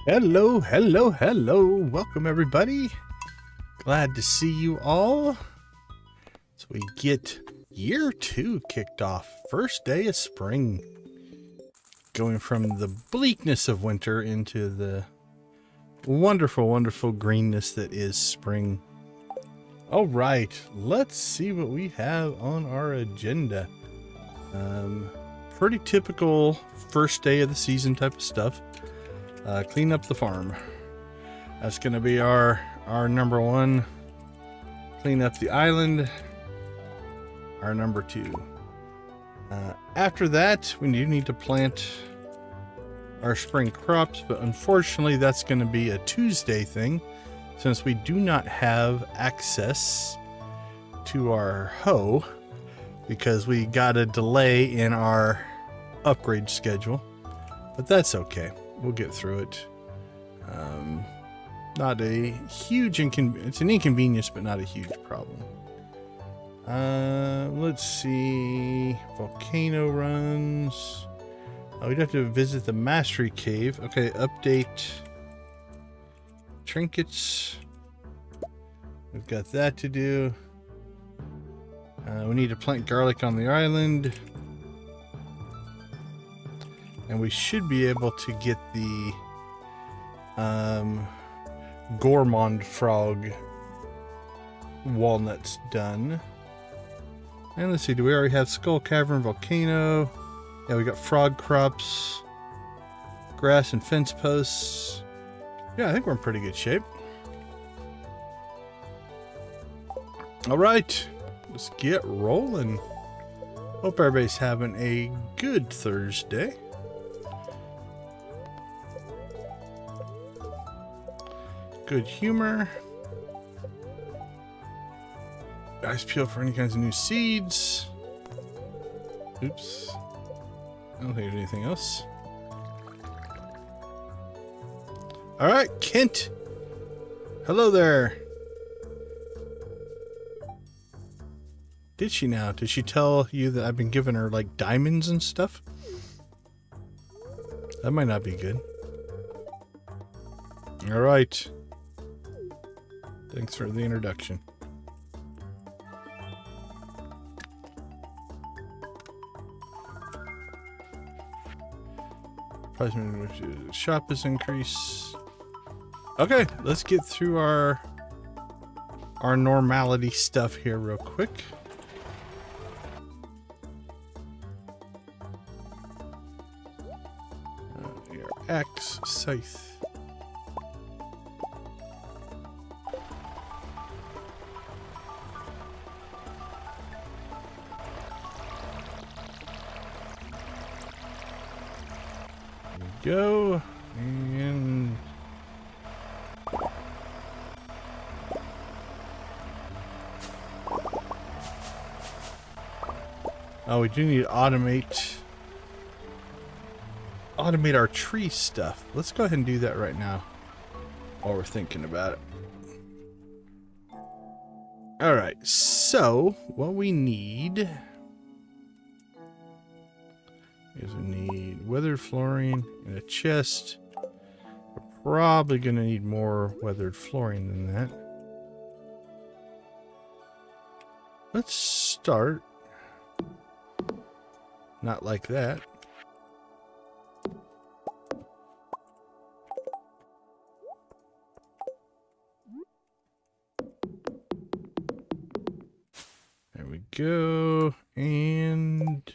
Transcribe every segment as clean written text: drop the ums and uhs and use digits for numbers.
Hello, hello, hello. Welcome, everybody. Glad to see you all. So we get year 2 kicked off. First day of spring. Going from the bleakness of winter into the wonderful, wonderful greenness that is spring. All right, let's see what we have on our agenda. Pretty typical first day of the season type of stuff. Clean up the farm. That's going to be our number one. Clean up the island. Our number 2. After that, we do need to plant our spring crops, but unfortunately that's going to be a Tuesday thing since we do not have access to our hoe because we got a delay in our upgrade schedule, but that's okay. We'll get through it. Not a huge it's an inconvenience, but not a huge problem. Let's see. Volcano runs. Oh, we'd have to visit the Mastery Cave. Okay, update. Trinkets. We've got that to do. We need to plant garlic on the island. And we should be able to get the Gourmand Frog walnuts done. And let's see, do we already have Skull Cavern, Volcano? Yeah, we got frog crops, grass and fence posts. Yeah, I think we're in pretty good shape. All right, let's get rolling. Hope everybody's having a good Thursday. Good humor. Eyes peeled for any kinds of new seeds. Oops. I don't think there's anything else. All right, Kent. Hello there. Did she now? Did she tell you that I've been giving her like diamonds and stuff? That might not be good. All right. Thanks for the introduction. Shop is increase. Okay, let's get through our normality stuff here real quick. Your axe, scythe. Go and oh, we do need to automate our tree stuff. Let's go ahead and do that right now while we're thinking about it. All right, so what we need is we need weathered flooring and a chest. We're probably going to need more weathered flooring than that. Let's start not like that. There we go. And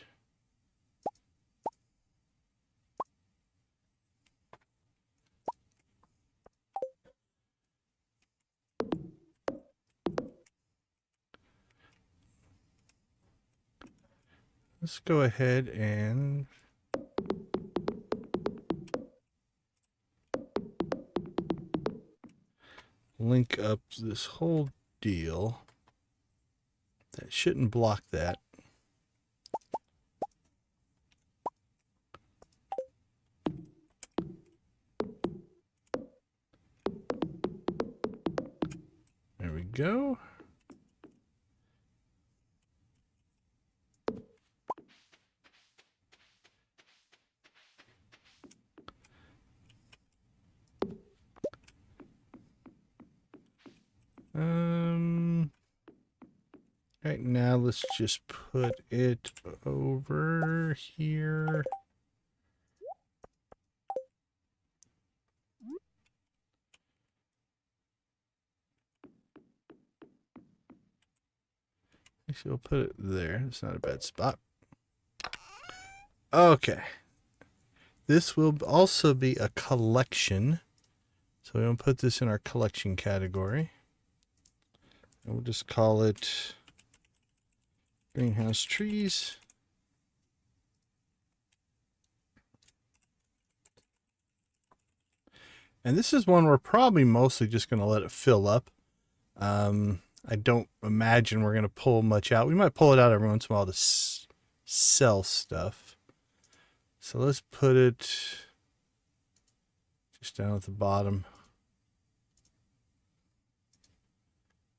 let's go ahead and link up this whole deal. That shouldn't block that. There we go. Right now, let's just put it over here. Actually, we'll put it there. It's not a bad spot. Okay. This will also be a collection. So we're going to put this in our collection category. And we'll just call it Greenhouse Trees. And this is one we're probably mostly just going to let it fill up. I don't imagine we're going to pull much out. We might pull it out every once in a while to sell stuff. So let's put it just down at the bottom.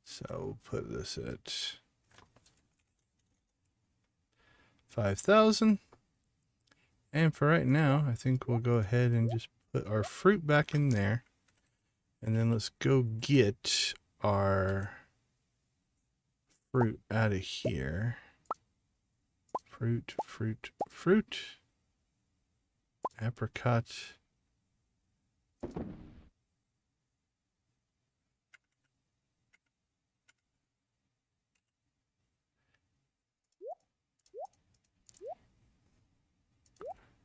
So we'll put this at 5,000. And for right now, I think we'll go ahead and just put our fruit back in there. And then let's go get our fruit out of here. Fruit, fruit, fruit. Apricot.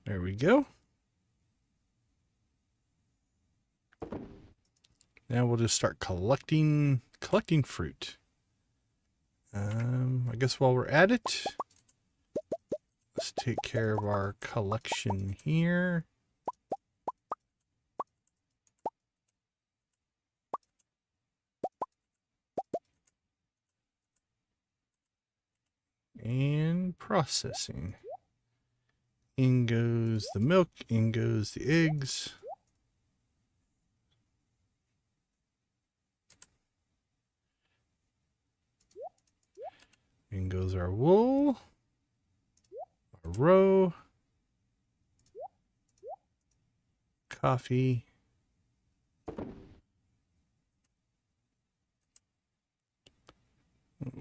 There we go. Now we'll just start collecting fruit. I guess while we're at it, let's take care of our collection here. And processing. In goes the milk, in goes the eggs. In goes our wool, our roe, coffee,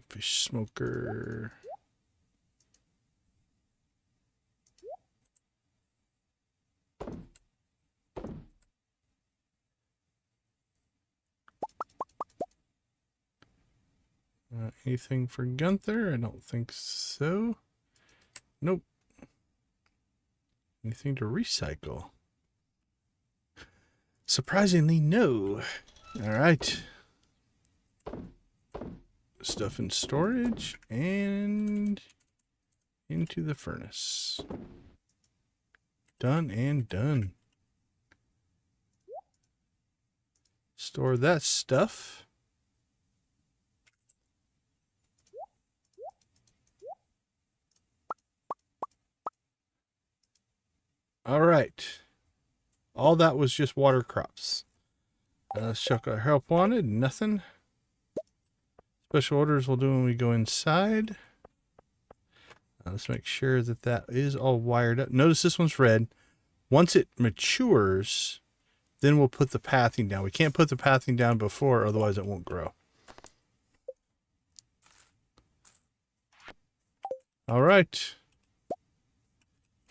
fish smoker, anything for Gunther? I don't think so. Nope. Anything to recycle? Surprisingly, no. All right. Stuff in storage and into the furnace. Done and done. Store that stuff. All right. All that was just water crops. Let's check our help wanted. Nothing. Special orders we'll do when we go inside. Let's make sure that that is all wired up. Notice this one's red. Once it matures, then we'll put the pathing down. We can't put the pathing down before, otherwise it won't grow. All right.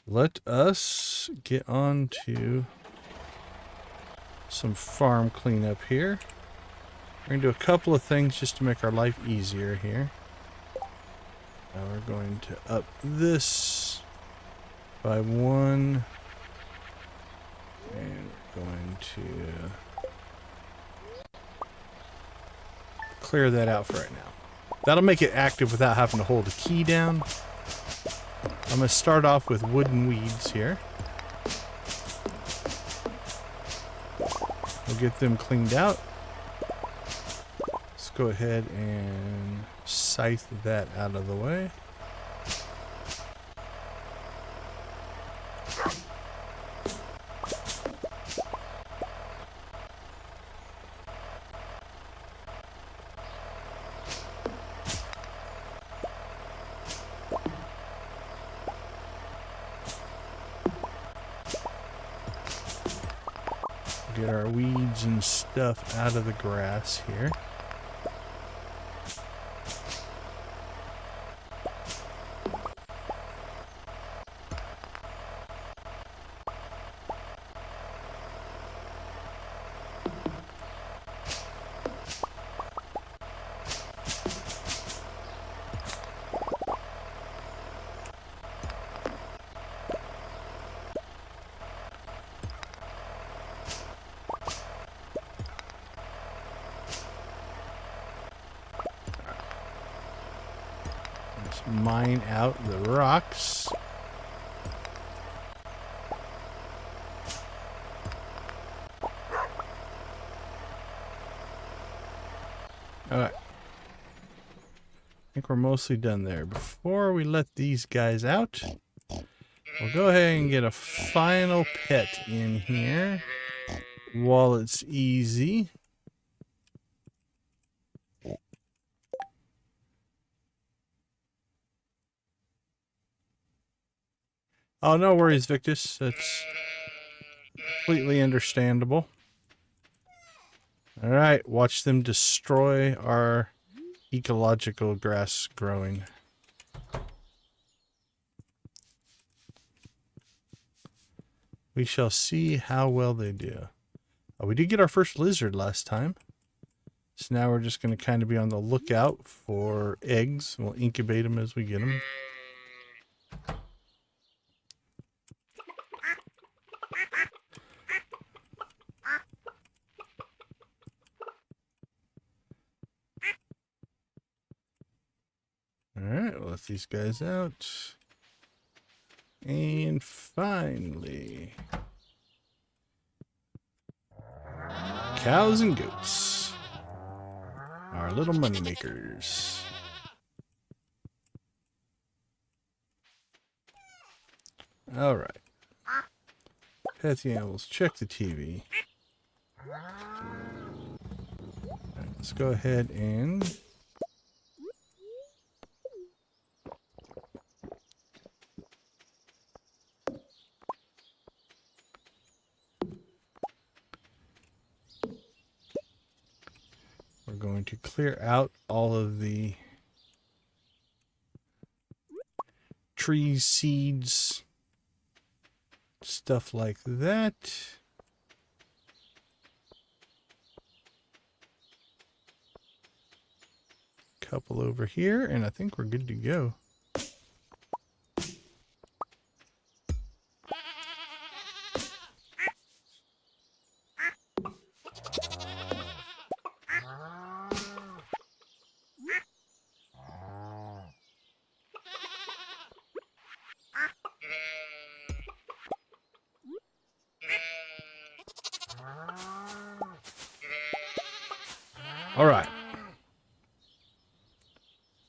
Let us get on to some farm cleanup here. We're going to do a couple of things just to make our life easier here. Now we're going to up this by 1. And we're going to clear that out for right now. That'll make it active without having to hold the key down. I'm going to start off with wooden weeds here. We'll get them cleaned out. Let's go ahead and scythe that out of the way. Get our weeds and stuff out of the grass here. mine out the rocks. Alright. I think we're mostly done there. Before we let these guys out, we'll go ahead and get a final pet in here while it's easy. Oh, no worries, Victus. That's completely understandable. Alright, watch them destroy our ecological grass growing. We shall see how well they do. Oh, we did get our first lizard last time. So now we're just going to kind of be on the lookout for eggs. We'll incubate them as we get them. Alright, we'll let these guys out. And finally, cows and goats, our little money makers. All right, pet the animals. Check the TV. All right, let's go ahead and going to clear out all of the trees, seeds, stuff like that. Couple over here, and I think we're good to go. All right.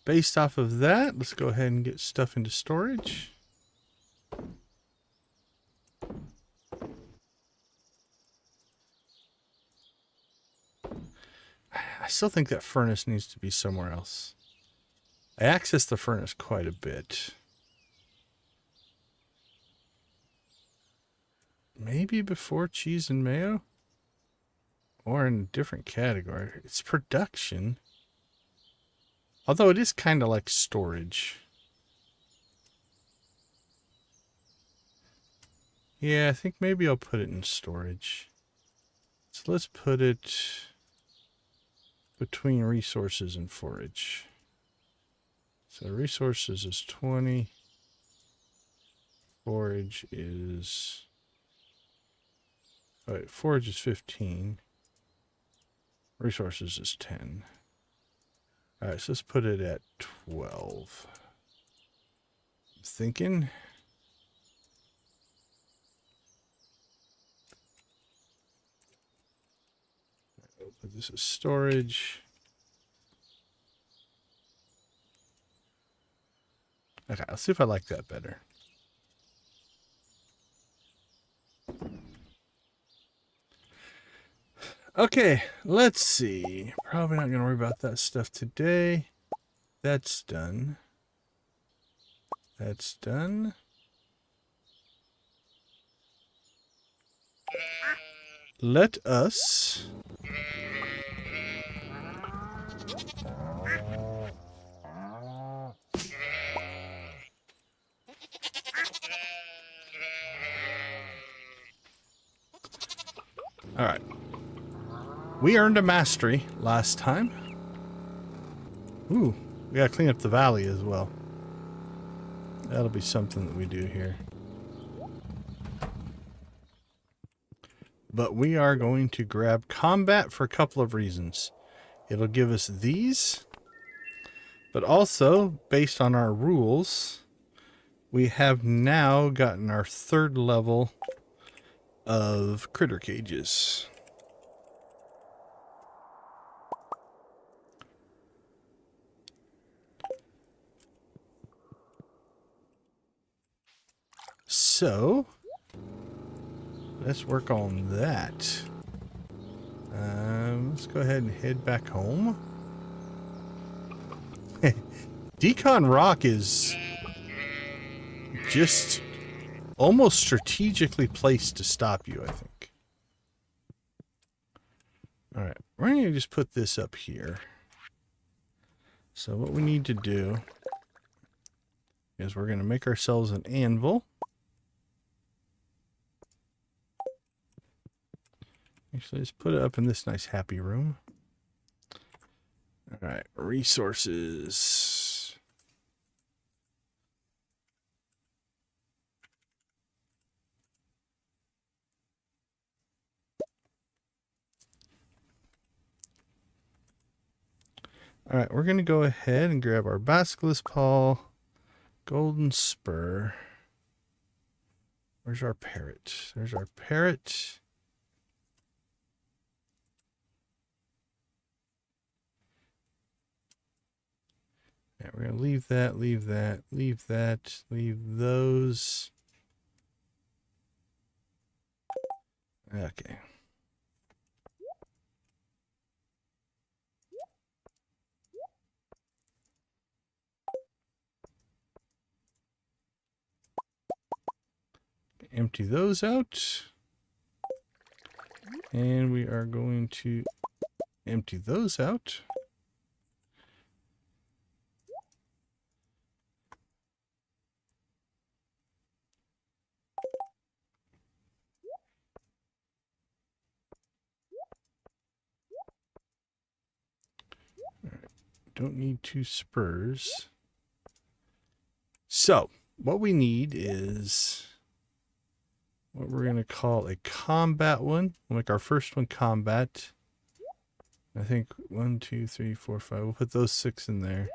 Based off of that, let's go ahead and get stuff into storage. I still think that furnace needs to be somewhere else. I access the furnace quite a bit. Maybe before cheese and mayo? Or in a different category. It's production. Although it is kind of like storage. Yeah, I think maybe I'll put it in storage. So let's put it between resources and forage. So resources is 20. Forage is... Oh wait, forage is 15. Resources is 10. Alright, so let's put it at 12. I'm thinking. This is storage. Okay, let's see if I like that better. Okay, let's see. Probably not going to worry about that stuff today. That's done. That's done. Let us... All right. We earned a mastery last time. Ooh, we gotta clean up the valley as well. That'll be something that we do here. But we are going to grab combat for a couple of reasons. It'll give us these. But also, based on our rules, we have now gotten our 3rd level of critter cages. So, let's work on that. Let's go ahead and head back home. Decon Rock is just almost strategically placed to stop you, I think. Alright, we're going to just put this up here. So what we need to do is we're going to make ourselves an anvil. Actually, let's put it up in this nice happy room. Alright, resources. Alright, we're going to go ahead and grab our Basilisk Paw, Golden Spur. Where's our parrot? There's our parrot. Yeah, we're going to leave that, leave that, leave that, leave those. Okay. Empty those out. And we are going to empty those out. Don't need 2 spurs. So, what we need is what we're going to call a combat one. We'll make our first one combat. I think 1, 2, 3, 4, 5. We'll put those 6 in there.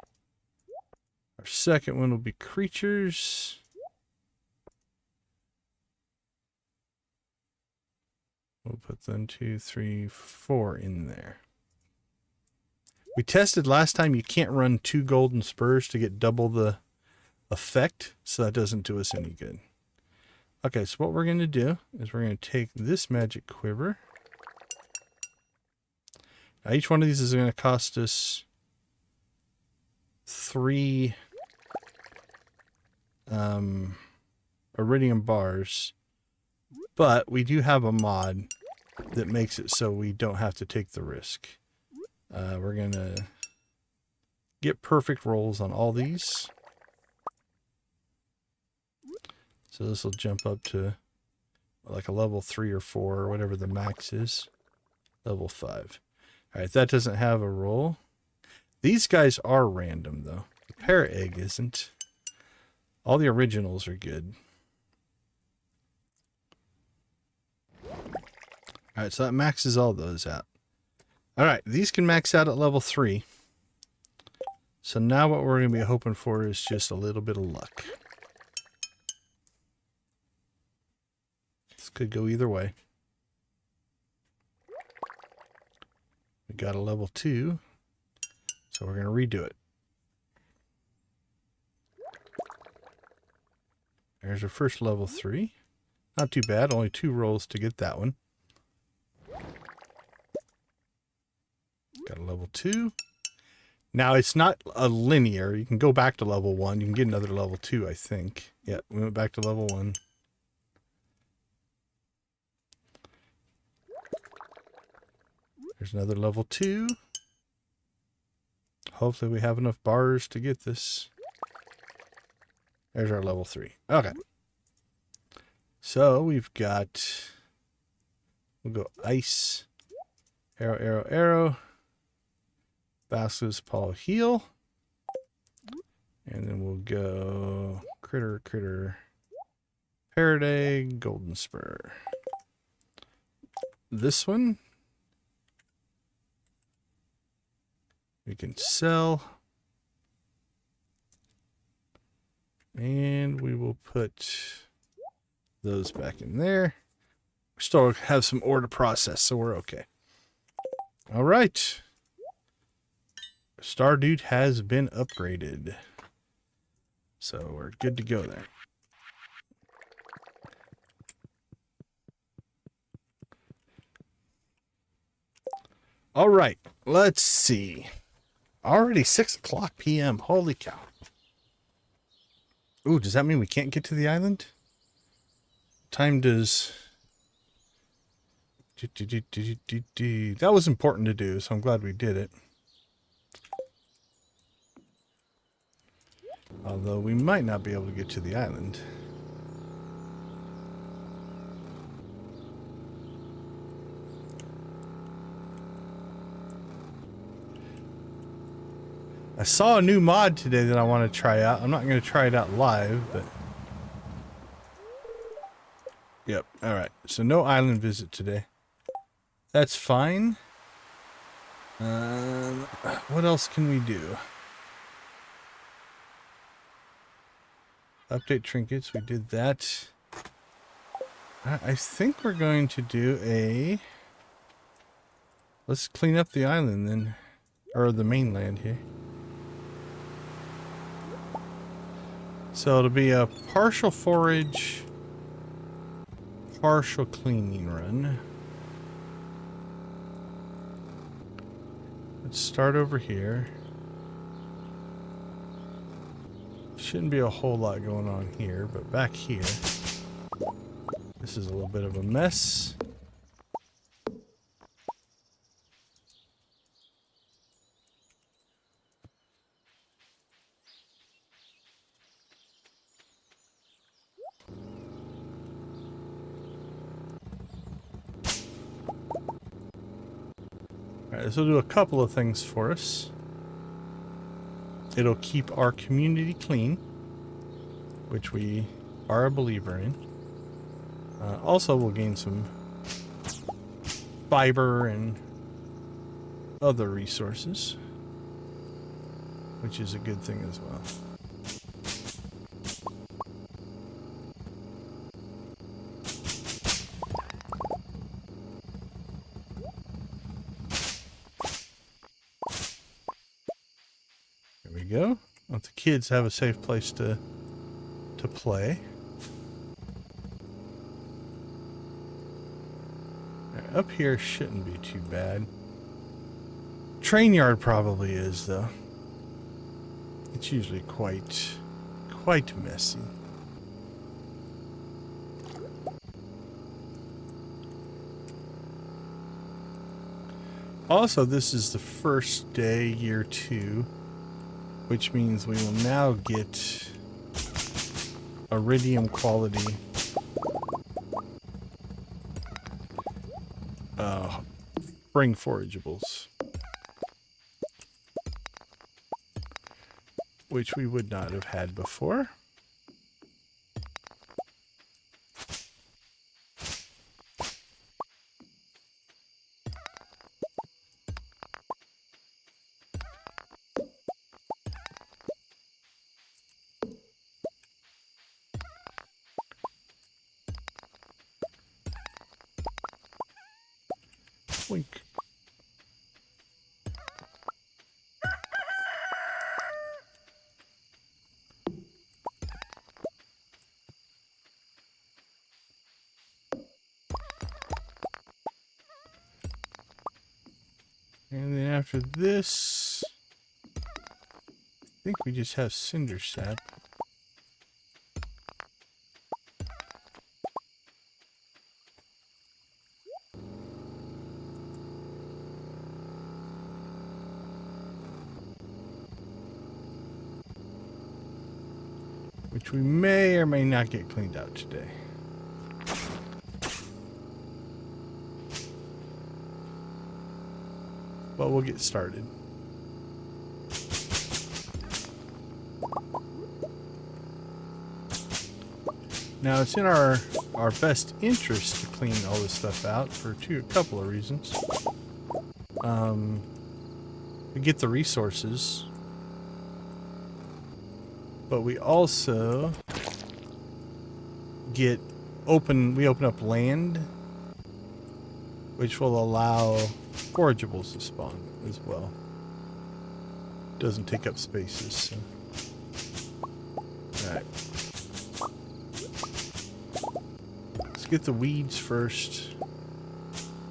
Our second one will be creatures. We'll put 1, 2, 3, 4 in there. We tested last time you can't run 2 golden spurs to get double the effect, so that doesn't do us any good. Okay, so what we're going to do is we're going to take this magic quiver. Now each one of these is going to cost us 3 iridium bars, but we do have a mod that makes it so we don't have to take the risk. We're going to get perfect rolls on all these. So this will jump up to like a level 3 or 4 or whatever the max is. Level 5. Alright, that doesn't have a roll. These guys are random though. The parrot egg isn't. All the originals are good. Alright, so that maxes all those out. Alright, these can max out at level 3. So now what we're going to be hoping for is just a little bit of luck. This could go either way. We got a level 2, so we're going to redo it. There's our first level 3. Not too bad, only 2 rolls to get that one. Got a level 2. Now it's not a linear. You can go back to level 1. You can get another level 2, I think. Yeah, we went back to level 1. There's another level 2. Hopefully we have enough bars to get this. There's our level 3. Okay. So we've got, we'll go ice, arrow, arrow, arrow, Basilisk Paw, heal, and then we'll go critter, critter, parrot egg, golden spur. This one we can sell. And we will put those back in there. We still have some ore to process, so we're okay. All right. Stardewd has been upgraded. So we're good to go there. All right, let's see. Already 6 o'clock p.m. Holy cow. Ooh, does that mean we can't get to the island? Time does... That was important to do, so I'm glad we did it. Although we might not be able to get to the island. I saw a new mod today that I want to try out. I'm not going to try it out live, but... Yep, alright. So no island visit today. That's fine. What else can we do? Update trinkets, we did that. I think we're going to do a... Let's clean up the island then. Or the mainland here. So it'll be a partial forage, partial cleaning run. Let's start over here. Shouldn't be a whole lot going on here, but back here, this is a little bit of a mess. Alright, this will do a couple of things for us. It'll keep our community clean, which we are a believer in. Also, we'll gain some fiber and other resources, which is a good thing as well. Go. Let the kids have a safe place to play. Right, up here shouldn't be too bad. Train yard probably is though. It's usually quite messy. Also, this is the first day, year 2. Which means we will now get iridium quality spring forageables, which we would not have had before. Wink. And then after this, I think we just have cinder sap. Which we may or may not get cleaned out today. But we'll get started. Now it's in our best interest to clean all this stuff out for a couple of reasons. We get the resources But we also we open up land, which will allow forageables to spawn as well. Doesn't take up spaces. So. Alright. Let's get the weeds first.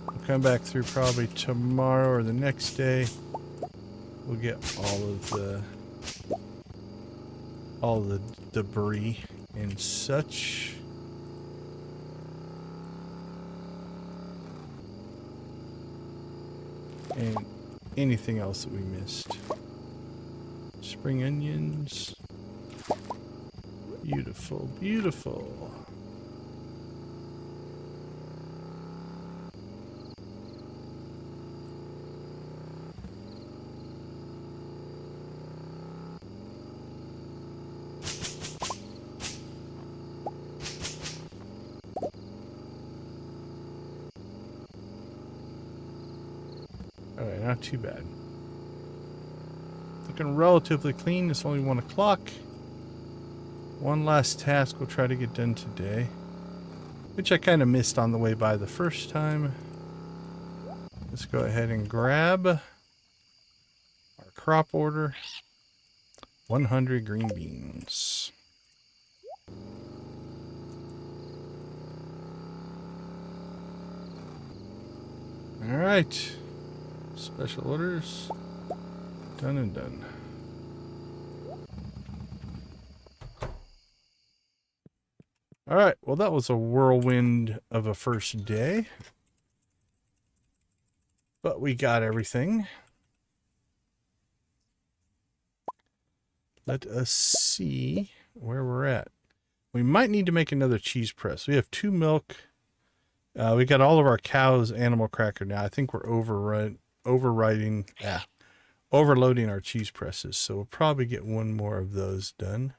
We'll come back through probably tomorrow or the next day. We'll get all the debris and such. And anything else that we missed. Spring onions. Beautiful, beautiful. Alright, not too bad. Looking relatively clean. It's only 1 o'clock. One last task we'll try to get done today, which I kind of missed on the way by the first time. Let's go ahead and grab our crop order. 100 green beans. All right. Special orders. Done and done. All right. Well, that was a whirlwind of a first day. But we got everything. Let us see where we're at. We might need to make another cheese press. We have 2 milk. We got all of our cows animal cracker now. I think we're overloading our cheese presses. So we'll probably get 1 more of those done.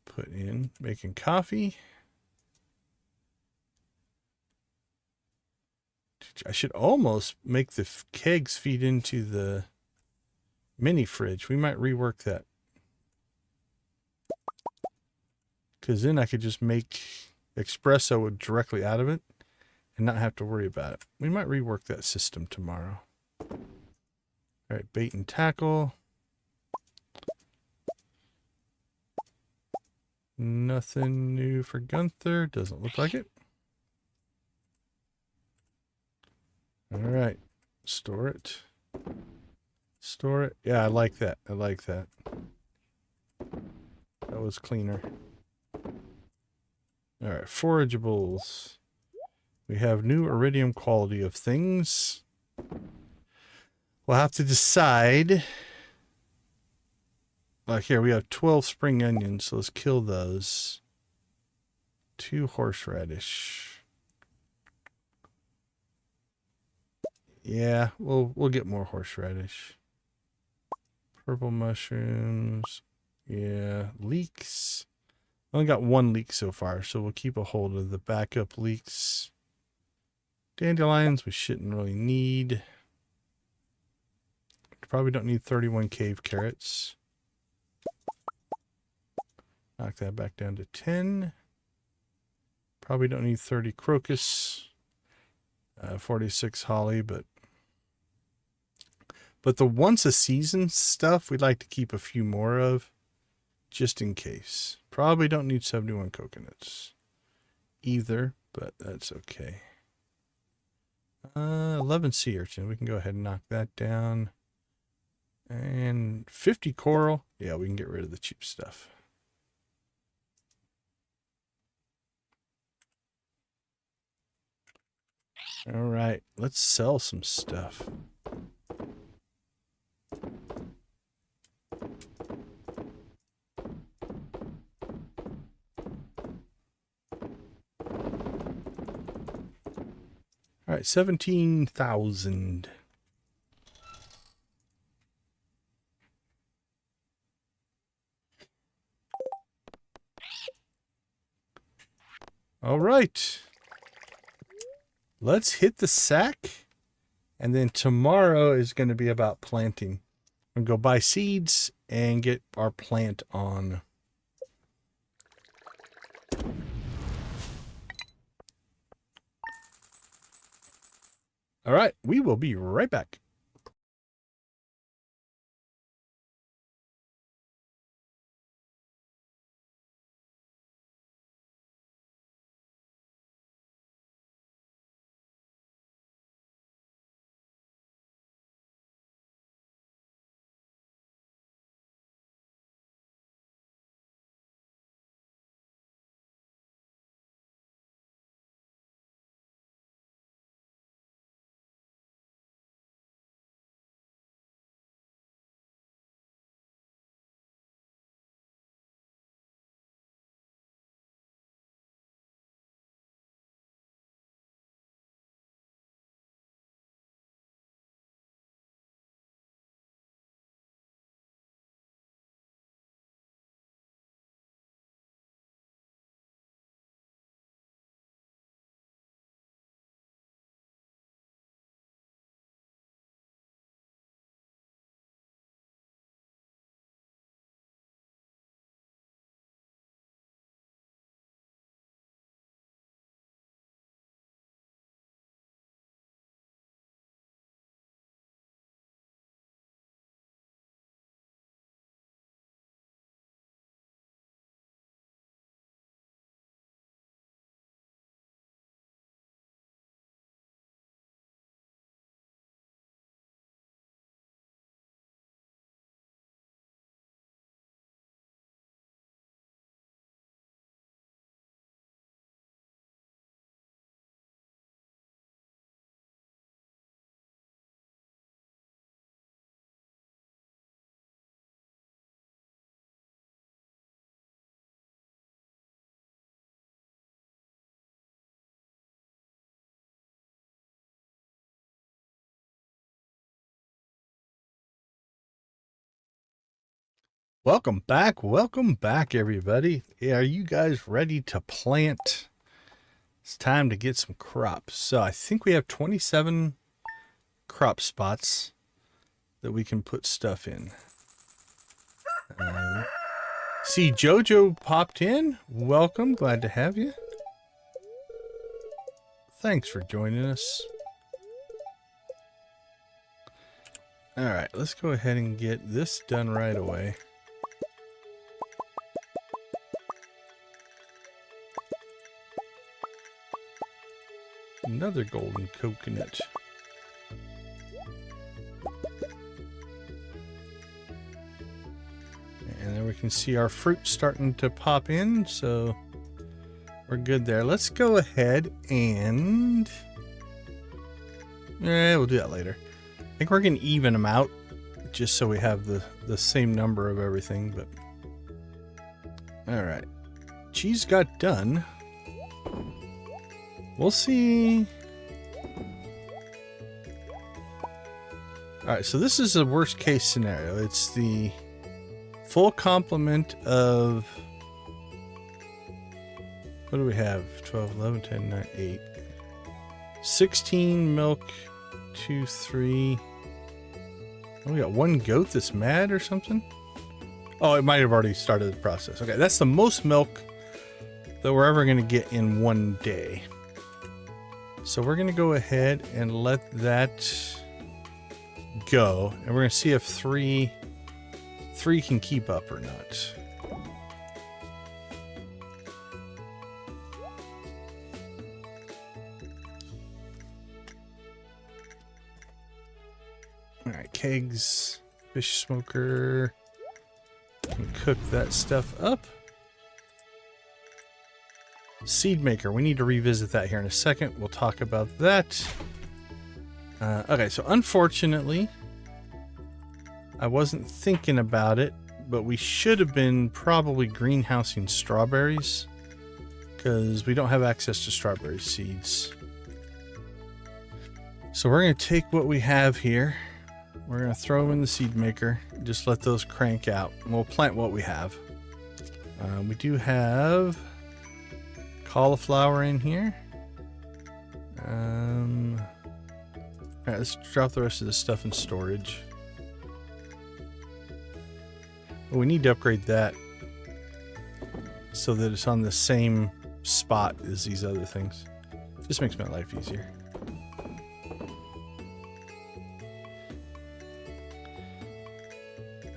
Put in making coffee. I should almost make the kegs feed into the mini fridge. We might rework that. Because then I could just make espresso directly out of it and not have to worry about it. We might rework that system tomorrow. All right, bait and tackle. Nothing new for Gunther. Doesn't look like it. All right. Store it. Store it. Yeah, I like that. I like that. That was cleaner. All right. Forageables. We have new iridium quality of things. We'll have to decide. Like here, we have 12 spring onions, so let's kill those. 2 horseradish. Yeah, we'll get more horseradish. Purple mushrooms. Yeah, leeks. Only got 1 leek so far, so we'll keep a hold of the backup leeks. Dandelions we shouldn't really need. Probably don't need 31 cave carrots. Knock that back down to 10. Probably don't need 30 crocus. 46 holly, but the once a season stuff we'd like to keep a few more of just in case. Probably don't need 71 coconuts either, but that's okay. 11 sea urchin. We can go ahead and knock that down. And 50 coral. Yeah, we can get rid of the cheap stuff. All right, let's sell some stuff. All right, 17,000. All right. Let's hit the sack. And then tomorrow is going to be about planting. I'm gonna go buy seeds and get our plant on. All right, we will be right back. Welcome back, everybody. Are you guys ready to plant? It's time to get some crops. So I think we have 27 crop spots that we can put stuff in. See, Jojo popped in. Welcome, glad to have you. Thanks for joining us. All right, let's go ahead and get this done right away. Another golden coconut. And then we can see our fruit starting to pop in, so we're good there. Let's go ahead and... we'll do that later. I think we're going to even them out, just so we have the same number of everything, but... Alright. Cheese got done. We'll see. Alright, so this is a worst case scenario. It's the full complement of... What do we have? 12, 11, 10, 9, 8. 16 milk, 2, 3. Oh, we got one goat that's mad or something? Oh, it might have already started the process. Okay, that's the most milk that we're ever going to get in one day. So we're going to go ahead and let that go. And we're going to see if three can keep up or not. All right, kegs, fish smoker. Can cook that stuff up. Seed maker, we need to revisit that here in a second. We'll talk about that. Okay, so unfortunately, I wasn't thinking about it, but we should have been probably greenhousing strawberries because we don't have access to strawberry seeds. So we're going to take what we have here. We're going to throw them in the seed maker. Just let those crank out. And we'll plant what we have. We do have cauliflower in here. Alright, let's drop the rest of this stuff in storage. But we need to upgrade that so that it's on the same spot as these other things. Just makes my life easier.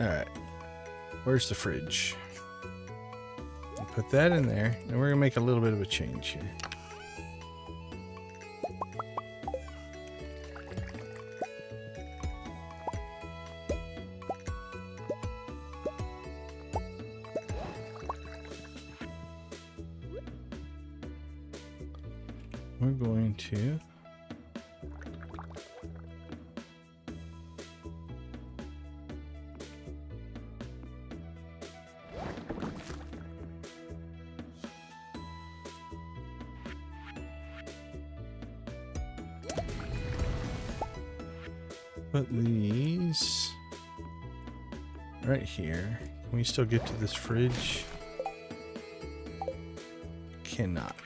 Alright. Where's the fridge? We'll put that in there, and we're going to make a little bit of a change here. We're going to put these right here. Can we still get to this fridge? Cannot.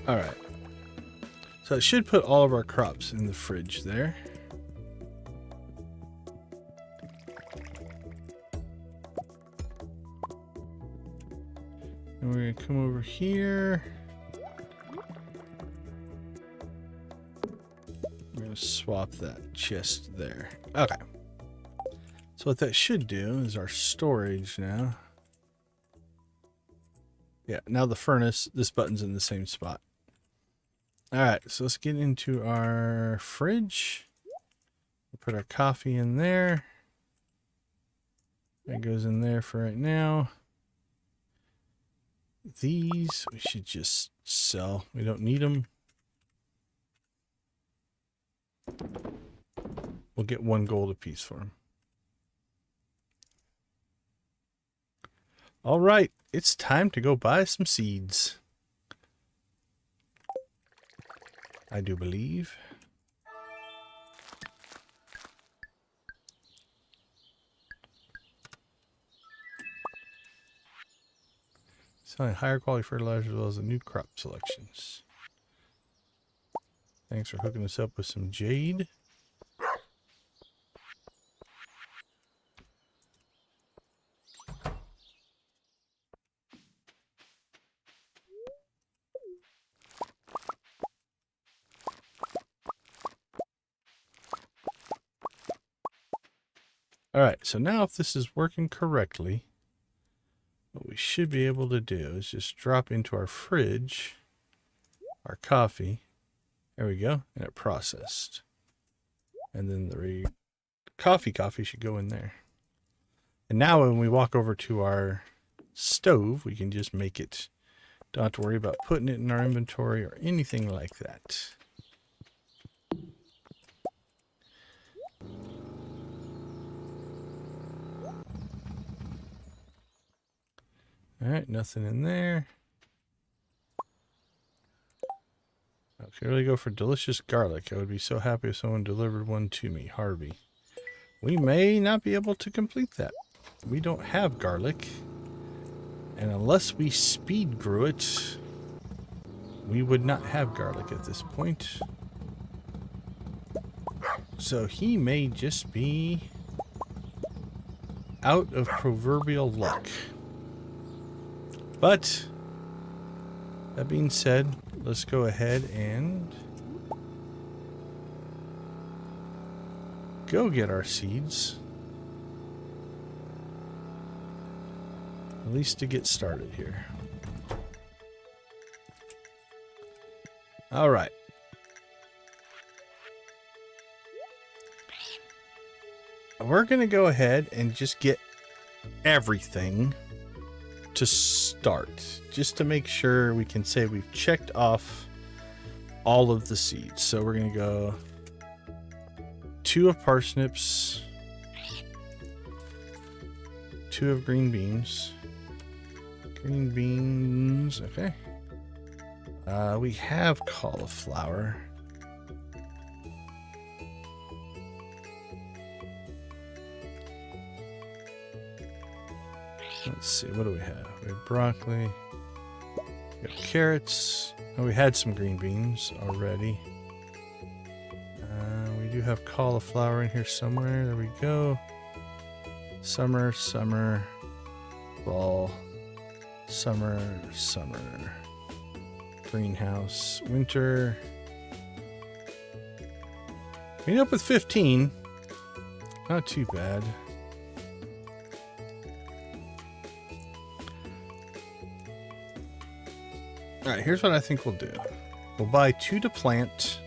All right. So it should put all of our crops in the fridge there. And we're going to come over here. We're going to swap that chest there. Okay. So what that should do is our storage now. Yeah, now the furnace, this button's in the same spot. All right, so let's get into our fridge. We'll put our coffee in there. That goes in there for right now. These we should just sell. We don't need them. We'll get 1 gold apiece for them. All right, it's time to go buy some seeds. I do believe. Selling higher quality fertilizer as well as the new crop selections. Thanks for hooking us up with some jade. Alright, so now if this is working correctly, what we should be able to do is just drop into our fridge our coffee. There we go, and it processed. And then the coffee should go in there. And now when we walk over to our stove, we can just make it. Don't have to worry about putting it in our inventory or anything like that. Alright, nothing in there. I could really go for delicious garlic. I would be so happy if someone delivered one to me. Harvey. We may not be able to complete that. We don't have garlic. And unless we speed grew it, we would not have garlic at this point. So he may just be out of proverbial luck. But that being said, let's go ahead and go get our seeds. At least to get started here. All right. We're going to go ahead and just get everything to start, just to make sure we can say we've checked off all of the seeds. So we're going to go 2 of parsnips, 2 of green beans. Green beans, okay. We have cauliflower. Let's see, what do we have? We have broccoli. We have carrots. Oh, we had some green beans already. We do have cauliflower in here somewhere. There we go. Summer, summer, fall, summer, summer. Greenhouse, winter. We end up with 15. Not too bad. Alright, here's what I think we'll do. We'll buy 2 to plant.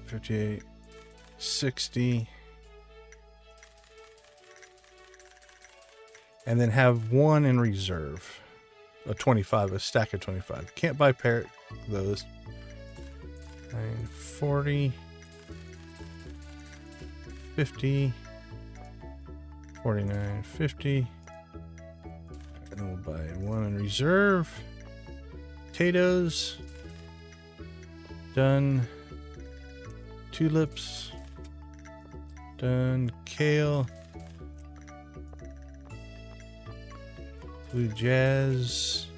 $58, $60. And then have 1 in reserve. A 25, a stack of 25. Can't buy those. 40, 50, 49, 50. And we'll buy 1 in reserve. Potatoes. Done. Tulips. Done. Kale. Blue jazz.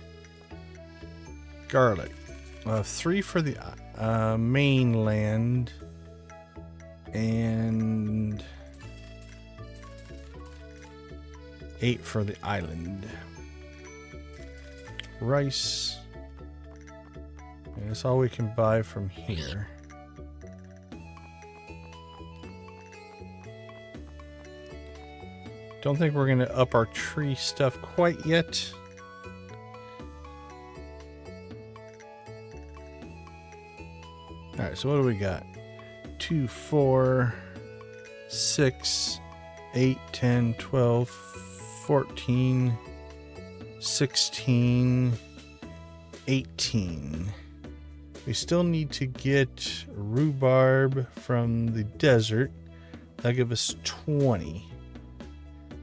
Garlic. 3 for the mainland. And 8 for the island. Rice. And that's all we can buy from here. Don't think we're going to up our tree stuff quite yet. Alright, so what do we got? 2, 4, 6, 8, 10, 12, 14, 16, 18. We still need to get rhubarb from the desert. That'll give us 20.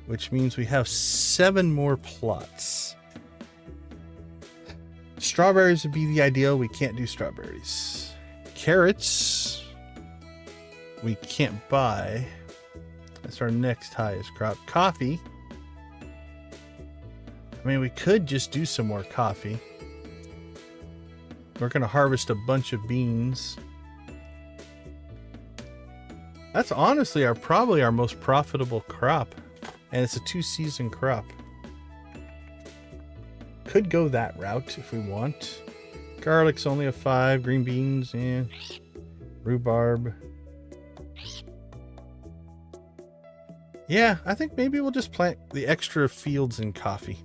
Which means we have 7 more plots. Strawberries would be the ideal. We can't do strawberries. Carrots, we can't buy. That's our next highest crop. Coffee. I mean, we could just do some more coffee. We're going to harvest a bunch of beans. That's honestly probably our most profitable crop. And it's a 2-season crop. Could go that route if we want. Garlic's only a 5. Green beans, yeah. Rhubarb. Yeah, I think maybe we'll just plant the extra fields in coffee.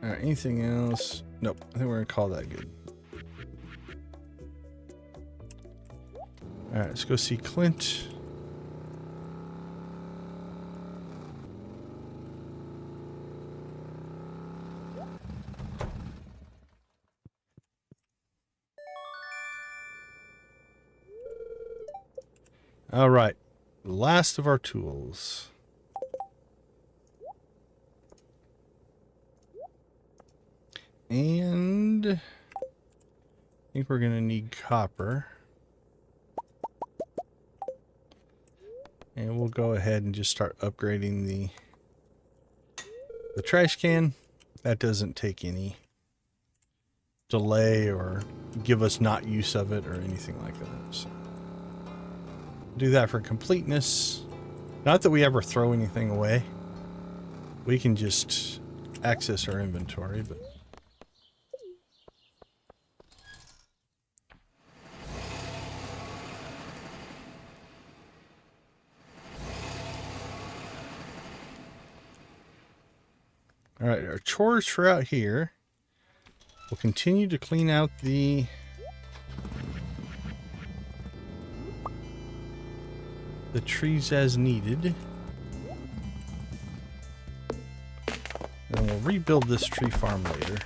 Alright, anything else? Nope, I think we're going to call that good. Alright, let's go see Clint. Alright, last of our tools. And I think we're going to need copper. And we'll go ahead and just start upgrading the trash can. That doesn't take any delay or give us not use of it or anything like that. So do that for completeness. Not that we ever throw anything away. We can just access our inventory, but all right, our chores for out here. We'll continue to clean out the trees as needed. And we'll rebuild this tree farm later.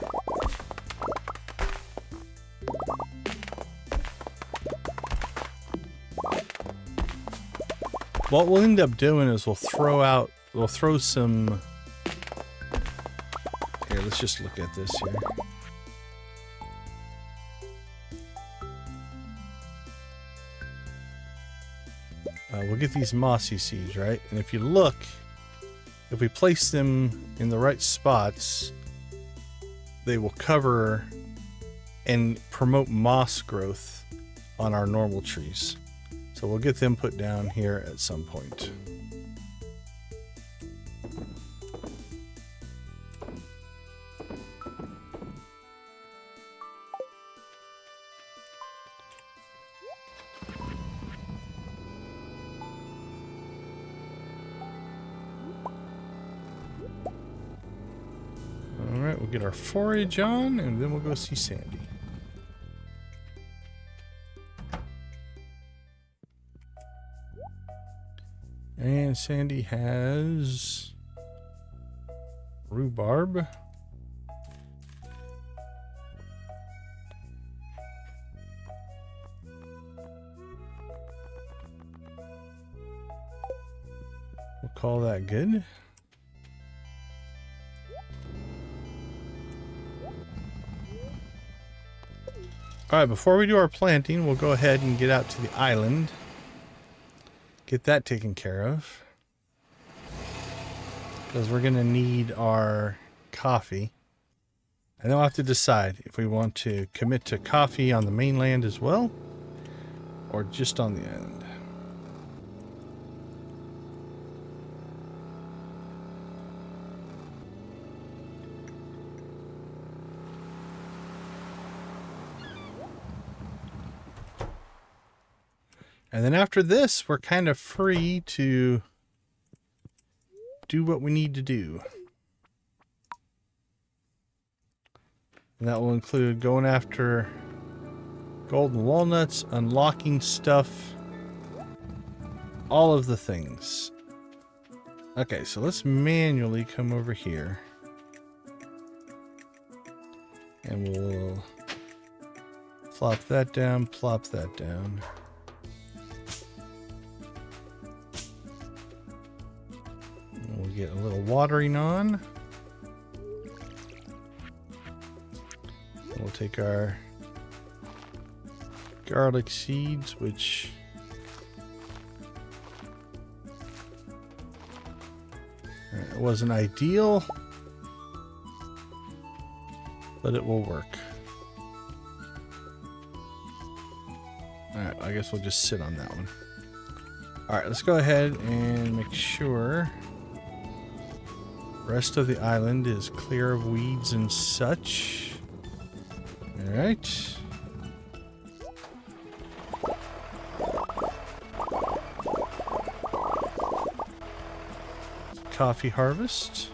What we'll end up doing is we'll throw some. Here, let's just look at this here. we'll get these mossy seeds, right? And if you look, if we place them in the right spots, they will cover and promote moss growth on our normal trees. So we'll get them put down here at some point. Alright, we'll get our forage on and then we'll go see Sandy. And Sandy has rhubarb. We'll call that good. Alright, before we do our planting, we'll go ahead and get out to the island. Get that taken care of. Because we're going to need our coffee. And then we'll have to decide if we want to commit to coffee on the mainland as well, or just on the island. And then after this, we're kind of free to do what we need to do. And that will include going after golden walnuts, unlocking stuff, all of the things. Okay, so let's manually come over here. And we'll plop that down, plop that down. We'll get a little watering on. We'll take our garlic seeds, which it wasn't ideal, but it will work. Alright, I guess we'll just sit on that one. Alright, let's go ahead and make sure rest of the island is clear of weeds and such. Alright. Coffee harvest.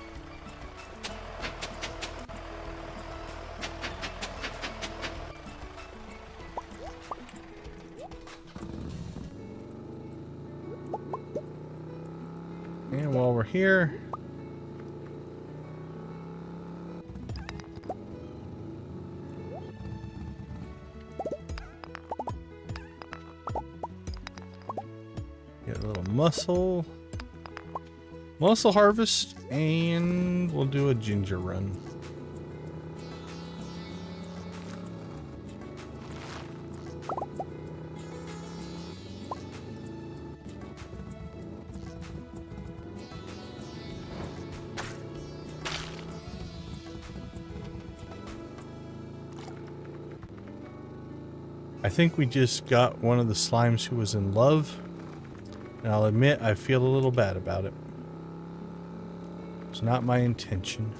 And while we're here, mussel harvest, and we'll do a ginger run. I think we just got one of the slimes who was in love. And I'll admit, I feel a little bad about it. It's not my intention.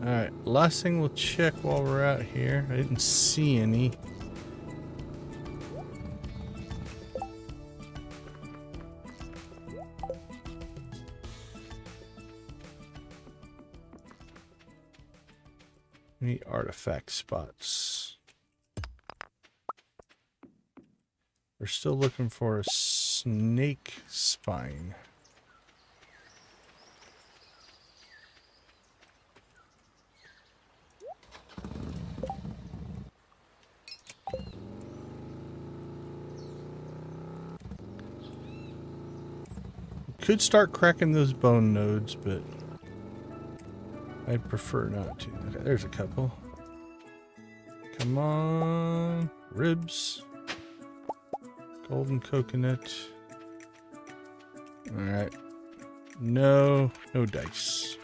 Alright, last thing we'll check while we're out here. I didn't see any. Any artifact spots? We're still looking for a snake spine. Could start cracking those bone nodes, but I'd prefer not to. Okay, there's a couple. Come on. Ribs. Golden coconut. Alright. No dice.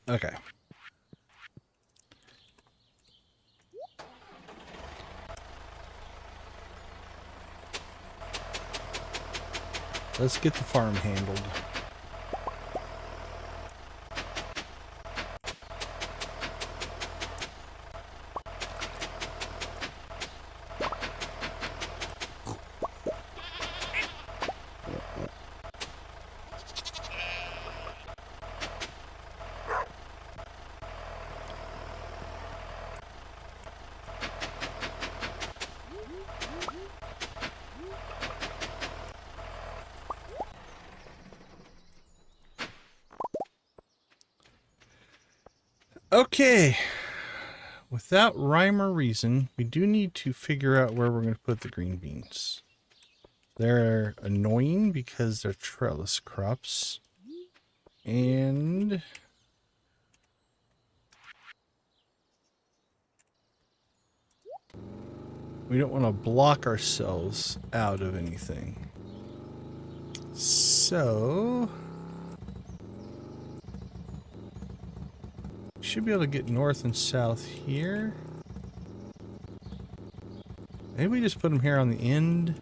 Okay. Let's get the farm handled. Okay, without rhyme or reason, we do need to figure out where we're going to put the green beans. They're annoying because they're trellis crops. And we don't want to block ourselves out of anything. So should be able to get north and south here. Maybe we just put them here on the end.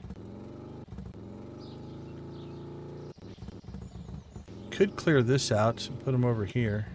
Could clear this out and put them over here.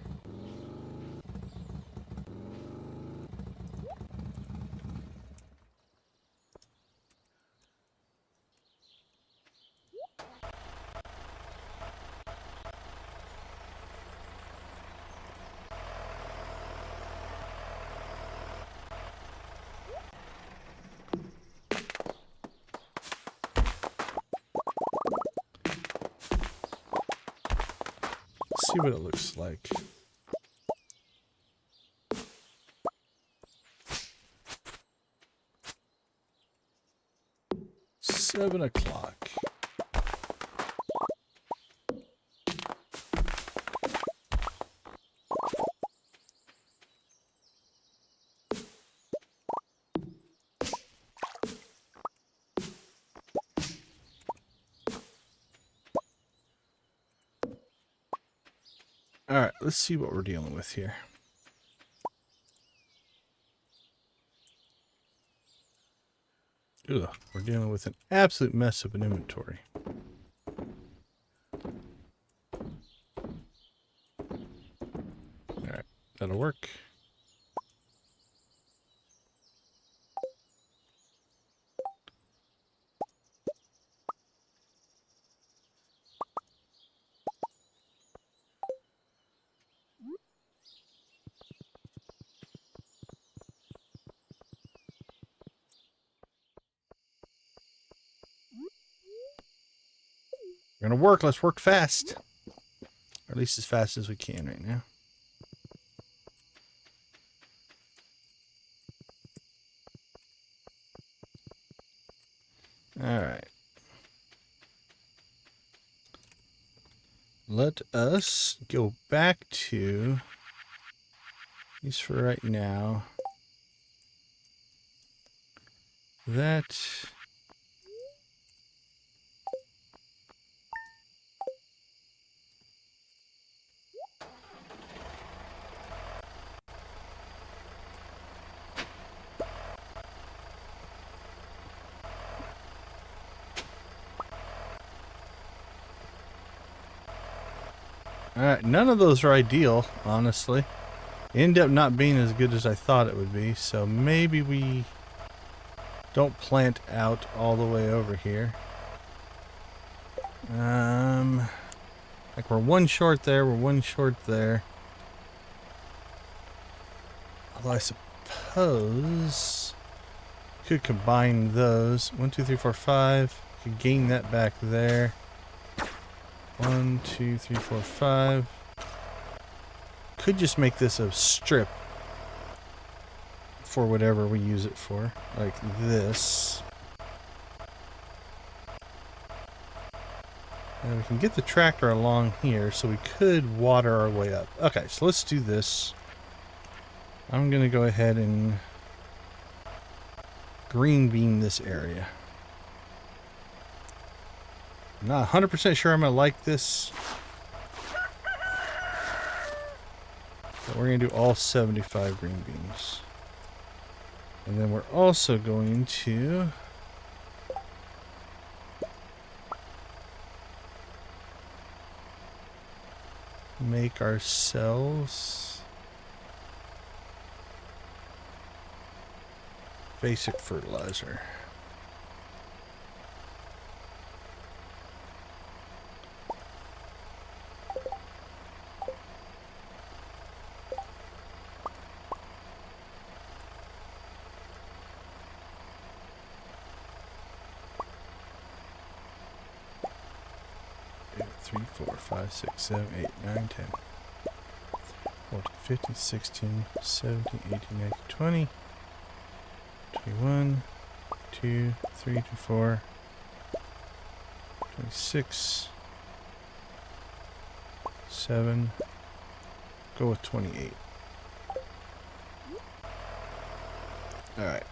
See what it looks like. Seven o'clock. Alright, let's see what we're dealing with here. Ugh, we're dealing with an absolute mess of an inventory. Alright, that'll work. We're gonna work. Let's work fast. Or at least as fast as we can right now. Alright. Let us go back to, at least for right now, that Alright, none of those are ideal, honestly. It ended up not being as good as I thought it would be, so maybe we don't plant out all the way over here. Like we're one short there, we're one short there. Although I suppose could combine those. 1, 2, 3, 4, 5. Could gain that back there. 1, 2, 3, 4, 5. Could just make this a strip for whatever we use it for, like this. And we can get the tractor along here, so we could water our way up. Okay, so let's do this. I'm going to go ahead and green bean this area. I'm not 100% sure I'm going to like this. But we're going to do all 75 green beans. And then we're also going to make ourselves basic fertilizer. Three, 4, 5, 6, 7, 8, 9, 10, 14, 15, 16, 17, 18, 19, 20, 21, 2, 3, 2, 4, 26, 7, go with 28. Alright.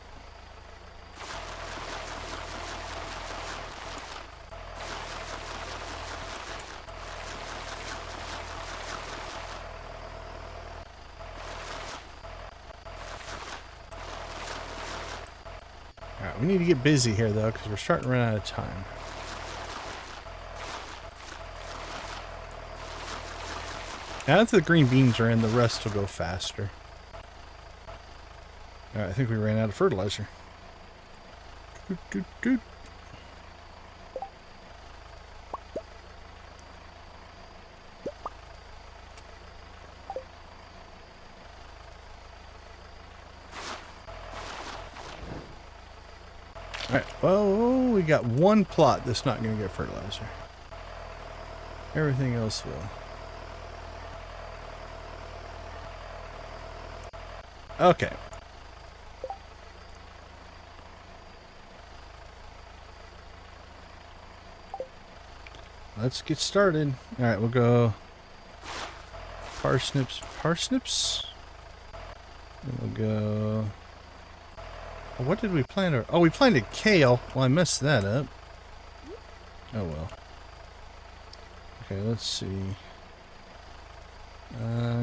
We need to get busy here, though, because we're starting to run out of time. Now that the green beans are in, the rest will go faster. Alright, I think we ran out of fertilizer. Doot, doot, doot. Alright, well, we got one plot that's not going to get fertilizer. Everything else will. Okay. Let's get started. Alright, we'll go parsnips, parsnips. And we'll go... What did we plant? Oh, we planted kale. Well, I messed that up. Oh, well. Okay, let's see.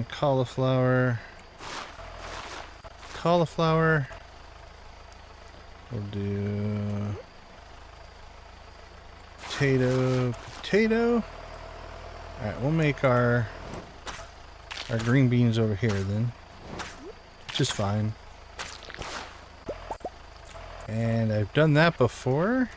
Cauliflower. Cauliflower. We'll do... Potato. Potato. Alright, we'll make our green beans over here then. Which is fine. And I've done that before.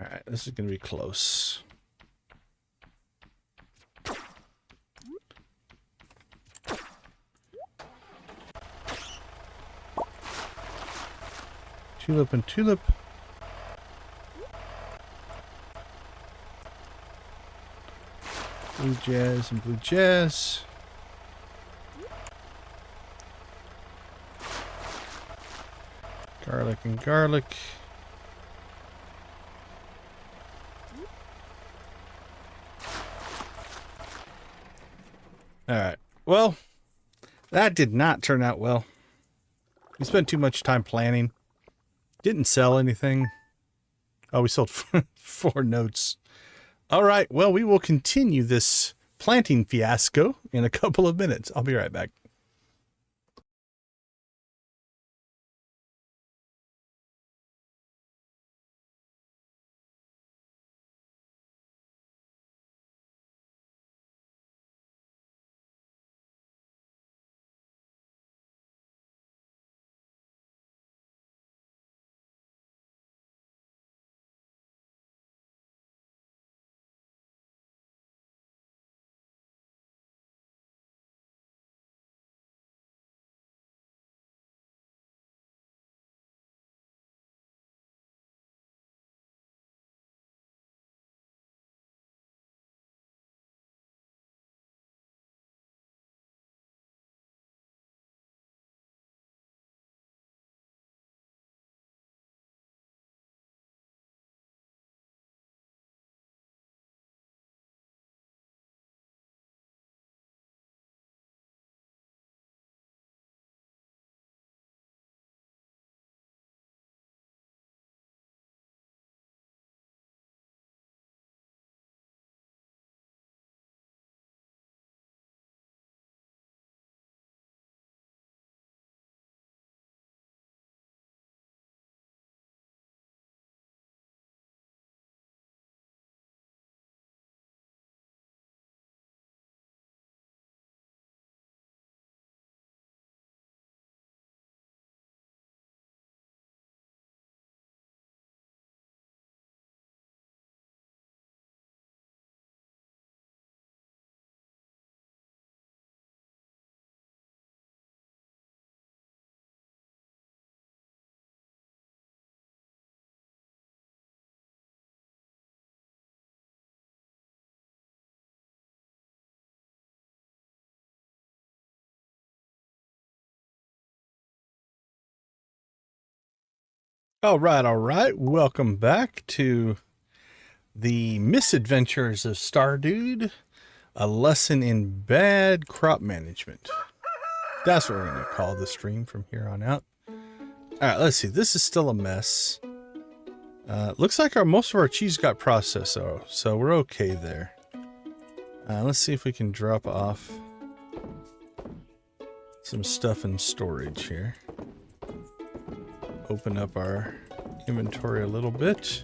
Alright, this is going to be close. Tulip and tulip. Blue jazz and blue jazz. Garlic and garlic. Alright, well, that did not turn out well. We spent too much time planning. Didn't sell anything. Oh, we sold 4 notes. Alright, well, we will continue this planting fiasco in a couple of minutes. I'll be right back. All right. Welcome back to the Misadventures of Stardewd, a lesson in bad crop management. That's what we're going to call the stream from here on out. All right, let's see. This is still a mess. Looks like most of our cheese got processed, though, so we're okay there. Let's see if we can drop off some stuff in storage here. Open up our inventory a little bit.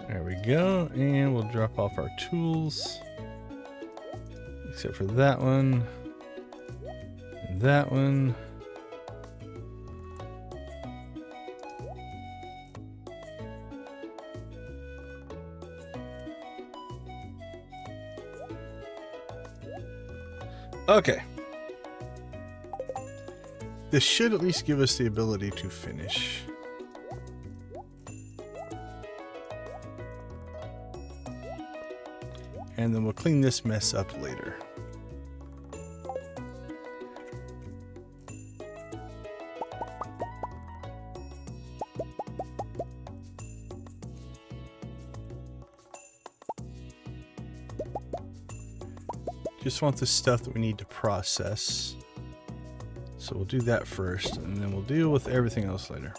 There we go, and we'll drop off our tools, except for that one and that one. Okay. This should at least give us the ability to finish. And then we'll clean this mess up later. Just want the stuff that we need to process. So we'll do that first, and then we'll deal with everything else later.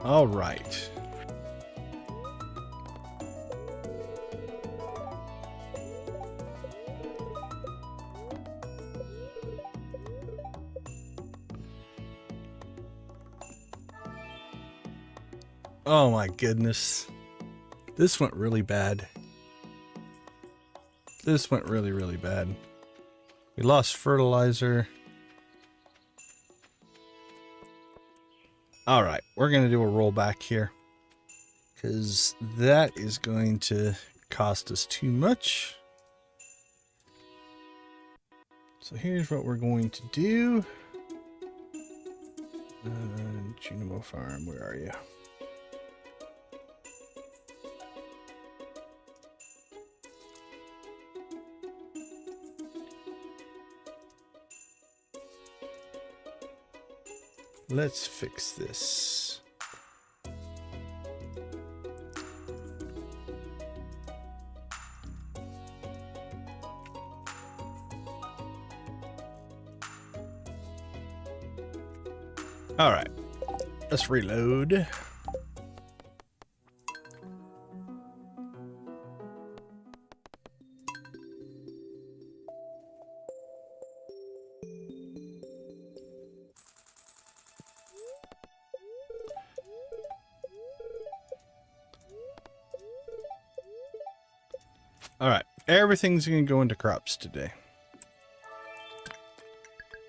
All right. Oh my goodness. This went really bad. This went really, really bad. We lost fertilizer. All right, we're going to do a rollback here because that is going to cost us too much. So here's what we're going to do. Junimos Farm, where are you? Let's fix this. All right, let's reload. All right, everything's going to go into crops today.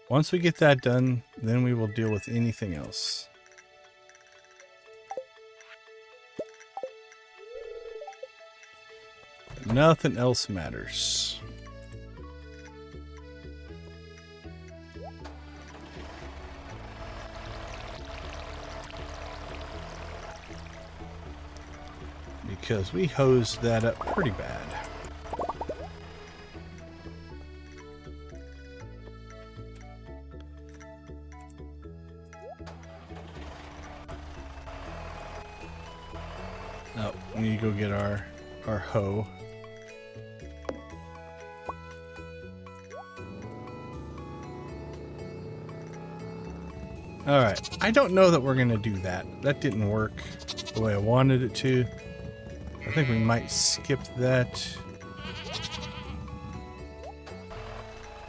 Once we get that done, then we will deal with anything else. Nothing else matters. Because we hosed that up pretty bad. Oh, we need to go get our hoe. All right, I don't know that we're gonna do that. That didn't work the way I wanted it to. I think we might skip that.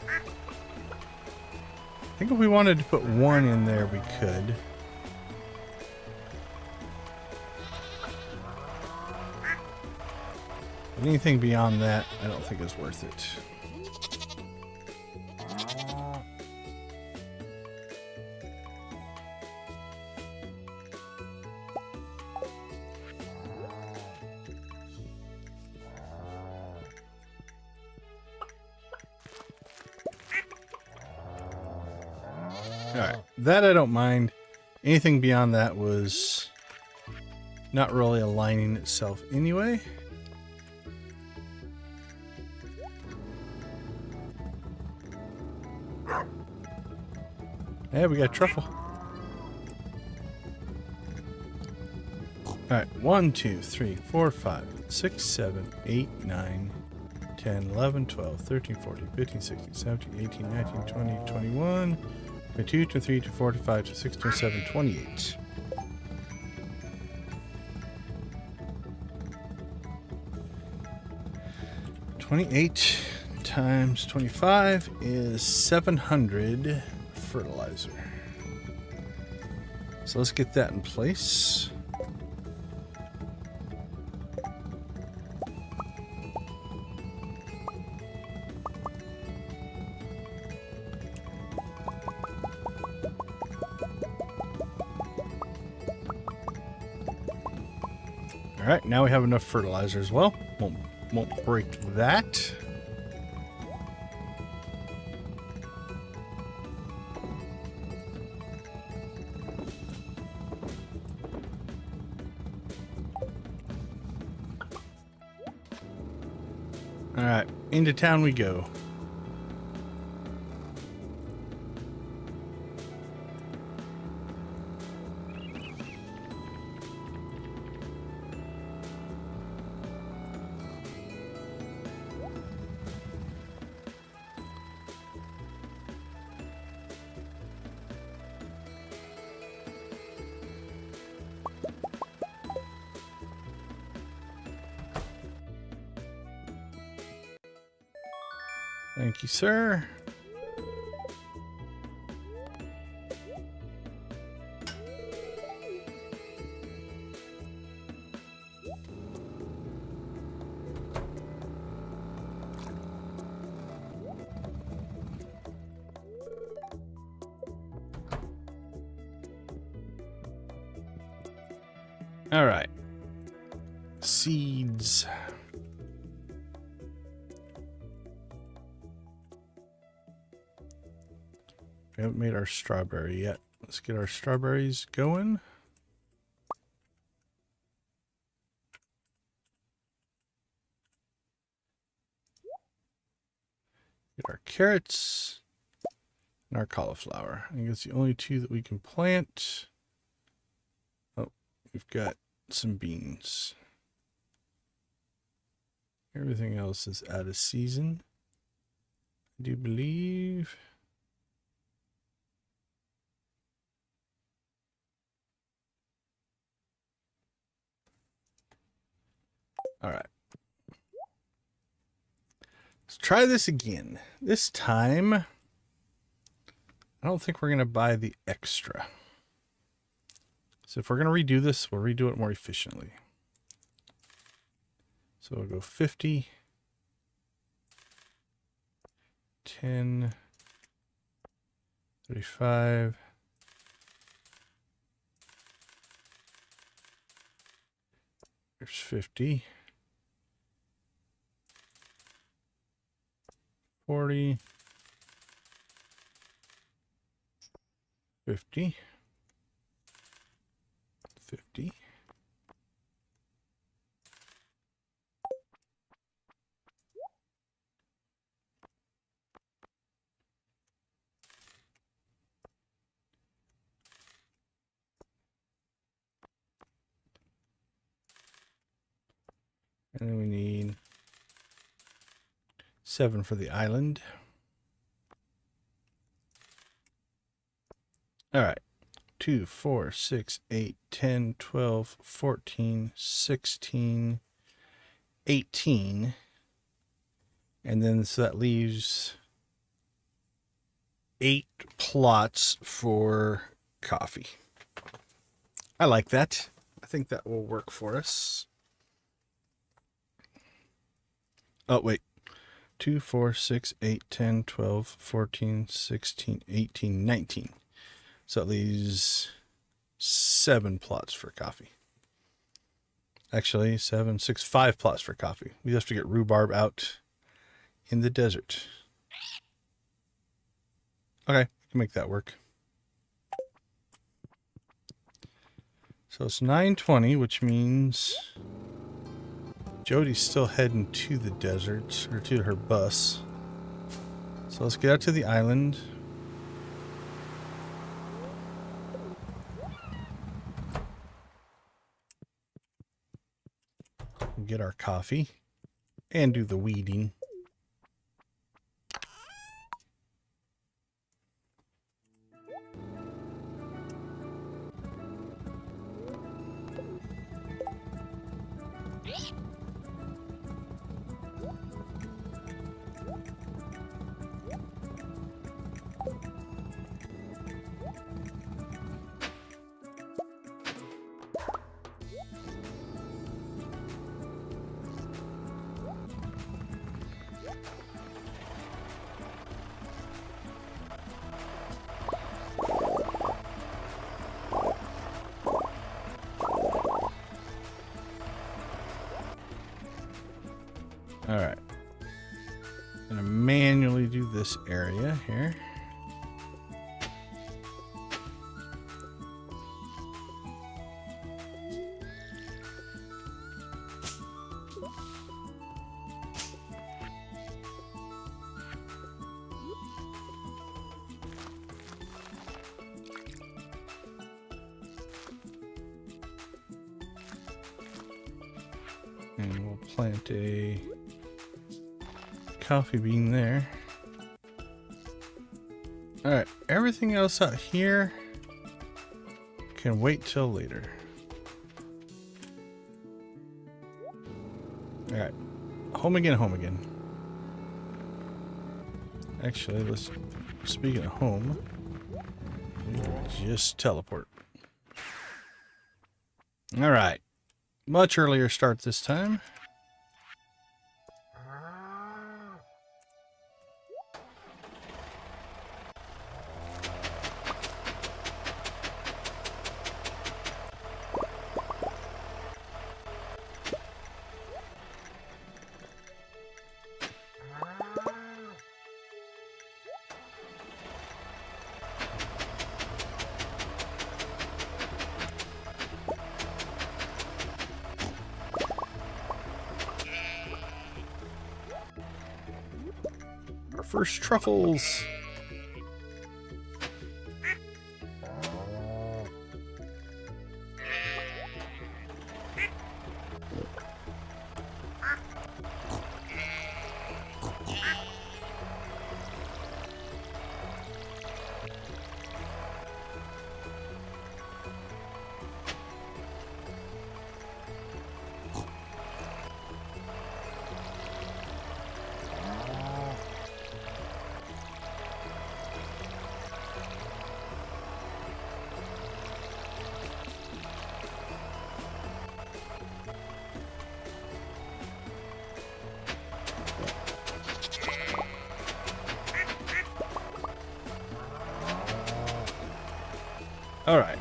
I think if we wanted to put one in there, we could. But anything beyond that, I don't think is worth it. Alright, that I don't mind. Anything beyond that was not really aligning itself anyway. Yeah, we got truffle. Alright, 1, 2, 3, 4, 5, 6, 7, 8, 9, 10, 11, 12, 13, 14, 15, 16, 17, 18, 19, 20, 21, 22, 23, 24, 25, 26, 27, 28. $28 times 25 is 700 fertilizer. So let's get that in place. All right, now we have enough fertilizer as well. Won't break that. All right, into town we go. Thank you, sir. All right. Seeds. We haven't made our strawberry yet. Let's get our strawberries going. Get our carrots and our cauliflower. I think it's the only two that we can plant. Oh, we've got some beans. Everything else is out of season, I do believe. All right. Let's try this again. This time, I don't think we're going to buy the extra. So if we're going to redo this, we'll redo it more efficiently. So we'll go 50, 10, 35, there's 50, 40, 50, 50. And then we need 7 for the island. All right. 2, 4, 6, 8, 10, 12, 14, 16, 18. And then so that leaves 8 plots for coffee. I like that. I think that will work for us. Oh, wait. 2, 4, 6, 8, 10, 12, 14, 16, 18, 19. So that leaves 7 plots for coffee. Actually, 7, 6, 5 plots for coffee. We have to get rhubarb out in the desert. Okay, I can make that work. So it's 9:20, which means Jody's still heading to the desert, or to her bus. So let's get out to the island. Get our coffee and do the weeding. All right. I'm gonna manually do this area here. And we'll plant a coffee bean there. All right, everything else out here can wait till later. All right, home again, home again. Actually, let's, speaking of home, just teleport. All right, much earlier start this time. First truffles. All right.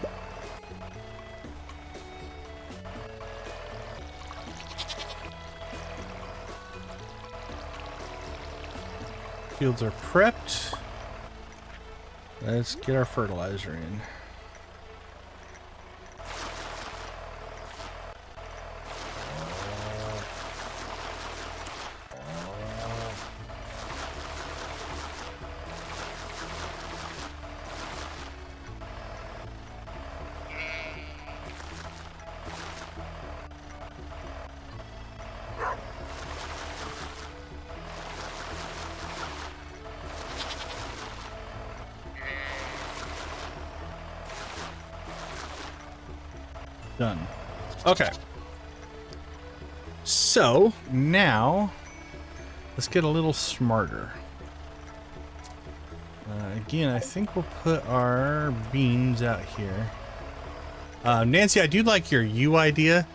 Fields are prepped. Let's get our fertilizer in. Done. Okay. So now let's get a little smarter. Again, I think we'll put our beans out here. Nancy, I do like your U idea.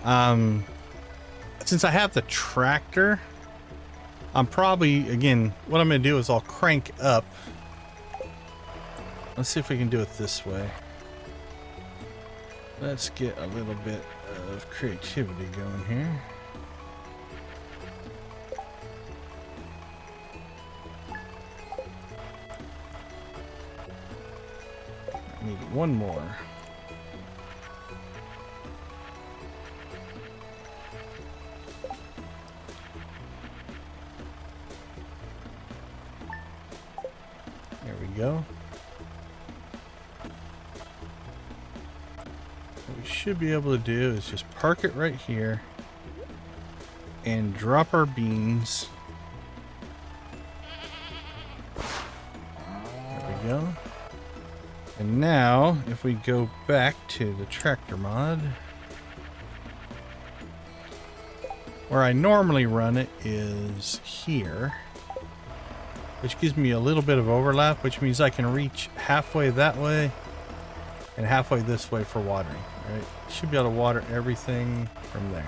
Since I have the tractor, I'm probably, again, what I'm going to do is I'll crank up. Let's see if we can do it this way. Let's get a little bit of creativity going here. I need one more. There we go. What we should be able to do is just park it right here and drop our beans. There we go. And now, if we go back to the tractor mod, where I normally run it is here, which gives me a little bit of overlap, which means I can reach halfway that way and halfway this way for watering. Right? Should be able to water everything from there.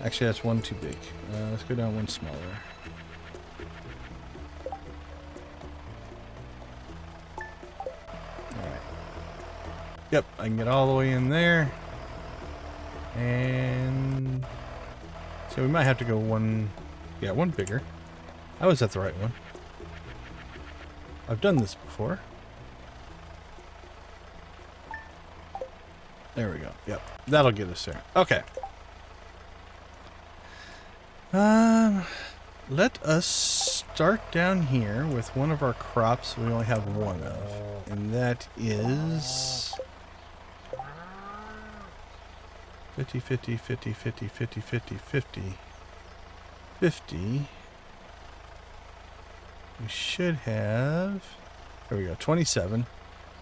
Actually, that's one too big. Let's go down one smaller. Alright. Yep, I can get all the way in there. And so we might have to go one, yeah, one bigger. I was at the right one. I've done this before. There we go. Yep. That'll get us there. Okay. Let us start down here with one of our crops we only have one of. And that is 50, 50, 50, 50, 50, 50, 50, 50. We should have, there we go, 27.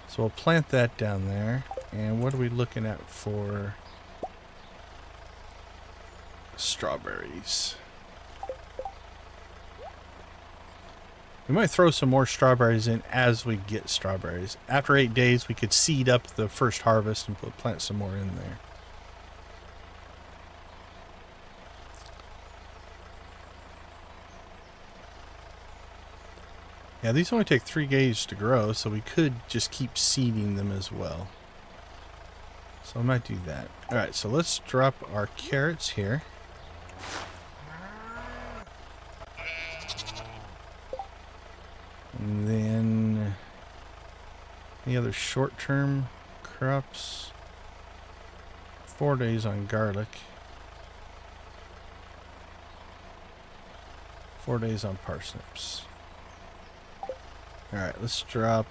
So we'll plant that down there. And what are we looking at for strawberries? We might throw some more strawberries in as we get strawberries. After 8 days, we could seed up the first harvest and plant some more in there. Yeah, these only take 3 days to grow, so we could just keep seeding them as well. So I might do that. Alright, so let's drop our carrots here. And then any other short-term crops? 4 days on garlic. 4 days on parsnips. Alright, let's drop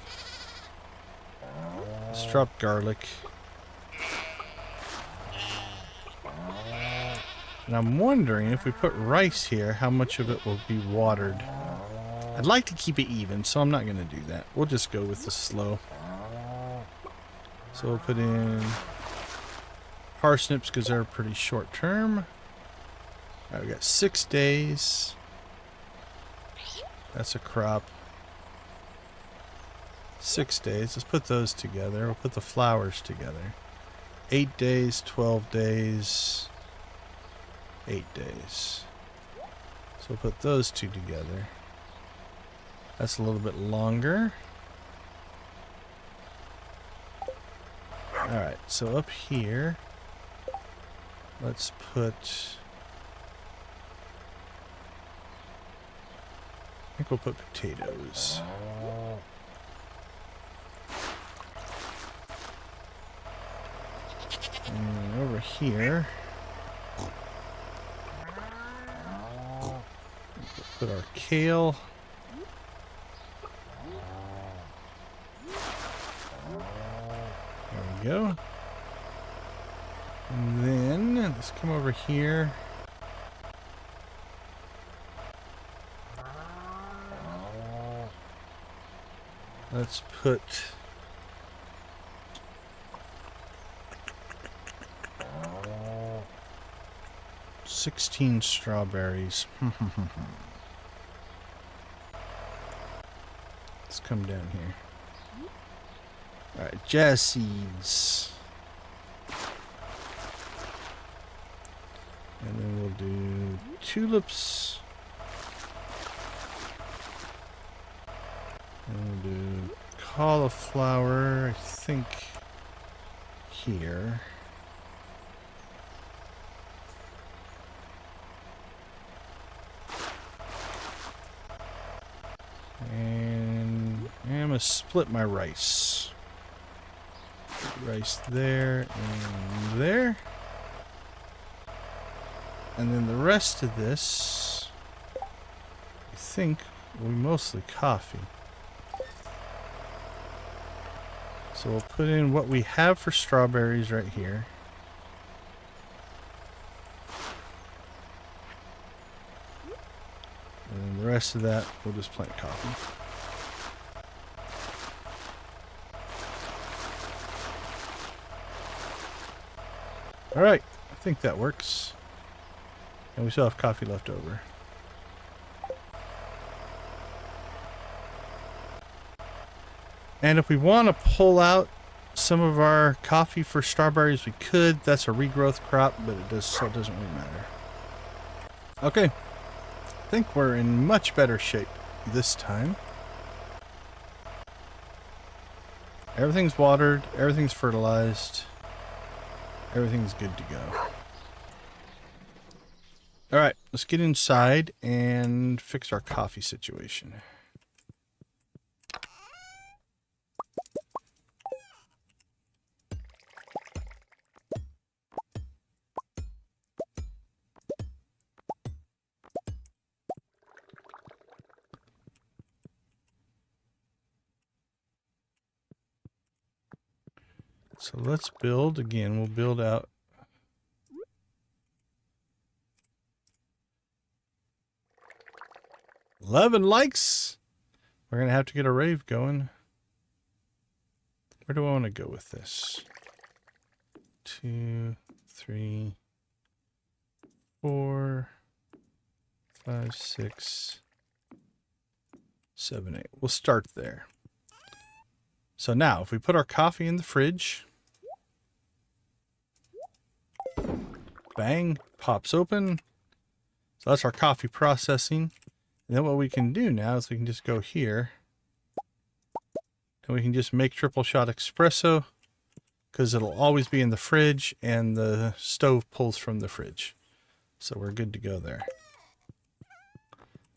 garlic. And I'm wondering if we put rice here, how much of it will be watered. I'd like to keep it even, so I'm not going to do that. We'll just go with the slow. So we'll put in parsnips because they're pretty short term. Alright, we got 6 days. That's a crop. 6 days. Let's put those together. We'll put the flowers together. 8 days, 12 days, 8 days. So we'll put those two together. That's a little bit longer. Alright, so up here, let's put, I think we'll put potatoes. And over here, put our kale. There we go. And then let's come over here. Let's put $16 strawberries. Let's come down here. Alright, jazz seeds. And then we'll do tulips. And we'll do cauliflower, I think, here. And I'm going to split my rice. Rice there and there. And then the rest of this, I think, will be mostly coffee. So we'll put in what we have for strawberries right here. And then the rest of that, we'll just plant coffee. Alright, I think that works. And we still have coffee left over. And if we want to pull out some of our coffee for strawberries, we could. That's a regrowth crop, but it doesn't really matter. Okay. I think we're in much better shape this time. Everything's watered. Everything's fertilized. Everything's good to go. Alright, let's get inside and fix our coffee situation. So let's build again. We'll build out 11 likes. We're gonna have to get a rave going. Where do I want to go with this? 2, 3, 4, 5, 6, 7, 8. We'll start there. So now, if we put our coffee in the fridge, bang, pops open. So that's our coffee processing. And then what we can do now is we can just go here. And we can just make triple shot espresso. Because it'll always be in the fridge and the stove pulls from the fridge. So we're good to go there.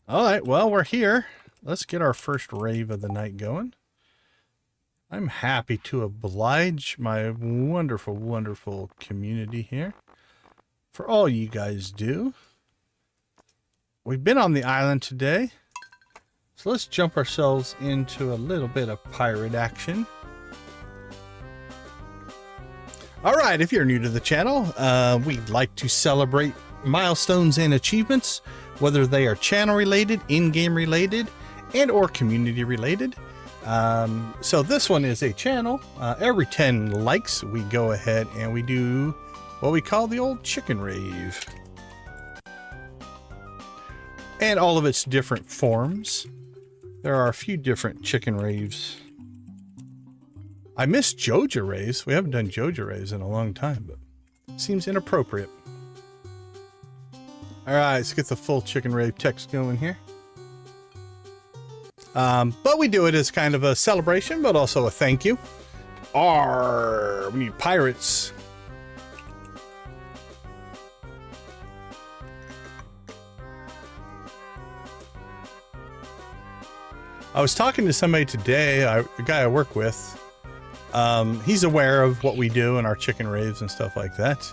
Alright, well, we're here. Let's get our first rave of the night going. I'm happy to oblige my wonderful, wonderful community here for all you guys do. We've been on the island today, so let's jump ourselves into a little bit of pirate action. Alright, if you're new to the channel, we'd like to celebrate milestones and achievements, whether they are channel related, in-game related, and or community related. So this one is a channel. Every 10 likes, we go ahead and we do what we call the old chicken rave. And all of its different forms. There are a few different chicken raves. I miss Joja raves. We haven't done Joja raves in a long time, but it seems inappropriate. Alright, let's get the full chicken rave text going here. But we do it as kind of a celebration, but also a thank you. Arr, we need pirates. I was talking to somebody today, a guy I work with. He's aware of what we do in our chicken raves and stuff like that.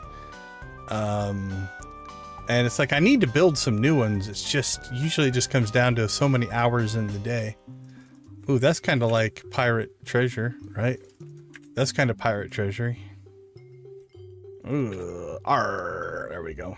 And it's like, I need to build some new ones. It's just, usually just comes down to so many hours in the day. Ooh, that's kind of like pirate treasure, right? That's kind of pirate treasury. Ooh, arr, there we go.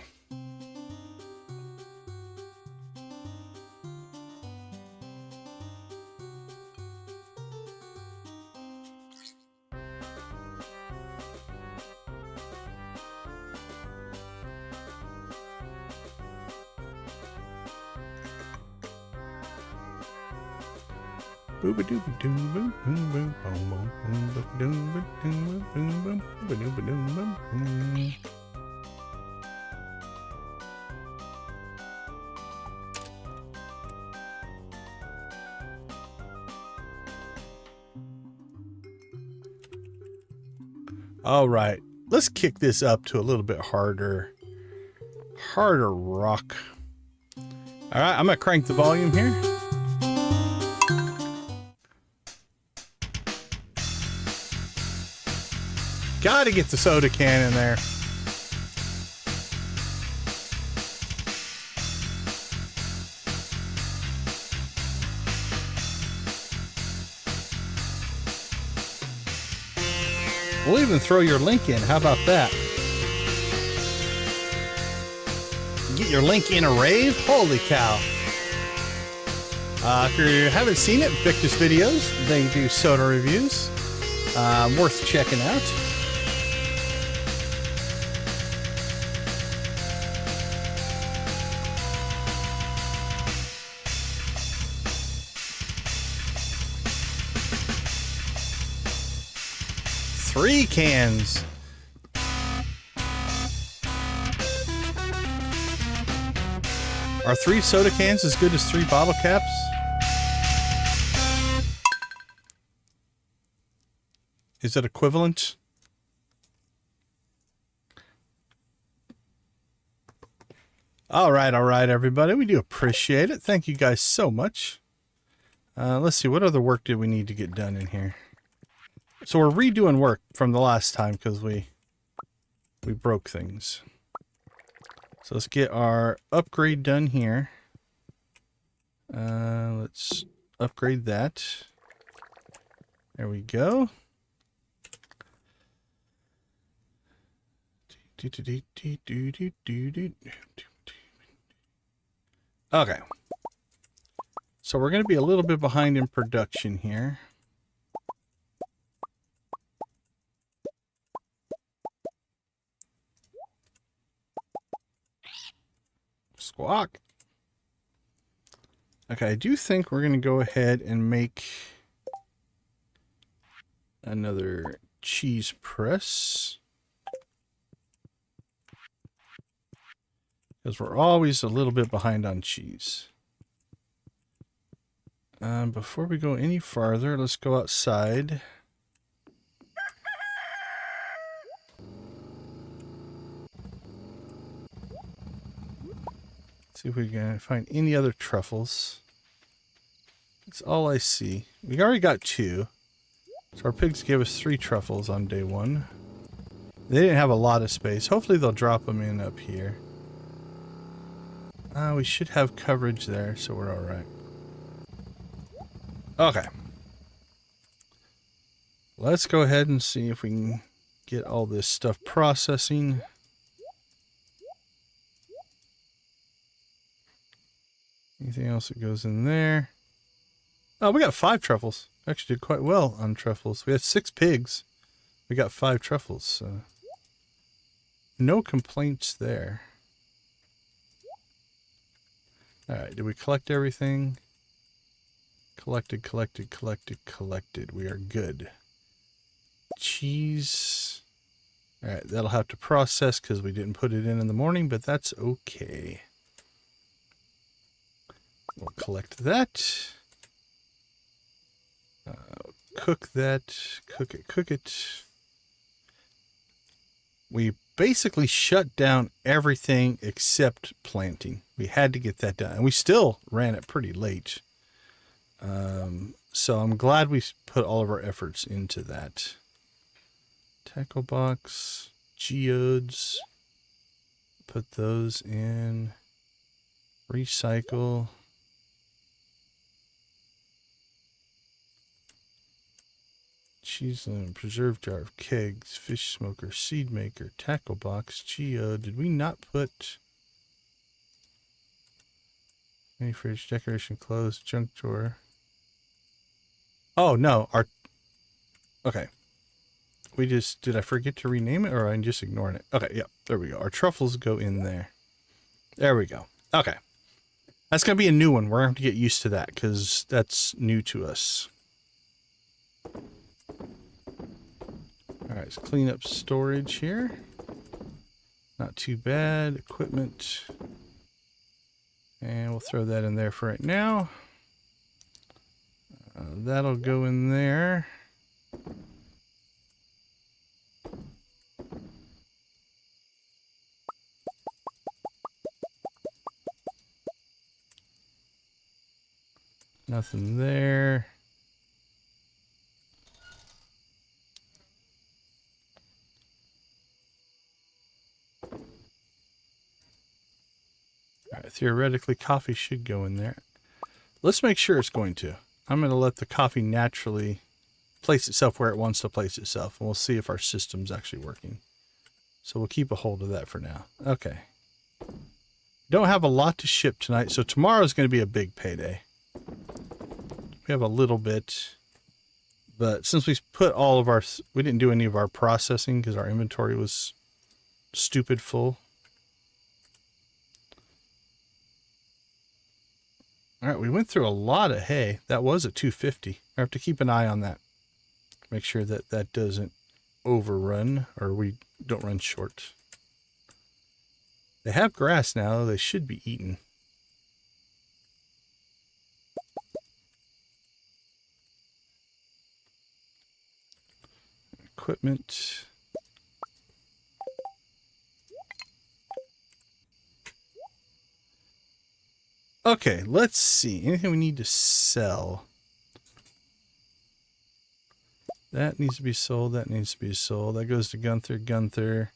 All right, let's kick this up to a little bit harder rock. All right, I'm gonna crank the volume here. Gotta get the soda can in there. We'll even throw your link in. How about that? Get your link in a rave? Holy cow. If you haven't seen it, Victor's videos, they do soda reviews. Worth checking out. Three cans. Are 3 soda cans as good as 3 bottle caps? Is it equivalent? All right, everybody. We do appreciate it. Thank you guys so much. Let's see. What other work did we need to get done in here? So we're redoing work from the last time because we broke things. So let's get our upgrade done here. Let's upgrade that. There we go. Okay. So we're going to be a little bit behind in production here. Squawk. Okay, I do think we're going to go ahead and make another cheese press. Because we're always a little bit behind on cheese. Before we go any farther, let's go outside. See if we can find any other truffles. That's all I see. We already got 2. So our pigs gave us 3 truffles on day 1. They didn't have a lot of space. Hopefully they'll drop them in up here. We should have coverage there, so we're alright. Okay. Let's go ahead and see if we can get all this stuff processing. Anything else that goes in there? Oh, we got 5 truffles. Actually did quite well on truffles. We had 6 pigs. We got 5 truffles, so no complaints there. Alright, did we collect everything? Collected. We are good. Cheese. Alright, that'll have to process because we didn't put it in the morning, but that's okay. We'll collect that. Cook that. Cook it. We basically shut down everything except planting. We had to get that done. And we still ran it pretty late. So I'm glad we put all of our efforts into that. Tackle box. Geodes. Put those in. Recycle. Cheese and preserve jar of kegs, fish smoker, seed maker, tackle box, geode. Did we not put any fridge, decoration, clothes, junk drawer? Oh no, okay. We just, did I forget to rename it or I'm just ignoring it? Okay, yeah, there we go. Our truffles go in there. There we go. Okay. That's going to be a new one. We're going to have to get used to that because that's new to us. Alright, let's clean up storage here. Not too bad. Equipment. And we'll throw that in there for right now. That'll go in there. Nothing there. All right, theoretically, coffee should go in there. Let's make sure it's going to. I'm going to let the coffee naturally place itself where it wants to place itself, and we'll see if our system's actually working. So we'll keep a hold of that for now. Okay. Don't have a lot to ship tonight, so tomorrow's going to be a big payday. We have a little bit, but since we put all of our, we didn't do any of our processing because our inventory was stupid full. All right, we went through a lot of hay. That was at 250. I have to keep an eye on that. Make sure that that doesn't overrun or we don't run short. They have grass now. They should be eaten. Equipment. Okay, let's see. Anything we need to sell? That needs to be sold. That needs to be sold. That goes to Gunther. Gunther.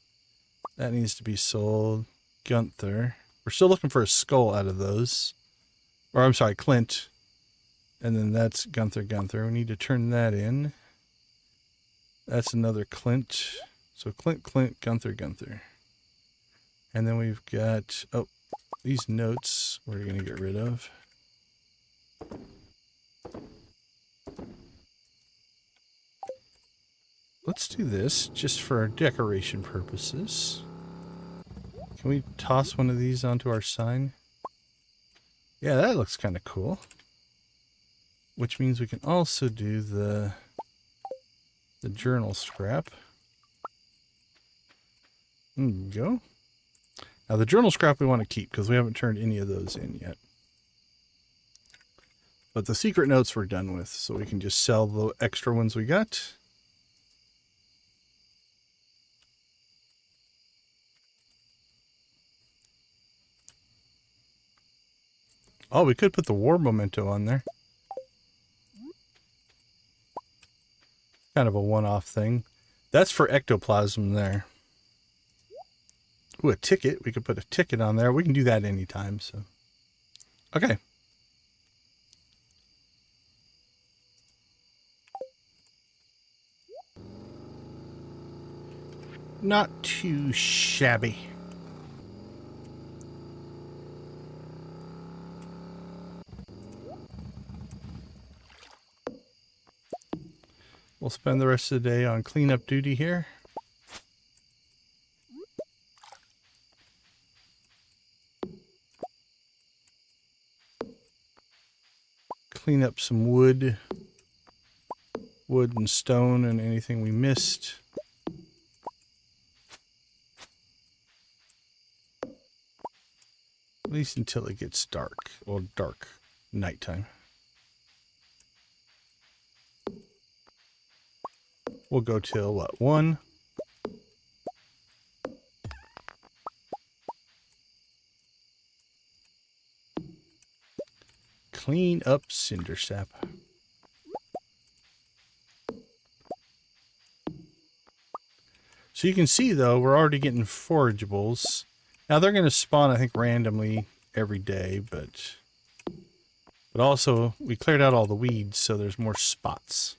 That needs to be sold. Gunther. We're still looking for a skull out of those. Or I'm sorry, Clint. And then that's Gunther. Gunther. We need to turn that in. That's another Clint. So Clint, Clint, Gunther, Gunther. And then we've got, oh, these notes we're going to get rid of. Let's do this just for decoration purposes. Can we toss one of these onto our sign? Yeah, that looks kind of cool. Which means we can also do the journal scrap. There you go. Now the journal scrap we want to keep because we haven't turned any of those in yet. But the secret notes we're done with, so we can just sell the extra ones we got. Oh, we could put the war memento on there. Kind of a one-off thing. That's for ectoplasm there. Ooh, a ticket. We could put a ticket on there. We can do that anytime, so. Okay. Not too shabby. We'll spend the rest of the day on cleanup duty here. Clean up some wood and stone and anything we missed. At least until it gets dark, or dark nighttime. We'll go till what, 1? Clean up cinder sap. So you can see though, we're already getting forageables. Now they're going to spawn, I think, randomly every day, but also we cleared out all the weeds, so there's more spots.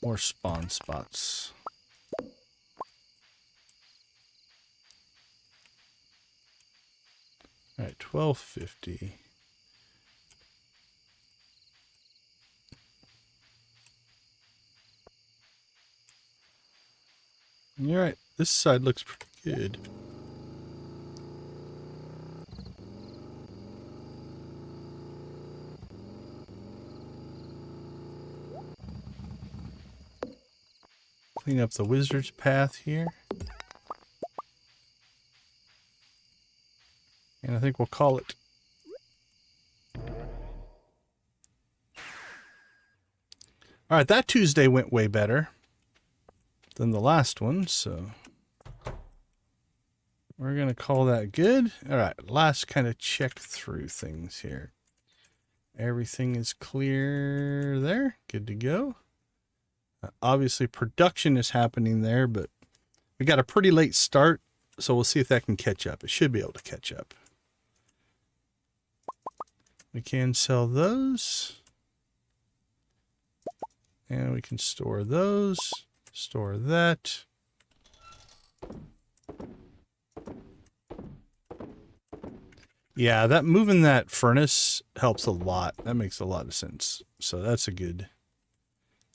More spawn spots. All right, 1250. All right, this side looks pretty good. Clean up the wizard's path here. And I think we'll call it. All right, that Tuesday went way better than the last one, so we're going to call that good. All right, last kind of check through things here. Everything is clear there. Good to go. Obviously, production is happening there, but we got a pretty late start, so we'll see if that can catch up. It should be able to catch up. We can sell those. And we can store those. Store that. Yeah, that moving that furnace helps a lot. That makes a lot of sense. So that's a good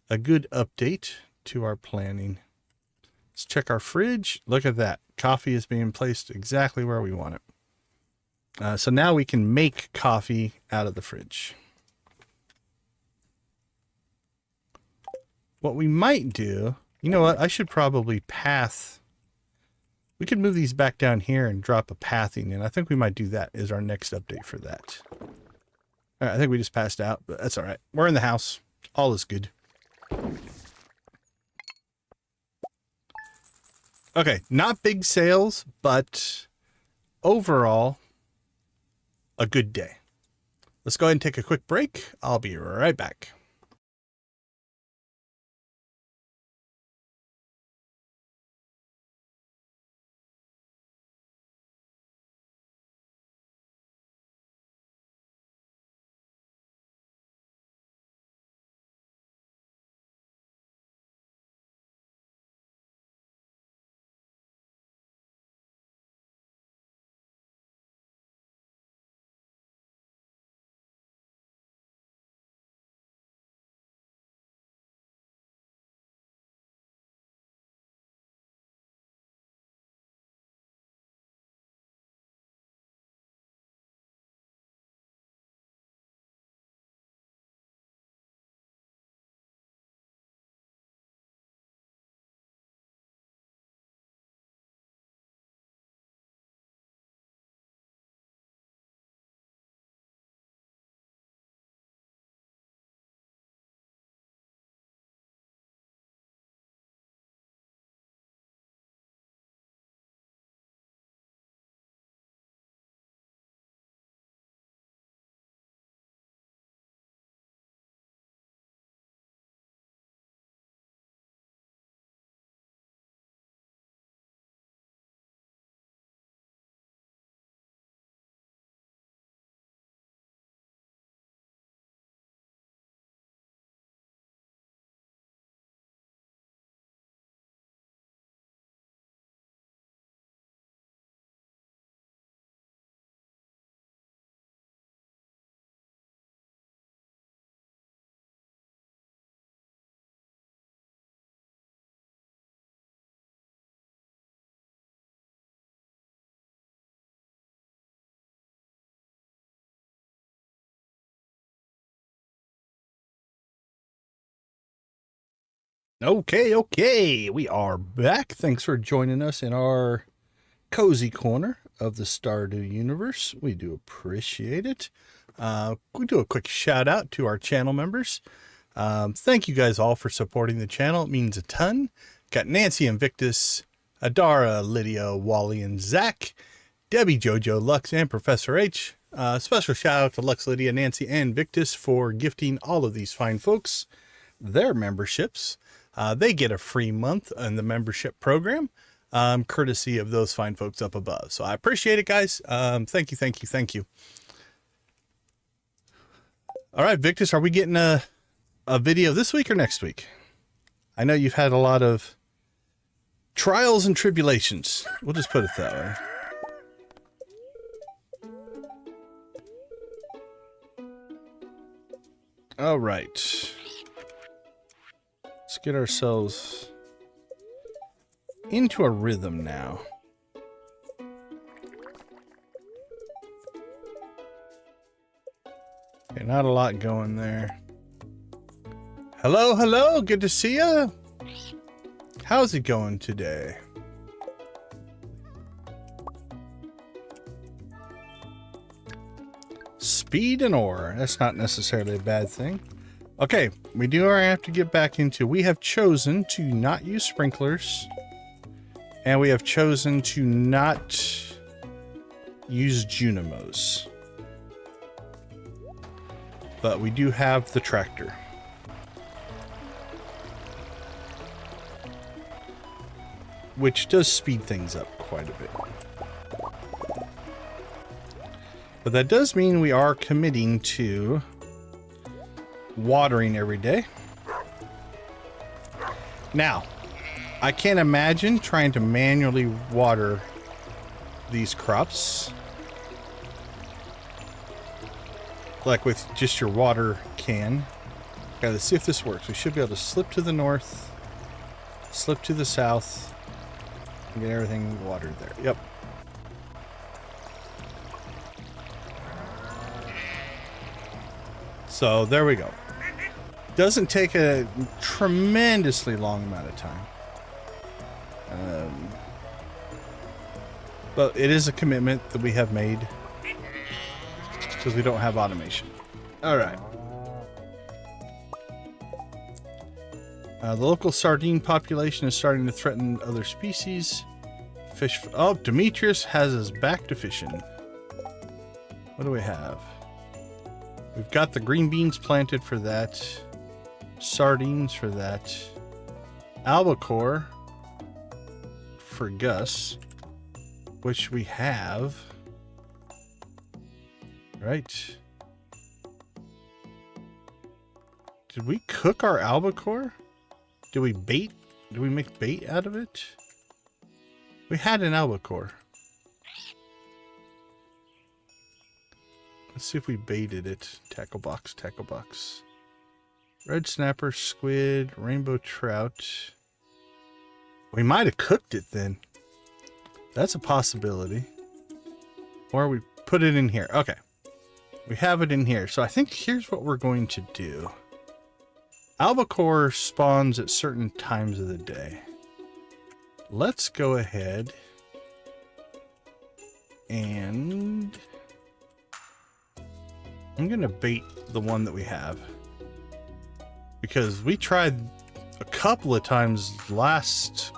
update to our planning. Let's check our fridge. Look at that. Coffee is being placed exactly where we want it. So now we can make coffee out of the fridge. What we might do, you know what? I should probably path. We could move these back down here and drop a pathing in. I think we might do that as our next update for that. All right, I think we just passed out, but that's all right. We're in the house. All is good. Okay, not big sales, but overall, a good day. Let's go ahead and take a quick break. I'll be right back. Okay, we are back. Thanks for joining us in our cozy corner of the Stardew universe. We do appreciate it. We do a quick shout out to our channel members. Thank you guys all for supporting the channel. It means a ton. Got Nancy and Victus, Adara, Lydia, Wally, and Zach, Debbie, Jojo, Lux, and Professor H. Special shout out to Lux, Lydia, Nancy, and Victus for gifting all of these fine folks their memberships. They get a free month in the membership program, courtesy of those fine folks up above. So I appreciate it, guys. Thank you, thank you, thank you. All right, Victus, are we getting a video this week or next week? I know you've had a lot of trials and tribulations. We'll just put it that way. All right. Let's get ourselves into a rhythm now. Okay, not a lot going there. Hello, hello, good to see you. How's it going today? Speed and ore. That's not necessarily a bad thing. Okay, we do have to get back into, we have chosen to not use sprinklers, and we have chosen to not use Junimos. But we do have the tractor. Which does speed things up quite a bit. But that does mean we are committing to watering every day. Now, I can't imagine trying to manually water these crops. Like with just your water can. Okay, let's see if this works. We should be able to slip to the north, slip to the south, and get everything watered there. Yep. So there we go. Doesn't take a tremendously long amount of time. But it is a commitment that we have made because we don't have automation. All right. The local sardine population is starting to threaten other species. Fish. Oh, Demetrius has us back to fishing. What do we have? We've got the green beans planted for that. Sardines for that. Albacore for Gus, which we have. Right. Did we cook our albacore? Did we bait? Did we make bait out of it? We had an albacore. Let's see if we baited it. Tackle box, tackle box. Red snapper, squid, rainbow trout. We might have cooked it then. That's a possibility. Or we put it in here. Okay. We have it in here. So I think here's what we're going to do. Albacore spawns at certain times of the day. Let's go ahead and I'm going to bait the one that we have. Because we tried a couple of times last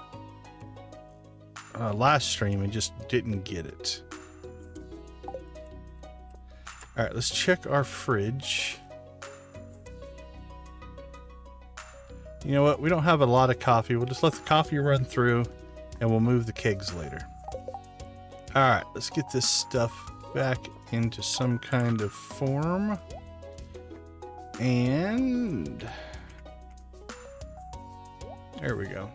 stream and just didn't get it. All right, let's check our fridge. You know what? We don't have a lot of coffee. We'll just let the coffee run through and we'll move the kegs later. All right, let's get this stuff back into some kind of form. And there we go.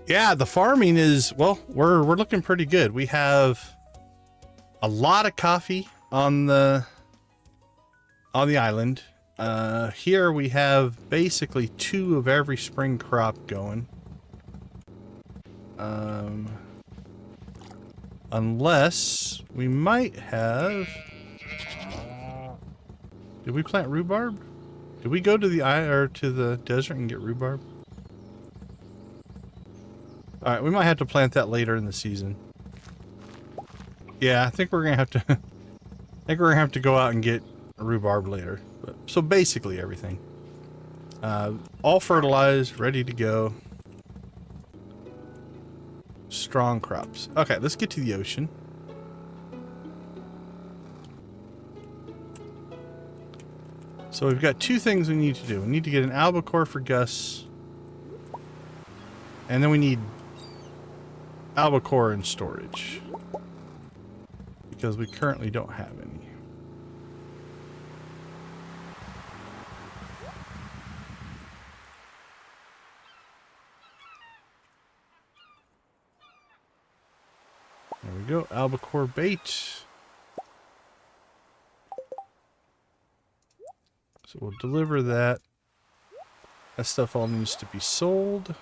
Yeah, the farming is, well, we're looking pretty good. We have a lot of coffee on the island. Here we have basically 2 of every spring crop going. Unless we might have. Did we plant rhubarb? Did we go to the desert and get rhubarb? All right, we might have to plant that later in the season. Yeah, I think we're gonna have to. I think we're gonna have to go out and get rhubarb later. But, so basically everything. All fertilized, ready to go. Strong crops. Okay, let's get to the ocean. So we've got 2 things we need to do. We need to get an albacore for Gus. And then we need albacore in storage. Because we currently don't have any. There we go, albacore bait. So we'll deliver that. That stuff all needs to be sold.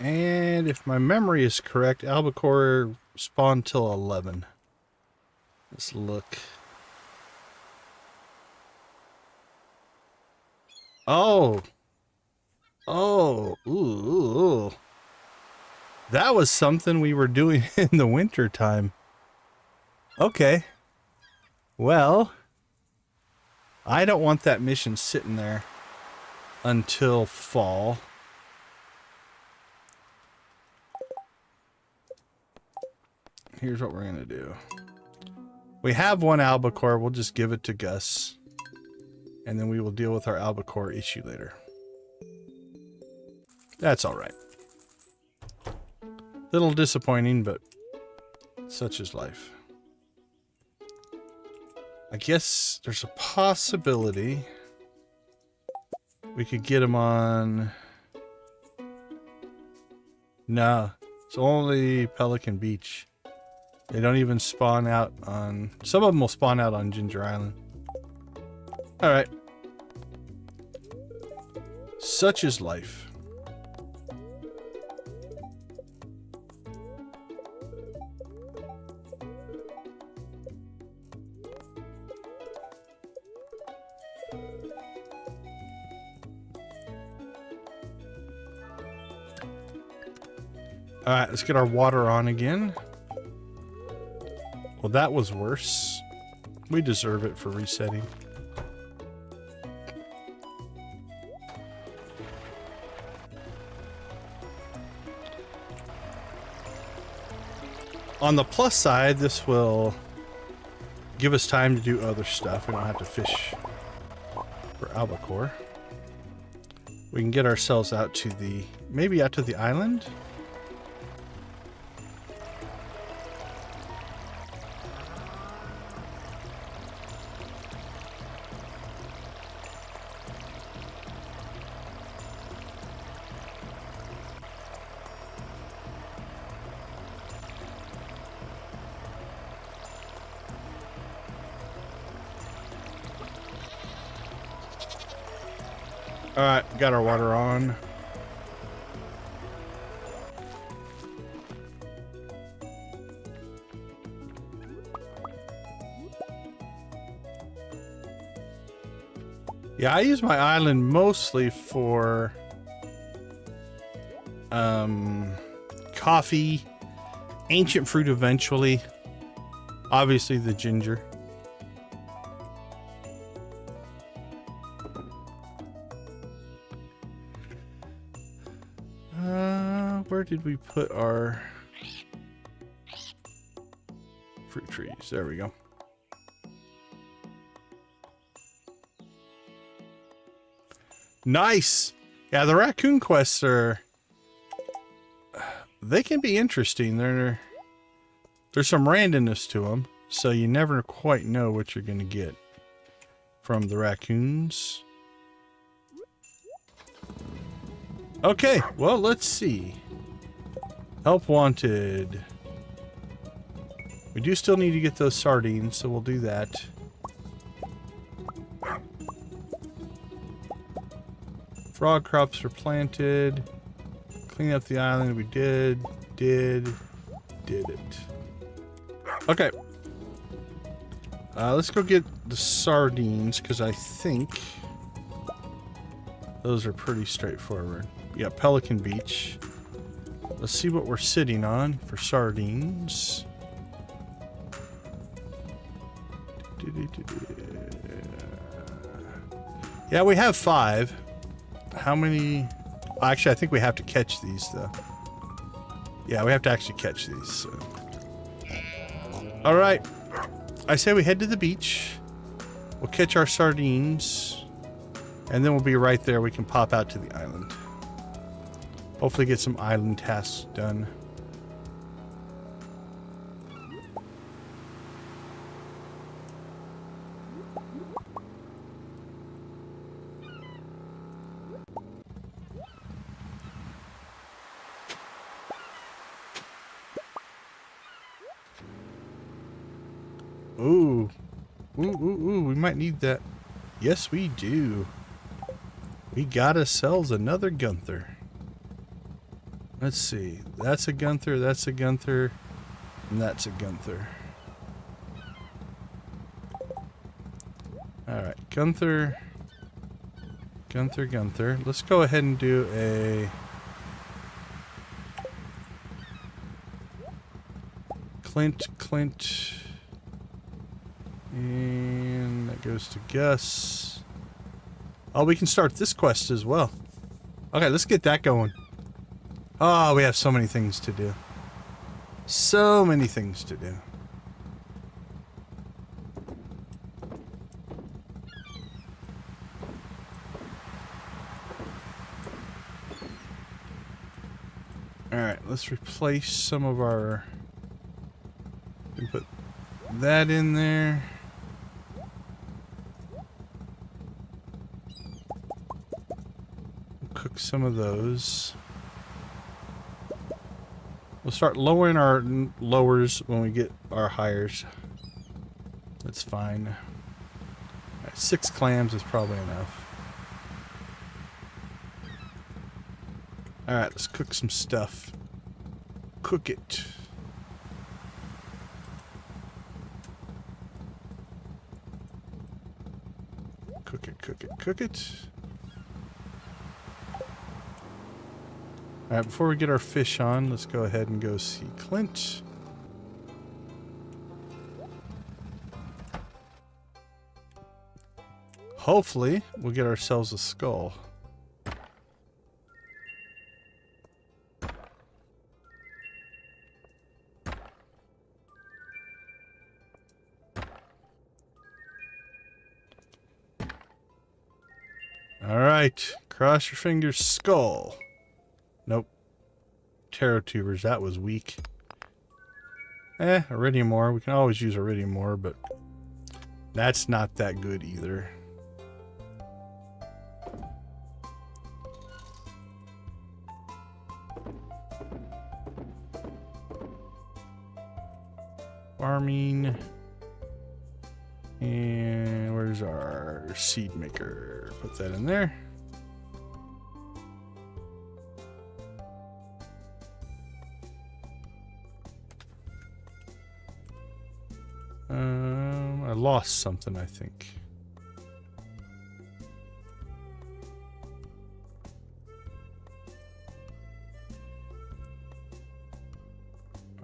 And if my memory is correct, albacore spawn till 11. Let's look. Oh. Oh. Ooh. That was something we were doing in the winter time. Okay. Well, I don't want that mission sitting there until fall. Here's what we're going to do. We have one albacore. We'll just give it to Gus. And then we will deal with our albacore issue later. That's all right. Little disappointing, but such is life. I guess there's a possibility we could get them on... No, it's only Pelican Beach. They don't even spawn out on... Some of them will spawn out on Ginger Island. Alright. Such is life. Alright, let's get our water on again. Well, that was worse. We deserve it for resetting. On the plus side, this will give us time to do other stuff. We don't have to fish for albacore. We can get ourselves out to the... Maybe out to the island? Alright, got our water on. Yeah, I use my island mostly for coffee, ancient fruit eventually, obviously the ginger. Where did we put our fruit trees? There we go. Nice. Yeah, the raccoon quests are... They can be interesting. There's some randomness to them, so you never quite know what you're going to get from the raccoons. Okay, well, let's see. Help wanted. We do still need to get those sardines, so we'll do that. Frog crops are planted. Clean up the island. We did it. Okay. Let's go get the sardines, because I think those are pretty straightforward. Yeah, Pelican Beach. Let's see what we're sitting on for sardines. Yeah, we have 5. How many? Actually, I think we have to catch these, though. Yeah, we have to actually catch these. So. All right. I say we head to the beach. We'll catch our sardines. And then we'll be right there. We can pop out to the island. Hopefully get some island tasks done. Ooh. Ooh, we might need that. Yes, we do. We got ourselves another Gunther. Let's see. That's a Gunther, that's a Gunther, and that's a Gunther. Alright, Gunther. Let's go ahead and do a Clint, and That goes to Gus. Oh, we can start this quest as well. Okay, let's get that going. Oh, we have so many things to do. So many things to do. Alright, let's replace some of our... We can put that in there. Cook some of those. We'll start lowering our lowers when we get our hires. That's fine. Right, 6 clams is probably enough. Alright, let's cook some stuff. Cook it. Cook it, cook it, cook it. Alright, before we get our fish on, let's go ahead and go see Clint. Hopefully, we'll get ourselves a skull. Alright, cross your fingers, skull. Nope. Tarot tubers, that was weak. Iridium ore. We can always use iridium ore, but that's not that good either. Farming. And where's our seed maker? Put that in there. I lost something, I think.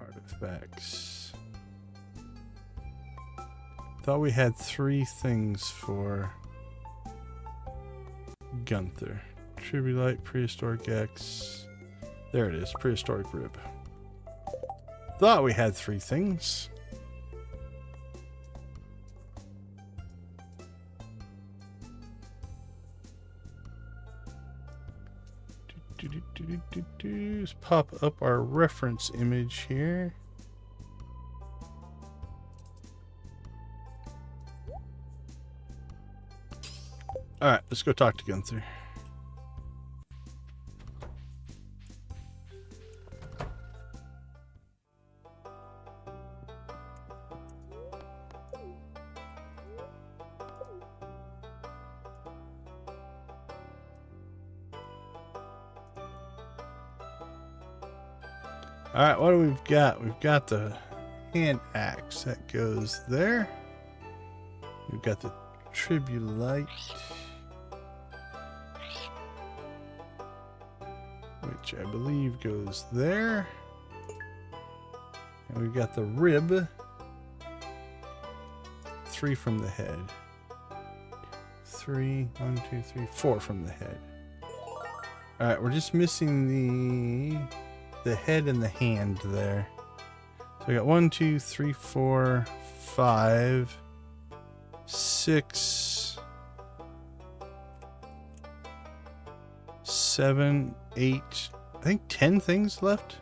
Artifacts. Thought we had 3 things for Gunther. Tribulite, Prehistoric X. There it is, Prehistoric Rib. Thought we had 3 things. Let's pop up our reference image here. Alright, let's go talk to Gunther. Alright, what do we've got? We've got the hand axe that goes there. We've got the tribulite, which I believe goes there. And we've got the rib. 3 from the head. 3, 1, 2, 3, 4 from the head. Alright, we're just missing the head and the hand there. So we got 1, 2, 3, 4, 5, 6, 7, 8, I think 10 things left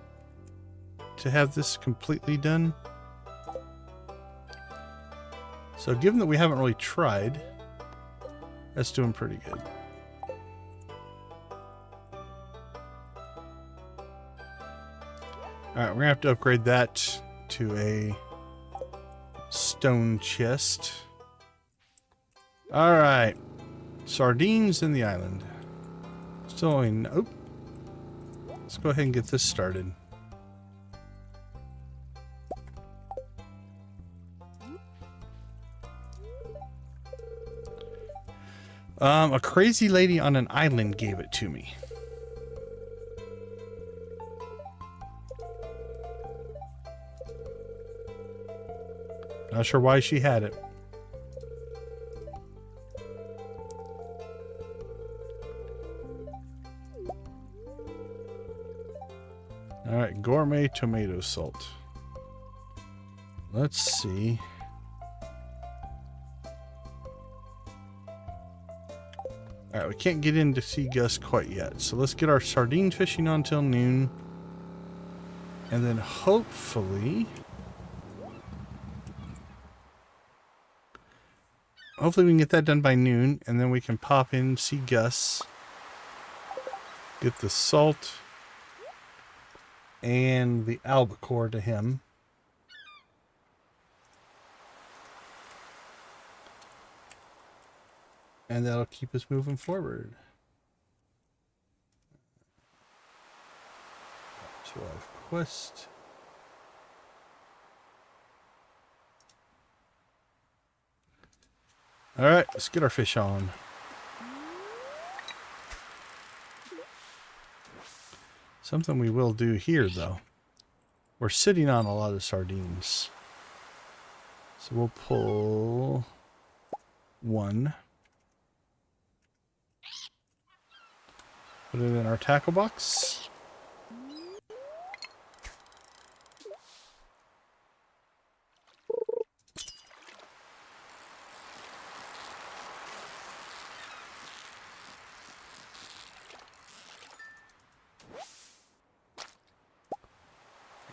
to have this completely done. So given that we haven't really tried, that's doing pretty good. Alright, we're gonna have to upgrade that to a stone chest. Alright. Sardines in the island. Still only... Nope. Let's go ahead and get this started. A crazy lady on an island gave it to me. Not sure why she had it. Alright, gourmet tomato salt. Let's see. Alright, we can't get in to see Gus quite yet. So let's get our sardine fishing on till noon. And then hopefully we can get that done by noon. And then we can pop in, see Gus. Get the salt and the albacore to him. And that'll keep us moving forward. So I have quest. Alright, let's get our fish on. Something we will do here, though. We're sitting on a lot of sardines. So we'll pull one. Put it in our tackle box.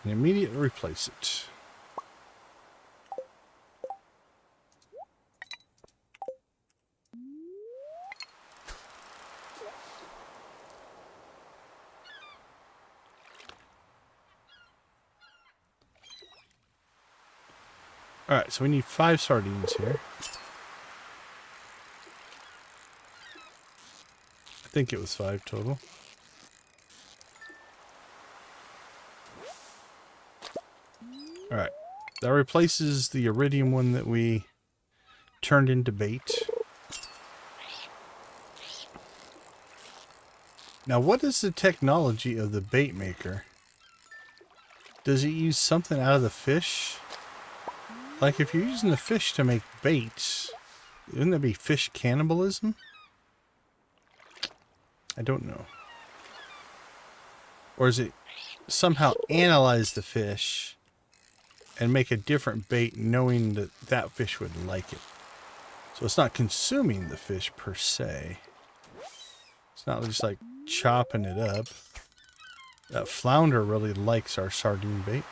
And immediately replace it. Alright, so we need 5 sardines here. I think it was 5 total. Alright, that replaces the iridium one that we turned into bait. Now, what is the technology of the bait maker? Does it use something out of the fish? Like, if you're using the fish to make baits, wouldn't that be fish cannibalism? I don't know. Or is it somehow analyze the fish and make a different bait knowing that that fish would like it? So it's not consuming the fish per se. It's not just like chopping it up. That flounder really likes our sardine bait.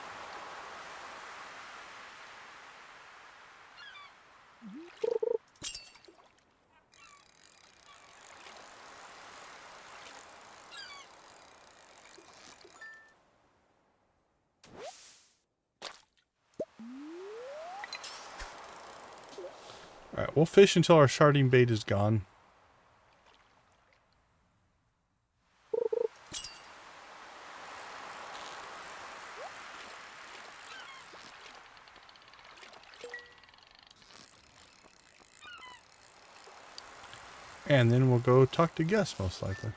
Alright, we'll fish until our sardine bait is gone. And then we'll go talk to Gus, most likely.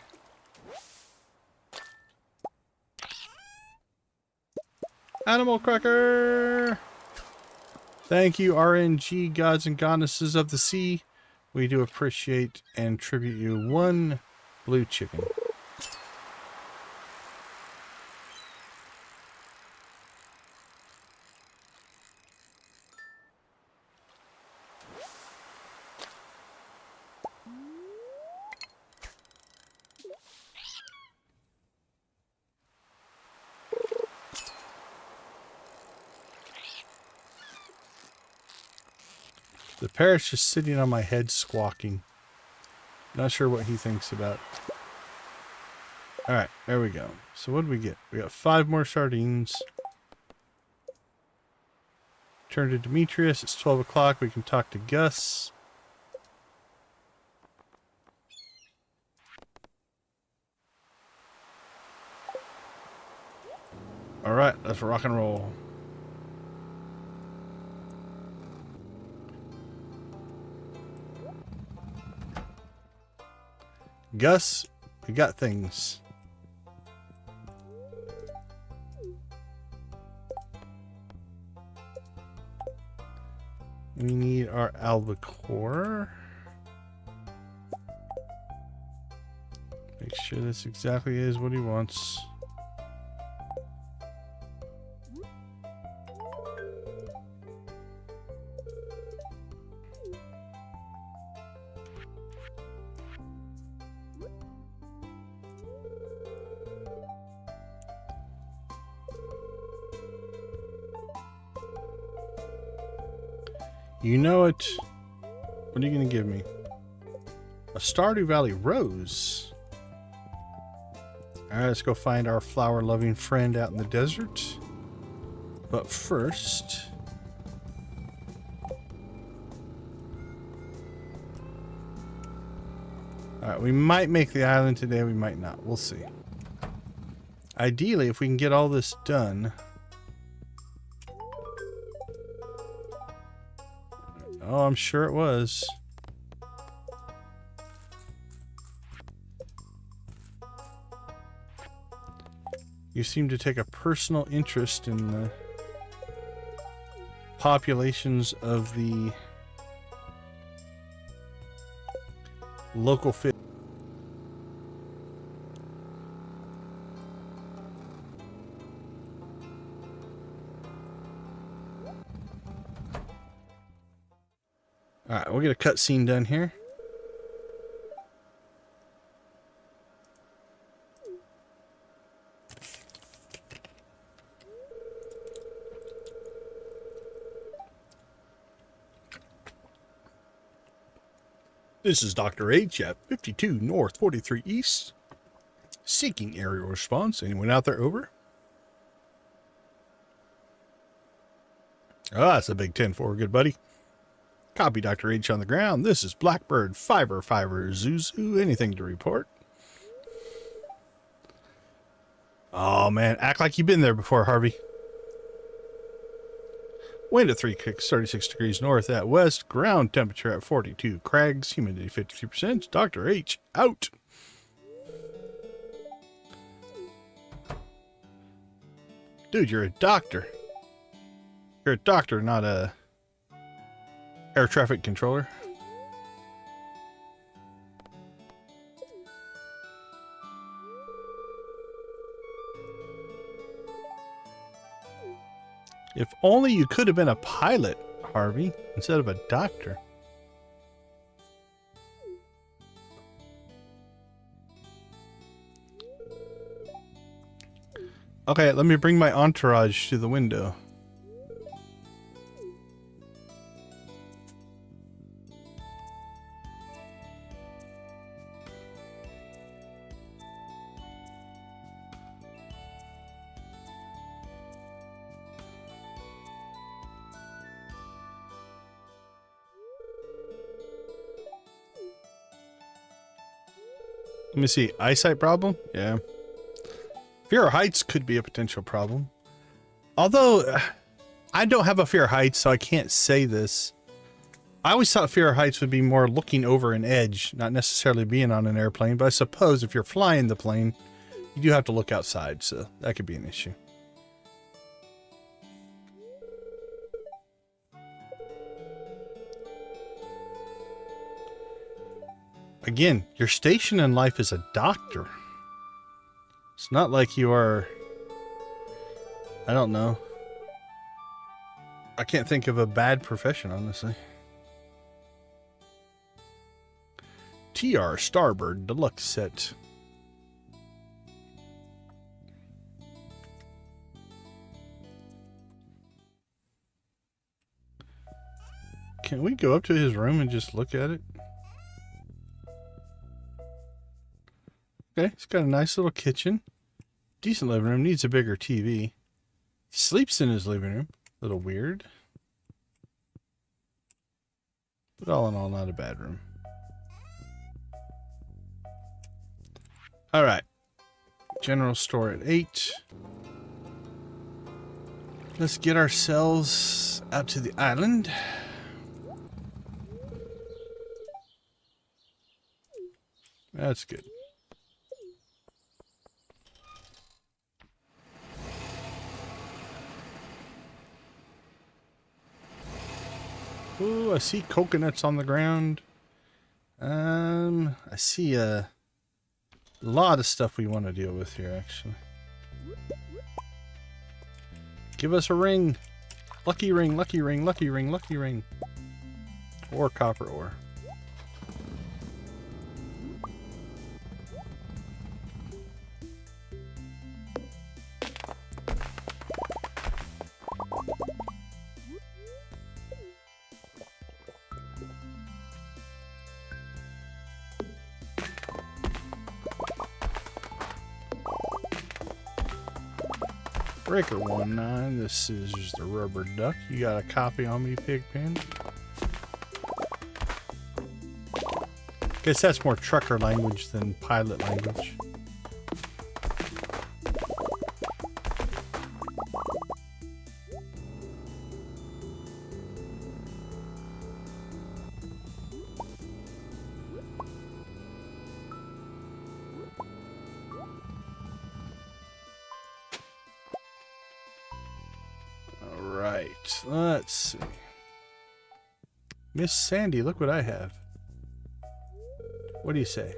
Animal Cracker! Thank you, RNG gods and goddesses of the sea. We do appreciate and tribute you 1 blue chicken. The parrot's just sitting on my head squawking. Not sure what he thinks about. Alright, there we go. So what do we get? We got 5 more sardines. Turn to Demetrius. It's 12 o'clock. We can talk to Gus. Alright, let's rock and roll. Gus, we got things. We need our albacore. Make sure this exactly is what he wants. You know it. What are you going to give me? A Stardew Valley rose. Alright, let's go find our flower-loving friend out in the desert. But first... Alright, we might make the island today, we might not. We'll see. Ideally, if we can get all this done... Oh, I'm sure it was. You seem to take a personal interest in the populations of the local fish. Alright, we'll get a cutscene done here. This is Dr. H at 52 North 43 East. Seeking aerial response. Anyone out there, over? Oh, that's a big 10-4, good buddy. Copy Dr. H on the ground. This is Blackbird, Fiver, Zuzu. Anything to report? Oh, man. Act like you've been there before, Harvey. Wind at 3 kicks, 36 degrees north at west. Ground temperature at 42. Crags, humidity 53%. Dr. H, out. Dude, you're a doctor. You're a doctor, not a air traffic controller. If only you could have been a pilot, Harvey, instead of a doctor. Okay, let me bring my entourage to the window. Let me see. Eyesight problem? Yeah. Fear of heights could be a potential problem. Although, I don't have a fear of heights, so I can't say this. I always thought fear of heights would be more looking over an edge, not necessarily being on an airplane. But I suppose if you're flying the plane, you do have to look outside, so that could be an issue. Again, your station in life is a doctor. It's not like you are... I don't know. I can't think of a bad profession, honestly. TR Starbird Deluxe Set. Can we go up to his room and just look at it? Okay, it's got a nice little kitchen. Decent living room. Needs a bigger TV. He sleeps in his living room. A little weird. But all in all, not a bad room. Alright. General store at 8. Let's get ourselves out to the island. That's good. Ooh, I see coconuts on the ground. I see a lot of stuff we want to deal with here, actually. Give us a ring. Lucky ring, lucky ring, lucky ring, lucky ring. Or copper ore. Breaker 19, this is just a rubber duck. You got a copy on me, Pigpen? Guess that's more trucker language than pilot language. Alright, let's see. Miss Sandy, look what I have. What do you say?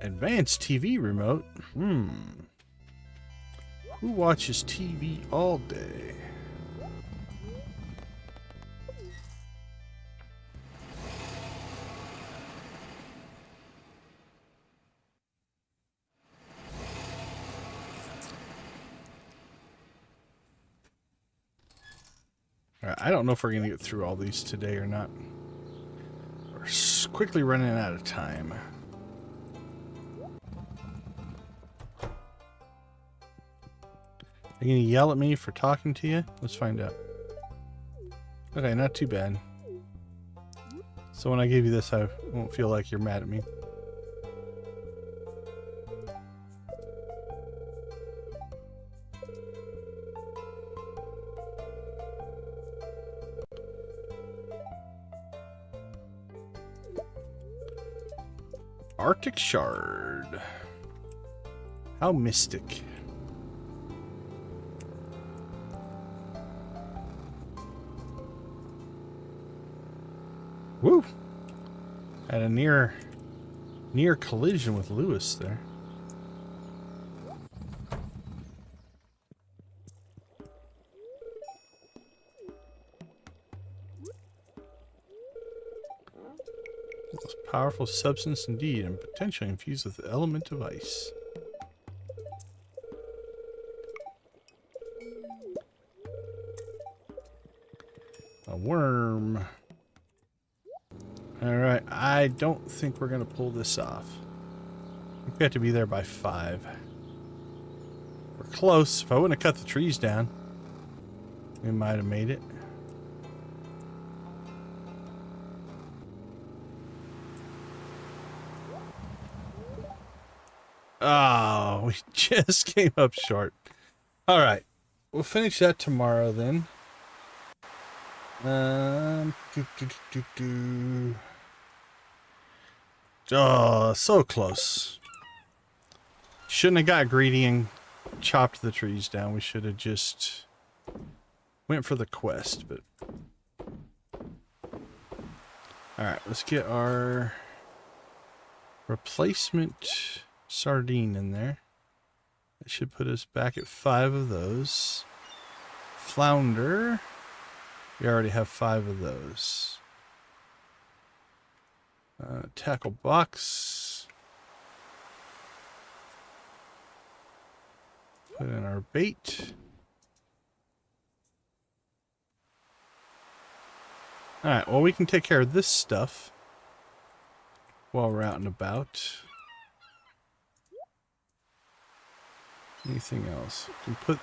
Advanced TV remote? Who watches TV all day? I don't know if we're going to get through all these today or not. We're quickly running out of time. Are you going to yell at me for talking to you? Let's find out. Okay, not too bad. So when I give you this, I won't feel like you're mad at me. Arctic Shard. How mystic. Woo! Had a near collision with Lewis there. Powerful substance indeed, and potentially infused with the element of ice. A worm. Alright, I don't think we're going to pull this off. I think we have to be there by 5. We're close. If I wouldn't have cut the trees down, we might have made it. Oh, we just came up short. All right, we'll finish that tomorrow then. Oh, so close. Shouldn't have got greedy and chopped the trees down. We should have just went for the quest, but... All right, let's get our replacement sardine in there. That should put us back at 5 of those. Flounder. We already have 5 of those. Tackle box. Put in our bait. Alright, well we can take care of this stuff while we're out and about. Anything else? We can put...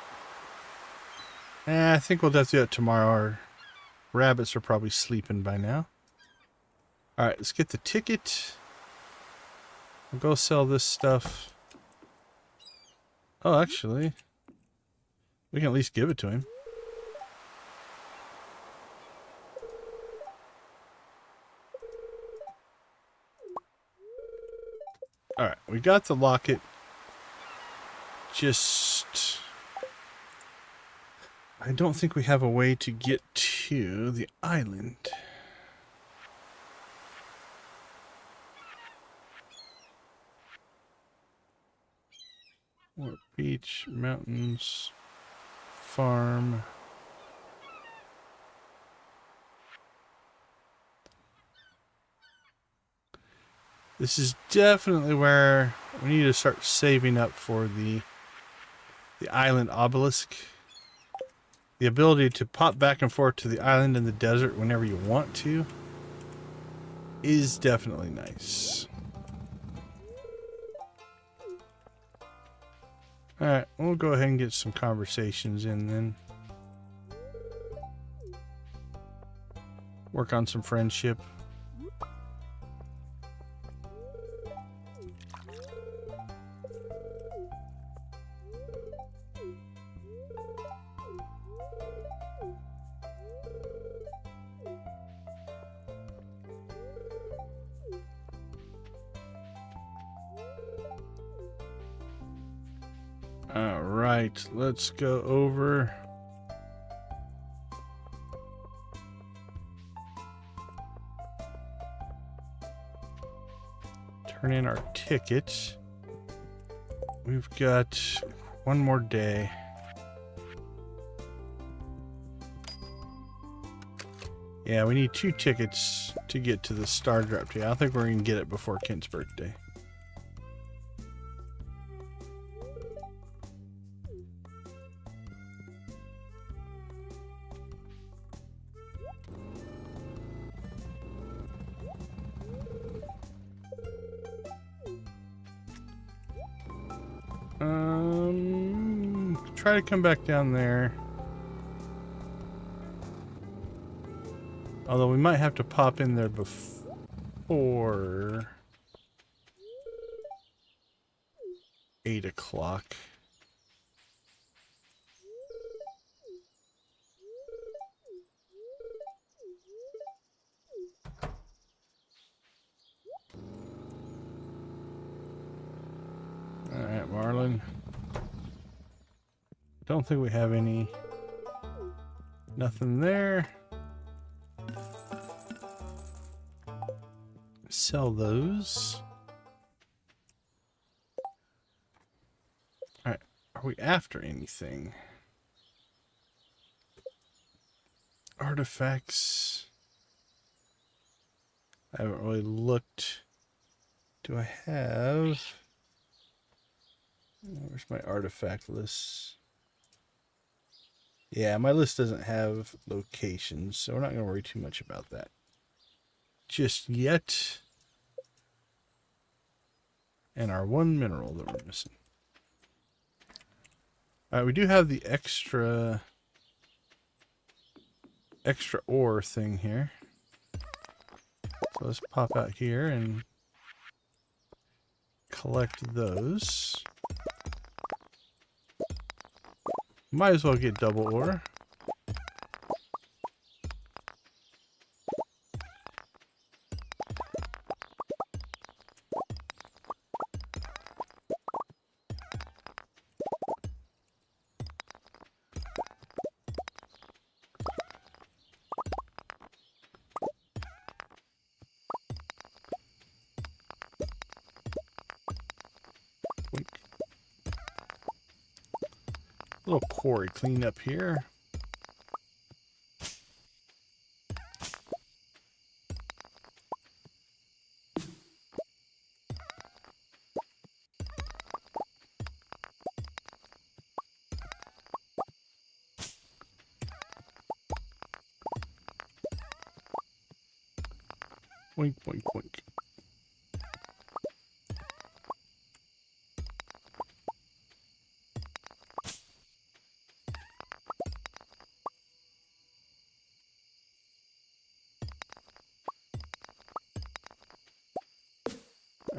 I think we'll have to do it tomorrow. Our rabbits are probably sleeping by now. Alright, let's get the ticket. We'll go sell this stuff. Oh, actually, we can at least give it to him. Alright, we got the locket. Just... I don't think we have a way to get to the island. Or beach, mountains, farm. This is definitely where we need to start saving up for the island obelisk. The ability to pop back and forth to the island in the desert whenever you want to. is definitely nice. Alright, we'll go ahead and get some conversations in then. Work on some friendship. All right, let's go over. Turn in our tickets. We've got one more day. Yeah, we need 2 tickets to get to the Stardewd day. I don't think we're going to get it before Kent's birthday. Try to come back down there. Although we might have to pop in there before 8 o'clock. All right, Marlin. Don't think we have any. Nothing there. Sell those. Alright, are we after anything? Artifacts. I haven't really looked. Do I have... Where's my artifact list? Yeah, my list doesn't have locations, so we're not going to worry too much about that just yet. And our 1 mineral that we're missing. Alright, we do have the extra ore thing here. So let's pop out here and collect those. Might as well get double ore. Little quarry clean up here. Boink, boink, boink.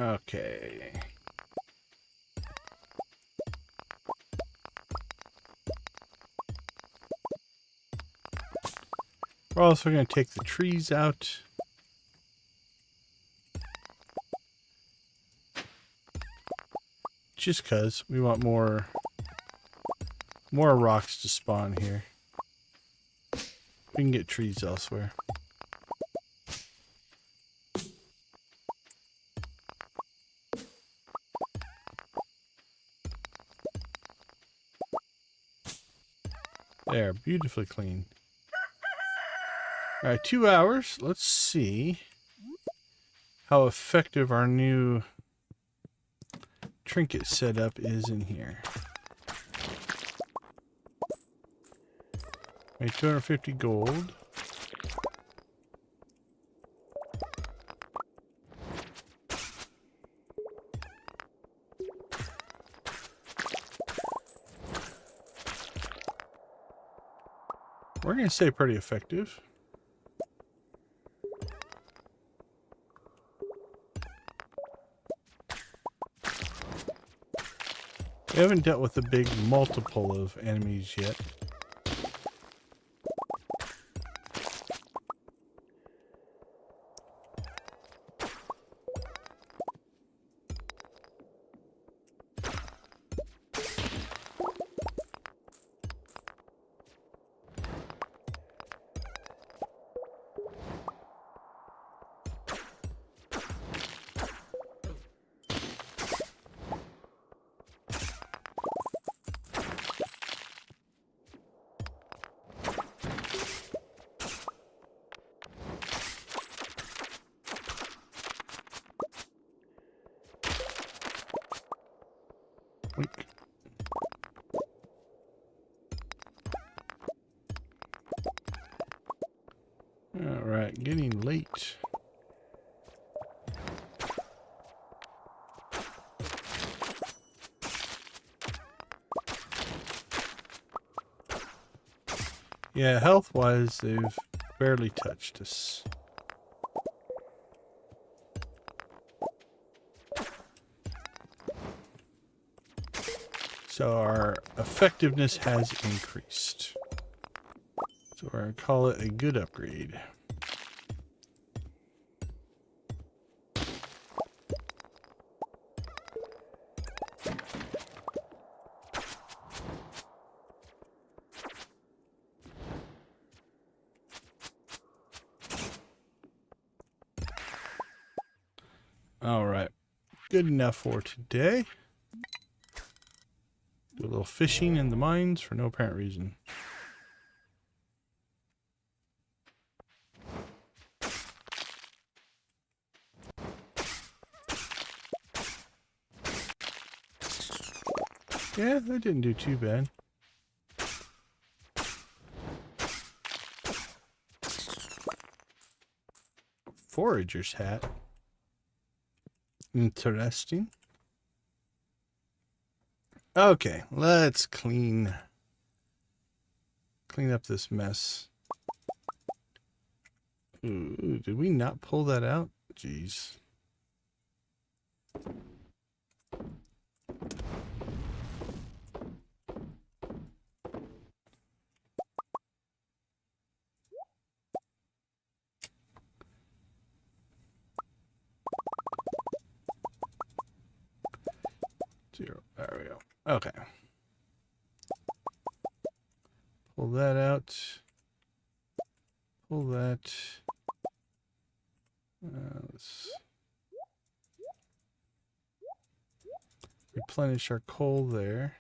Okay. We're also going to take the trees out. Just because we want more rocks to spawn here. We can get trees elsewhere. There, beautifully clean. Alright, 2 hours. Let's see how effective our new trinket setup is in here. Made 250 gold. We're going to say pretty effective. We haven't dealt with a big multiple of enemies yet. Alright, getting late. Yeah, health-wise, they've barely touched us. So our effectiveness has increased. So we're going to call it a good upgrade. All right, good enough for today. Do a little fishing in the mines for no apparent reason. Yeah, that didn't do too bad. Forager's hat. Interesting. Okay, let's clean up this mess. Ooh, did we not pull that out? Jeez. There we go. Okay. Pull that out. Pull that. Let's replenish our coal there.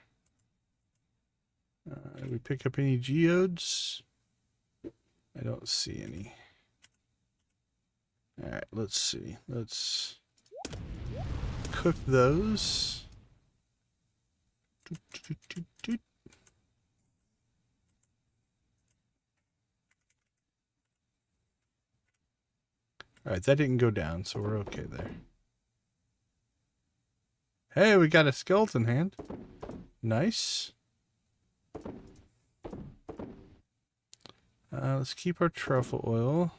Did we pick up any geodes? I don't see any. Alright, let's see. Let's cook those. Alright, that didn't go down, so we're okay there. Hey, we got a skeleton hand. Nice. Let's keep our truffle oil.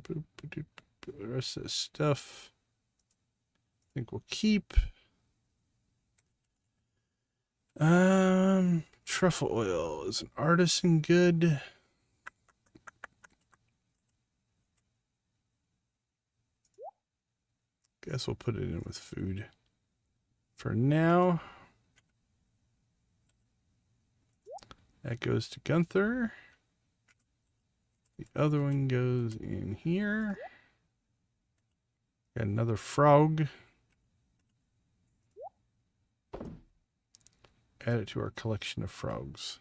The rest of this stuff, I think we'll keep. Truffle oil is an artisan good. Guess we'll put it in with food for now. That goes to Gunther. The other one goes in here. Got another frog. Add it to our collection of frogs.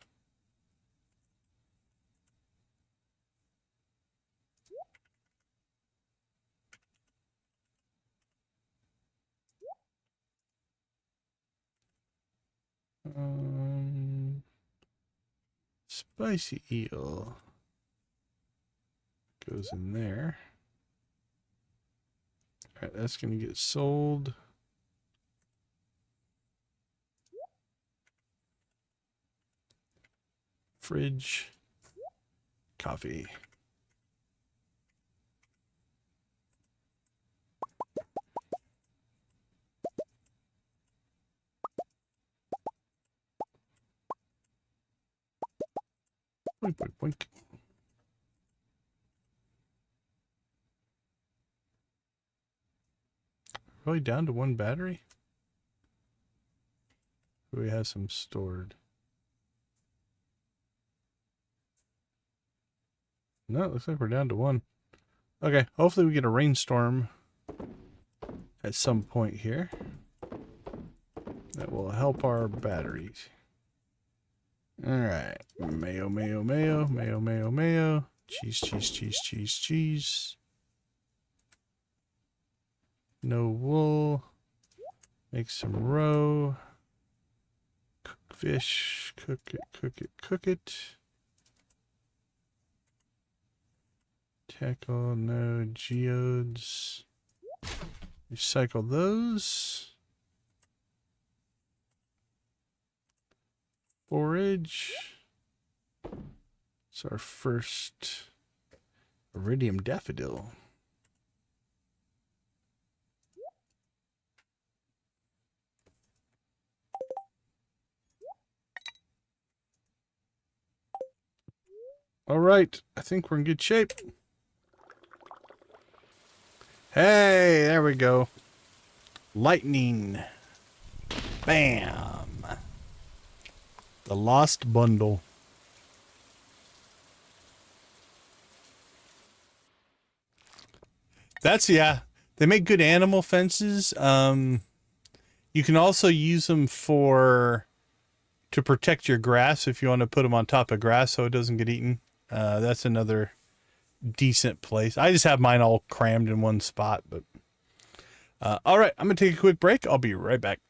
Spicy eel goes in there. Alright, that's going to get sold. Fridge. Coffee. Boink, boink, boink. Really down to one battery? We have some stored. No, it looks like we're down to one. Okay, hopefully we get a rainstorm at some point here. That will help our batteries. Alright. Mayo, mayo, mayo, mayo, mayo, mayo. Cheese, cheese, cheese, cheese, cheese. No wool. Make some roe. Cook fish. Cook it, cook it, cook it. Tackle, no geodes. Recycle those. Forage. It's our first iridium daffodil. All right, I think we're in good shape. Hey, there we go. Lightning. Bam. The lost bundle. That's, yeah. They make good animal fences. You can also use them to protect your grass if you want to put them on top of grass so it doesn't get eaten. That's another decent place. I just have mine all crammed in one spot, but all right, I'm gonna take a quick break. I'll be right back.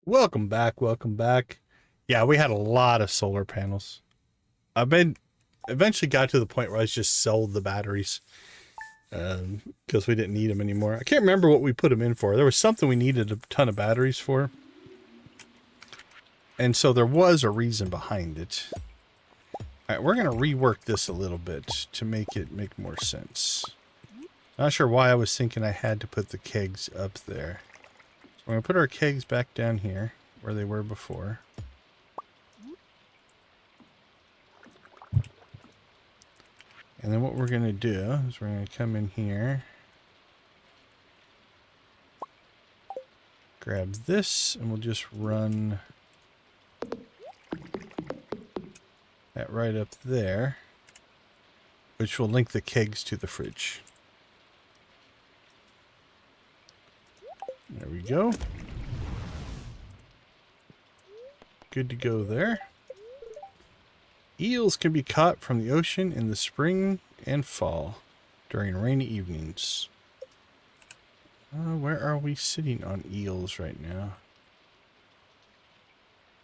Welcome back. Welcome back. Yeah, we had a lot of solar panels. Eventually got to the point where I just sold the batteries because we didn't need them anymore. I can't remember what we put them in for. There was something we needed a ton of batteries for. And so there was a reason behind it. All right, we're going to rework this a little bit to make it make more sense. Not sure why I was thinking I had to put the kegs up there. So we're going to put our kegs back down here where they were before. And then what we're going to do is we're going to come in here, grab this, and we'll just run that right up there, which will link the kegs to the fridge. There we go. Good to go there. Eels can be caught from the ocean in the spring and fall during rainy evenings. Where are we sitting on eels right now?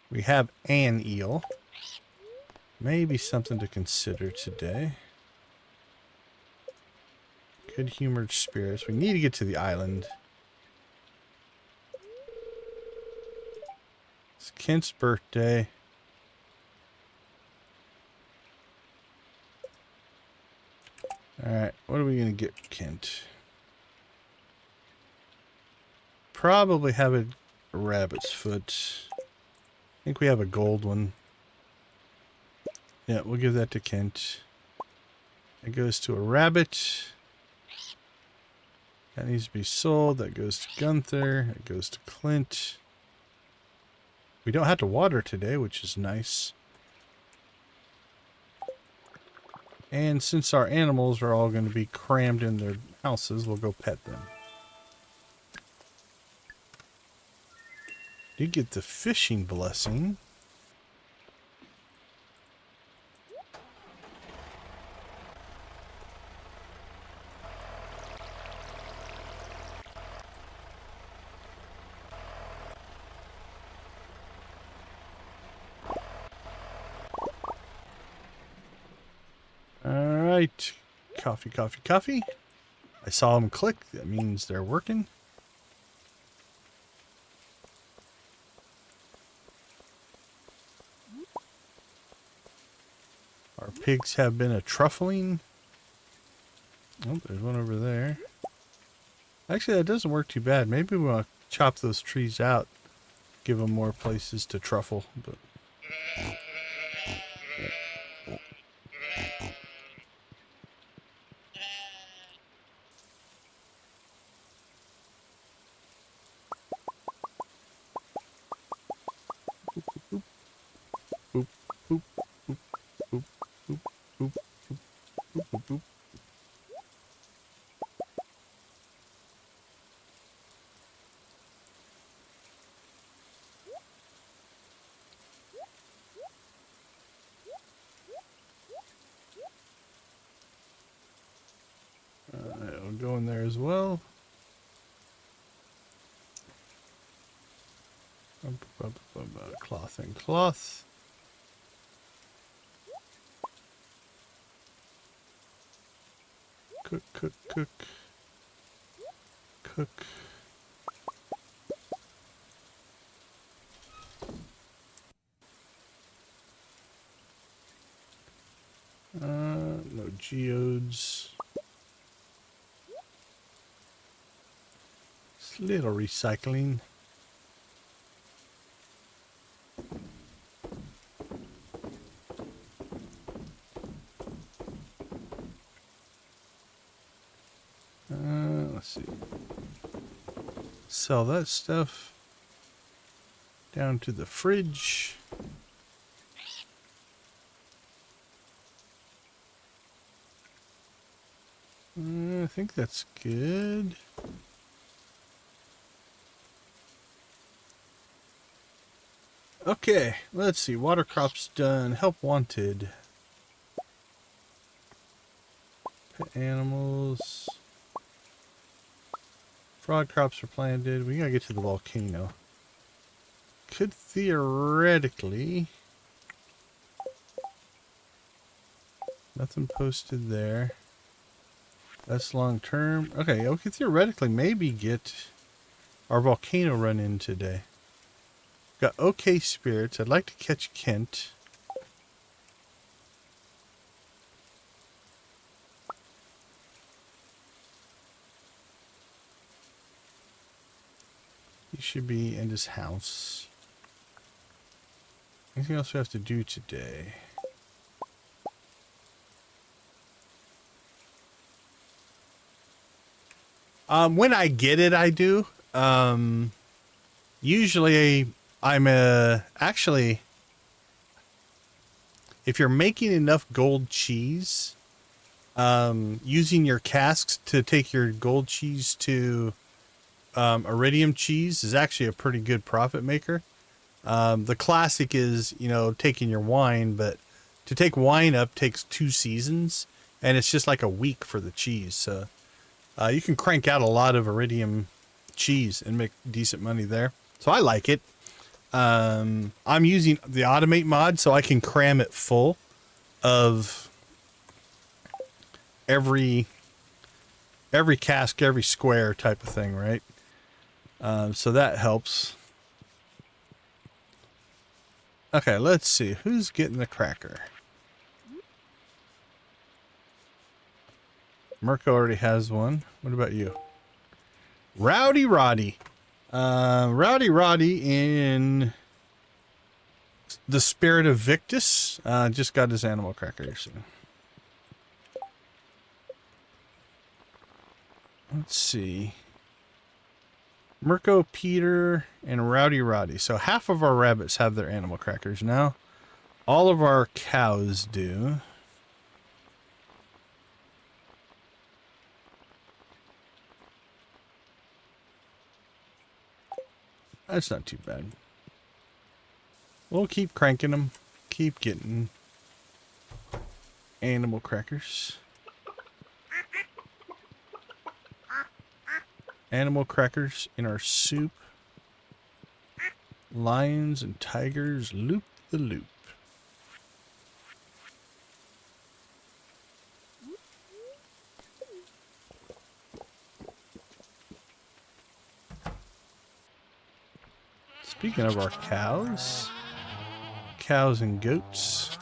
We have an eel. Maybe something to consider today. Good-humored spirits. We need to get to the island. It's Kent's birthday. Alright, what are we going to get Kent? Probably have a rabbit's foot. I think we have a gold one. Yeah, we'll give that to Kent. It goes to a rabbit. That needs to be sold. That goes to Gunther. It goes to Clint. We don't have to water today, which is nice. And since our animals are all going to be crammed in their houses, we'll go pet them. You get the fishing blessing. Alright. Coffee, coffee, coffee. I saw them click. That means they're working. Our pigs have been a truffling. Oh, there's one over there. Actually, that doesn't work too bad. Maybe we want to chop those trees out. Give them more places to truffle. But boop, boop, boop, boop, boop, boop, boop, boop, boop. It'll go in there as well. Cloth and cloth. Cook, cook, cook. Cook. No geodes. Just a little recycling. Let's see. Sell that stuff. Down to the fridge. I think that's good. Okay, let's see. Water crops done. Help wanted. Pet animals. Frog crops are planted. We gotta get to the volcano. Could theoretically... Nothing posted there. That's long term. Okay, we could theoretically maybe get our volcano run in today. Got okay spirits. I'd like to catch Kent. He should be in his house. Anything else we have to do today? When I get it, I do. Usually I'm actually, if you're making enough gold cheese, using your casks to take your gold cheese to iridium cheese is actually a pretty good profit maker. The classic is, you know, taking your wine, but to take wine up takes 2 seasons, and it's just like a week for the cheese. So you can crank out a lot of iridium cheese and make decent money there. So I like it. I'm using the automate mod so I can cram it full of every cask, every square type of thing, right? So that helps. Okay, let's see. Who's getting the cracker? Mirko already has one. What about you? Rowdy Roddy. Rowdy Roddy in the Spirit of Victus just got his animal cracker. So. Let's see. Mirko, Peter, and Rowdy Roddy. So half of our rabbits have their animal crackers now. All of our cows do. That's not too bad. We'll keep cranking them. Keep getting animal crackers. Animal crackers in our soup. Lions and tigers loop the loop. Speaking of our cows and goats,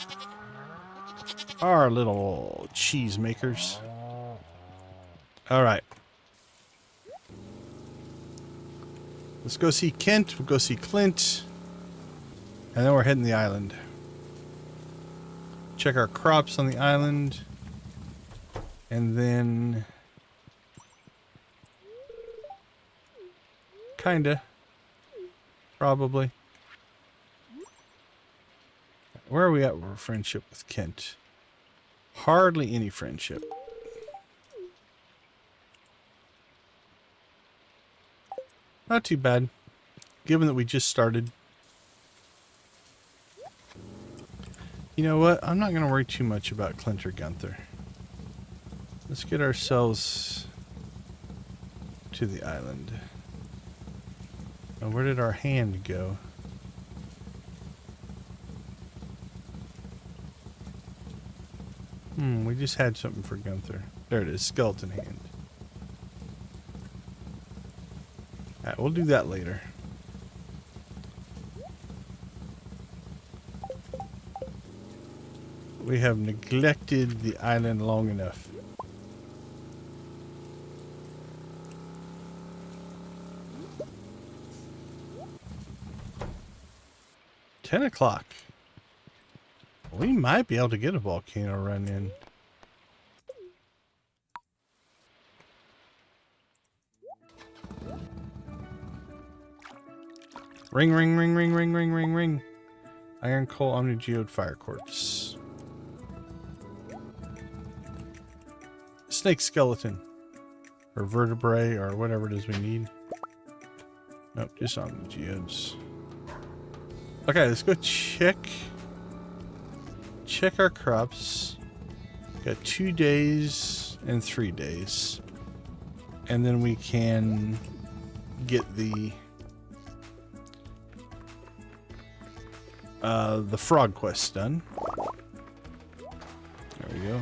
our little cheese makers. All right. Let's go see Kent. We'll go see Clint. And then we're heading the island. Check our crops on the island. And then... kinda. Probably. Where are we at with our friendship with Kent? Hardly any friendship. Not too bad, given that we just started. You know what? I'm not going to worry too much about Clint or Gunther. Let's get ourselves to the island. Now, where did our hand go? We just had something for Gunther. There it is, skeleton hand. Alright, we'll do that later. We have neglected the island long enough. $10. We might be able to get a volcano run in. Ring, ring, ring, ring, ring, ring, ring, ring. Iron coal, omnigeode, fire quartz. Snake skeleton. Or vertebrae, or whatever it is we need. Nope, just omnigeodes. Okay, let's go check our crops. Got 2 days and 3 days. And then we can get the frog quest done. There we go.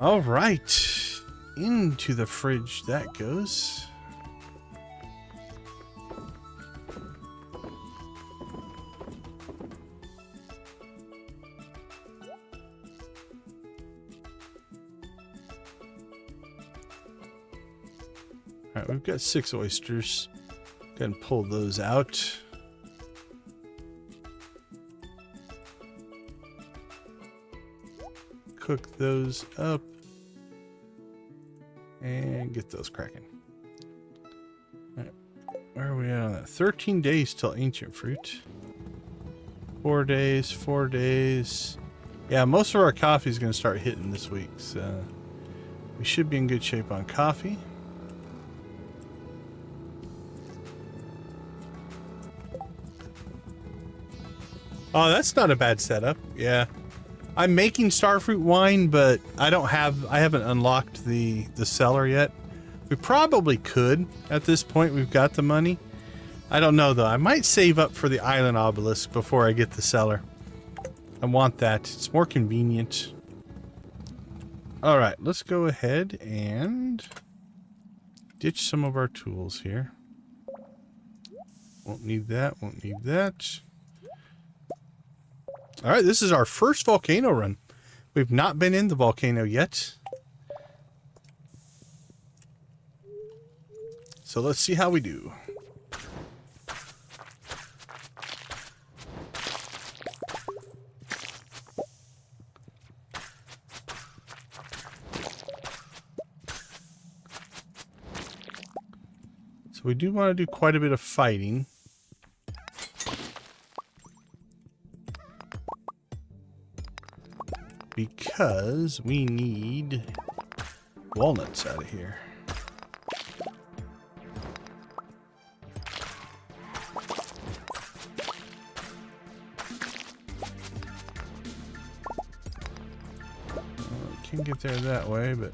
All right, into the fridge that goes. All right, we've got 6 oysters. Go ahead and pull those out. cook those up and get those cracking. All right. Where are we at on that? 13 days till ancient fruit. 4 days, 4 days. Yeah, most of our coffee is going to start hitting this week, so we should be in good shape on coffee. Oh, that's not a bad setup. Yeah. I'm making starfruit wine, but I haven't unlocked the cellar yet. We probably could at this point. We've got the money. I don't know though. I might save up for the island obelisk before I get the cellar. I want that. It's more convenient. All right, let's go ahead and ditch some of our tools here. Won't need that. Won't need that. All right, this is our first volcano run. We've not been in the volcano yet. So let's see how we do. So we do want to do quite a bit of fighting. Because we need walnuts out of here. Can't get there that way, but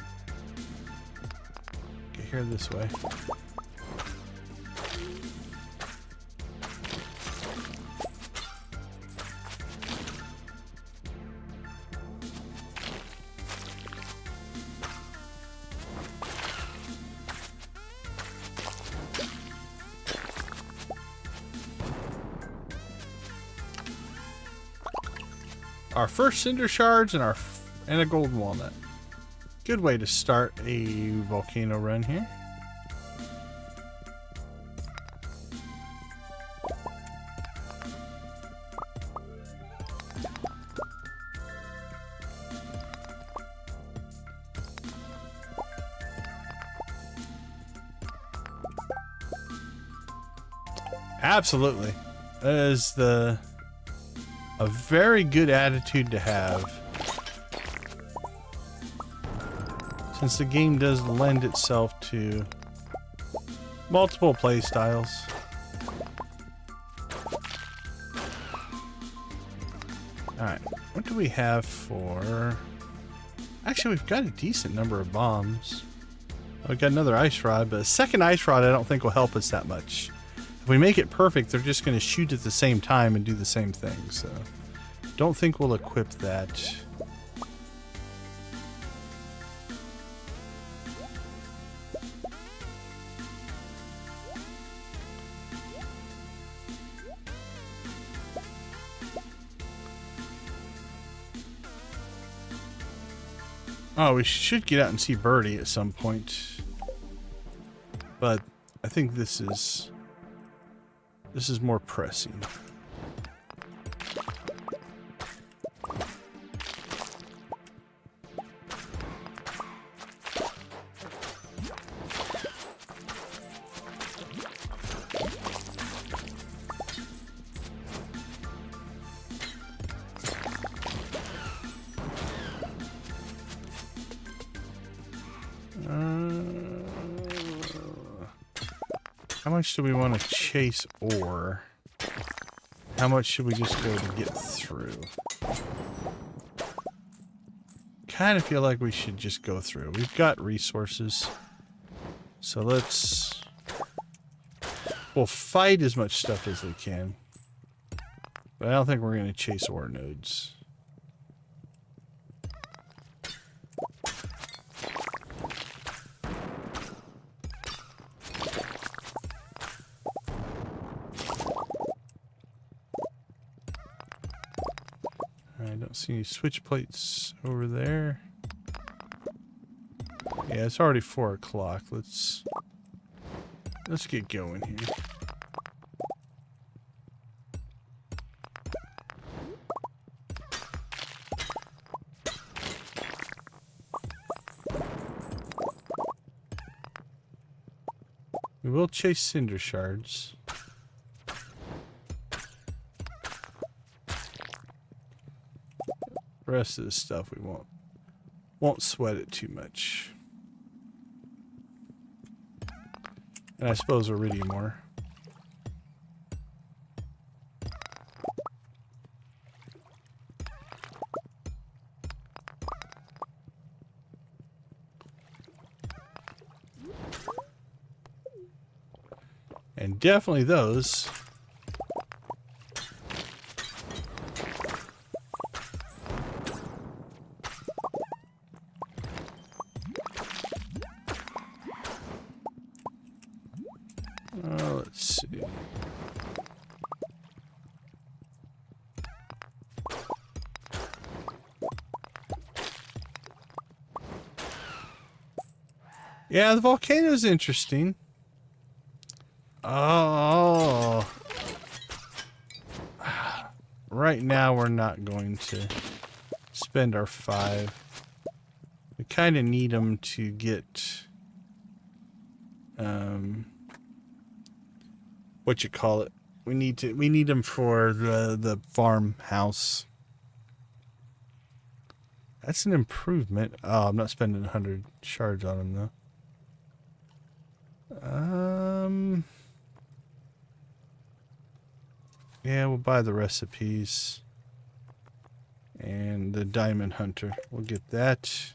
get here this way. Our first cinder shards and a golden walnut. Good way to start a volcano run here. Absolutely. That is a very good attitude to have, since the game does lend itself to multiple play styles. Alright, what do we have for... Actually, we've got a decent number of bombs. We've got another ice rod, but a second ice rod I don't think will help us that much. If we make it perfect, they're just going to shoot at the same time and do the same thing, so don't think we'll equip that. Oh, we should get out and see Birdie at some point, but I think this is more pressing. How much do we want to chase ore? How much should we just go to get through? Kind of feel like we should just go through. We've got resources. So we'll fight as much stuff as we can. But I don't think we're going to chase ore nodes. I don't see any switch plates over there. Yeah, it's already 4 o'clock. Let's get going here. will chase cinder shards. The rest of the stuff we won't sweat it too much. And I suppose iridium ore. And definitely those. Let's see. Yeah, the volcano's interesting. Oh. Right now we're not going to spend our 5. We kind of need them to get what you call it. We need them for the farmhouse. That's an improvement. Oh, I'm not spending 100 shards on them though. Yeah, we'll buy the recipes and the diamond hunter. We'll get that.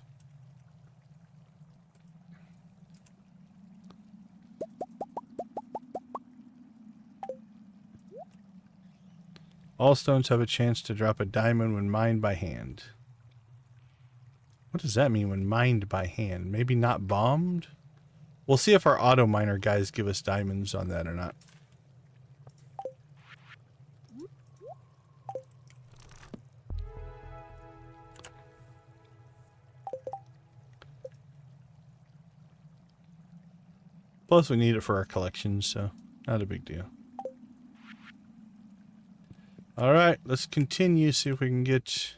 All stones have a chance to drop a diamond when mined by hand. What does that mean when mined by hand? Maybe not bombed? We'll see if our auto miner guys give us diamonds on that or not. Plus we need it for our collections, so not a big deal. Alright, let's continue, see if we can get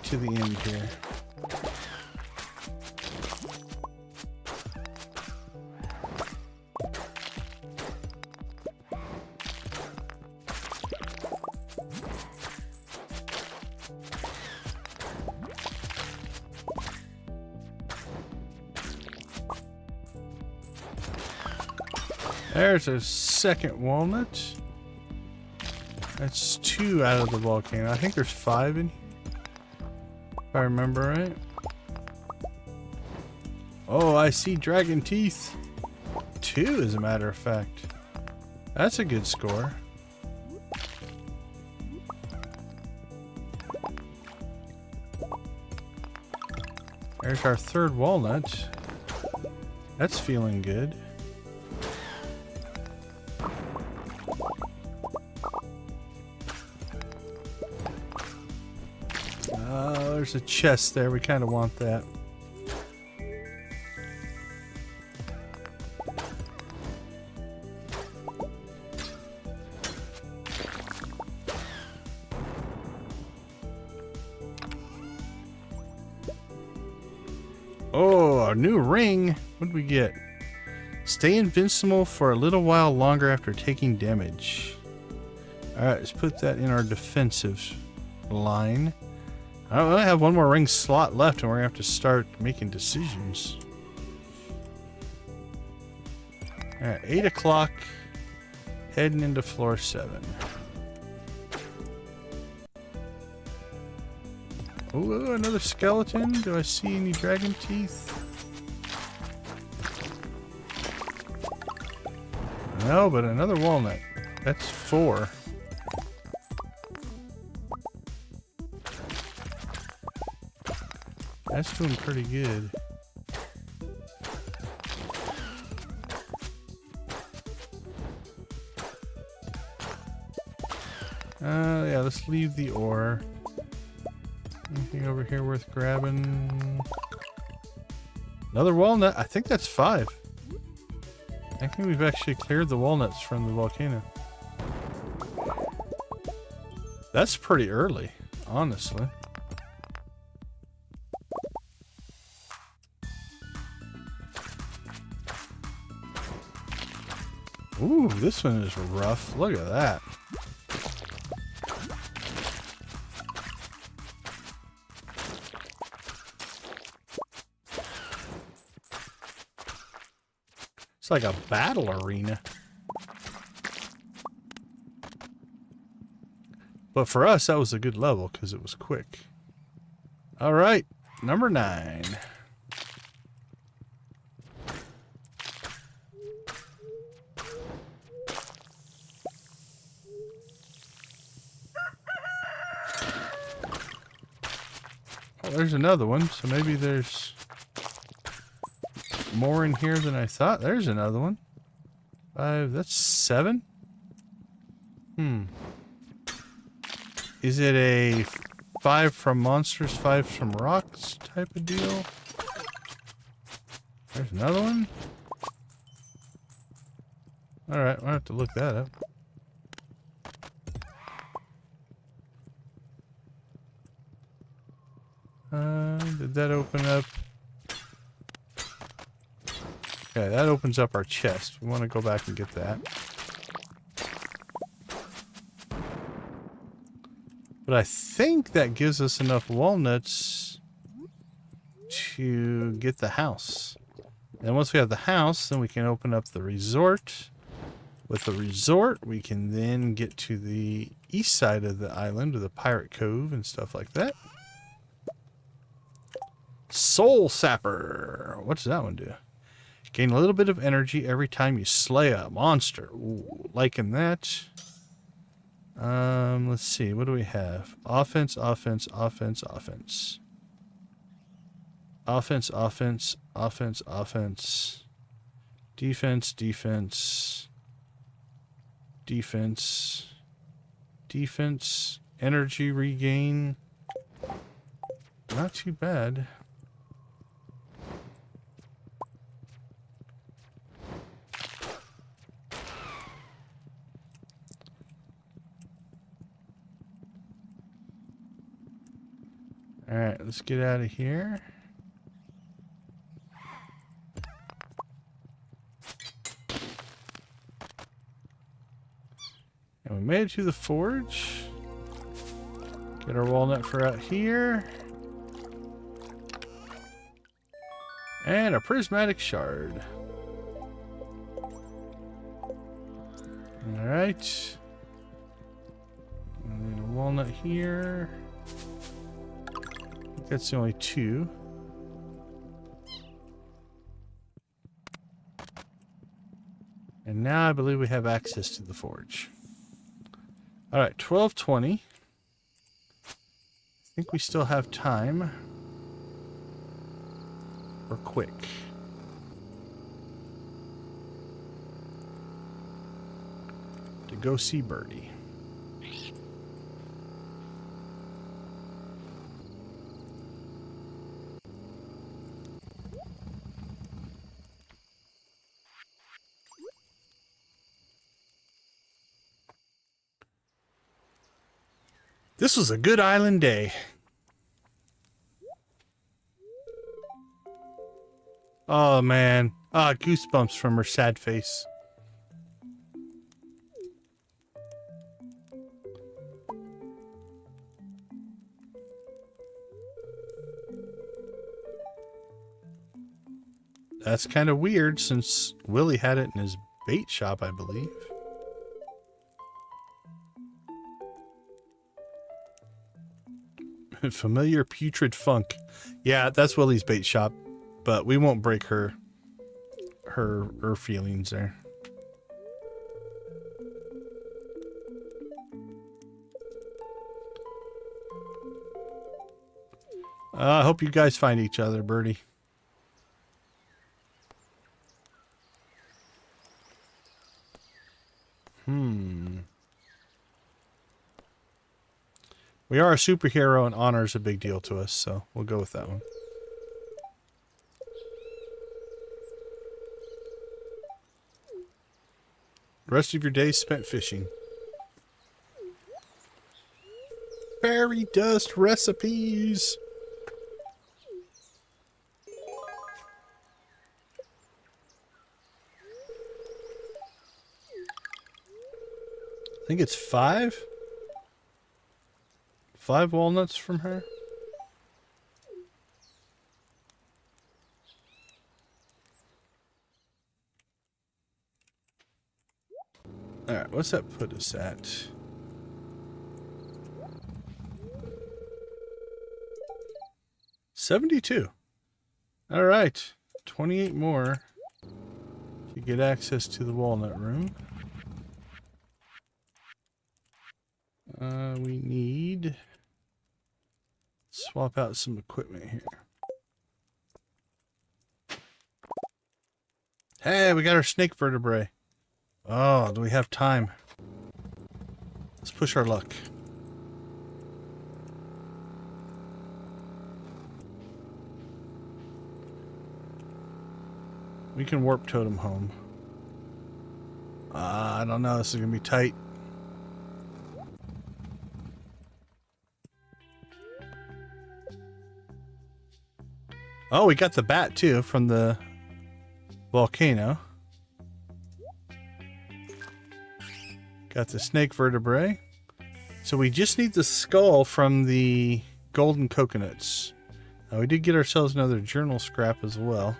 to the end here. There's our second walnut. That's 2 out of the volcano. I think there's 5 in here, if I remember right. Oh, I see dragon teeth. 2, as a matter of fact. That's a good score. There's our 3rd walnut. That's feeling good. There's a chest there. We kind of want that. Oh, a new ring. What did we get? Stay invincible for a little while longer after taking damage. Alright, let's put that in our defensive line. I have one more ring slot left and we're going to have to start making decisions. Alright, 8 o'clock. Heading into floor 7. Oh, another skeleton. Do I see any dragon teeth? No, but another walnut. That's 4. That's doing pretty good. Yeah, let's leave the ore. Anything over here worth grabbing? Another walnut. I think that's 5. I think we've actually cleared the walnuts from the volcano. That's pretty early, honestly. Ooh, this one is rough. Look at that. It's like a battle arena. But for us, that was a good level because it was quick. All right, number 9. Oh, there's another one, so maybe there's more in here than I thought. There's another one. 5, that's 7. Is it a 5 from monsters, 5 from rocks type of deal? There's another one. Alright, we'll have to look that up. Did that open up? Okay, that opens up our chest. We want to go back and get that. But I think that gives us enough walnuts to get the house. And once we have the house, then we can open up the resort. With the resort, we can then get to the east side of the island, to the Pirate Cove and stuff like that. Soul Sapper. What does that one do? Gain a little bit of energy every time you slay a monster. Ooh, liking that. Let's see. What do we have? Offense, offense, offense, offense. Offense, offense, offense, offense. Defense, defense. Defense. Defense. Energy regain. Not too bad. Alright, let's get out of here. And we made it to the forge. Get our walnut for out here. And a prismatic shard. Alright. And then a walnut here. That's the only 2. And now I believe we have access to the forge. Alright, 12:20. I think we still have time. We're quick. To go see Birdie. This was a good island day. Oh man. Ah, goosebumps from her sad face. That's kind of weird since Willie had it in his bait shop, I believe. Familiar putrid funk. Yeah, that's Willie's bait shop, but we won't break her feelings there. I hope you guys find each other, Birdie. We are a superhero and honor is a big deal to us, so we'll go with that one. The rest of your day spent fishing. Fairy dust recipes! think it's 5. 5 walnuts from her. Alright, what's that put us at? $72. Alright, 28 more to get access to the walnut room. We need swap out some equipment here. Hey, we got our snake vertebrae. Oh, do we have time? Let's push our luck. We can warp totem home. I don't know. This is going to be tight. Oh, we got the bat too from the volcano. Got the snake vertebrae. So we just need the skull from the golden coconuts. We did get ourselves another journal scrap as well.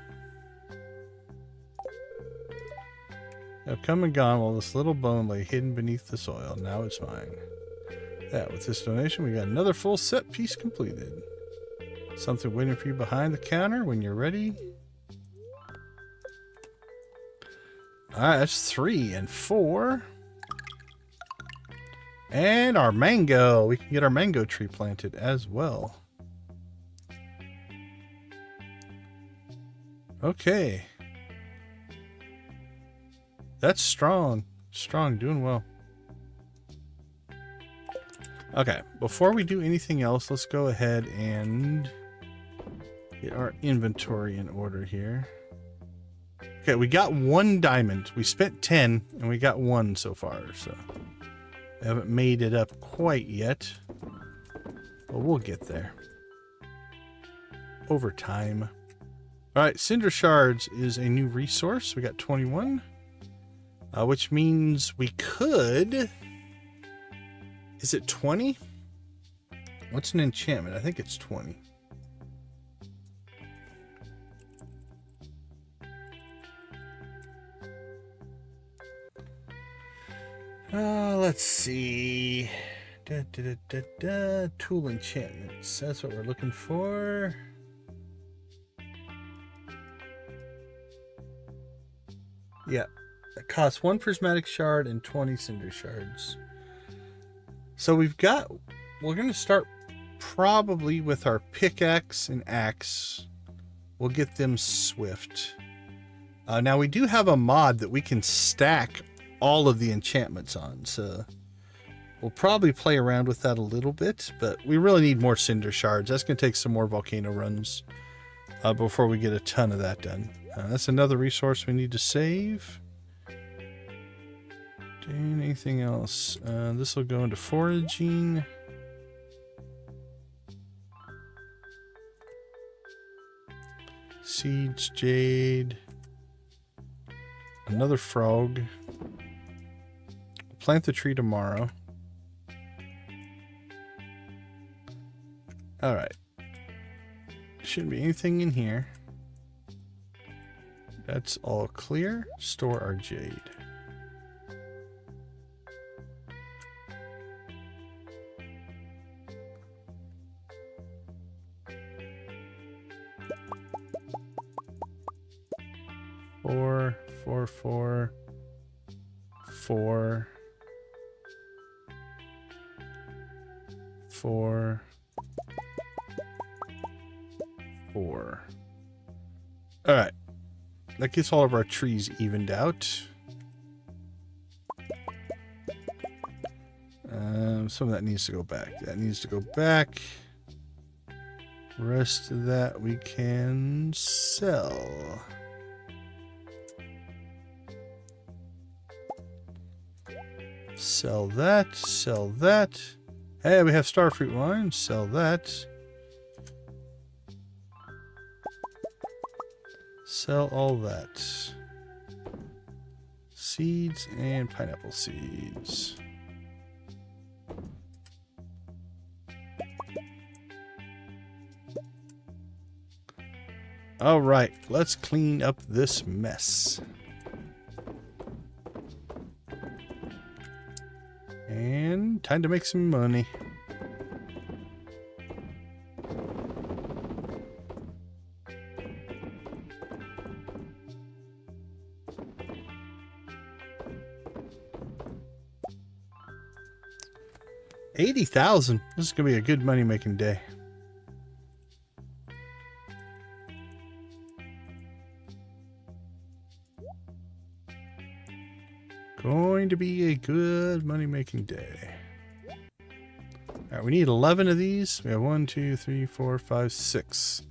I've come and gone while this little bone lay hidden beneath the soil. Now it's mine. Yeah, with this donation, we got another full set piece completed. Something waiting for you behind the counter when you're ready. Alright, that's 3 and 4. And our mango. We can get our mango tree planted as well. Okay. That's strong. Strong, doing well. Okay, before we do anything else, let's go ahead and get our inventory in order here. Okay, we got 1 diamond. We spent 10 and we got 1 so far, so we haven't made it up quite yet, but we'll get there over time. All right, Cinder Shards is a new resource. We got 21, which means we could... Is it 20? What's an enchantment? I think it's 20. Let's see. Tool enchantments. That's what we're looking for. Yeah. It costs 1 prismatic shard and 20 cinder shards. So we're going to start probably with our pickaxe and axe. We'll get them swift. Now we do have a mod that we can stack all of the enchantments on, so we'll probably play around with that a little bit, but we really need more cinder shards. That's going to take some more volcano runs before we get a ton of that done. That's another resource we need to save. Anything else? This will go into foraging. Seeds, jade. Another frog. Plant the tree tomorrow. Alright. Shouldn't be anything in here. That's all clear. Store our jade. Four. 4. All right. That gets all of our trees evened out. Some of that needs to go back. That needs to go back. Rest of that we can sell. Sell that. Sell that. Hey, we have starfruit wine. Sell that. Sell all that. Seeds and pineapple seeds. All right, let's clean up this mess. And time to make some money. $80,000. This is gonna be a good money making day. Going to be a good money making day. All right, we need 11 of these. We have 1, 2, 3, 4, 5, 6.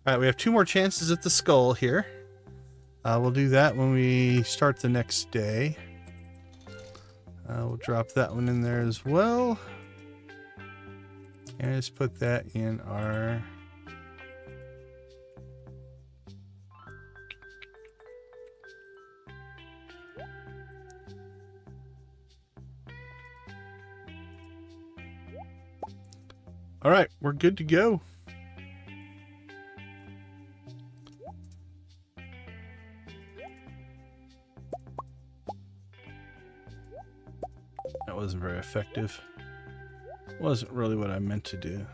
All right, we have 2 more chances at the skull here. We'll do that when we start the next day. We'll drop that one in there as well. And let's put that in our... All right, we're good to go. That wasn't very effective. Wasn't really what I meant to do.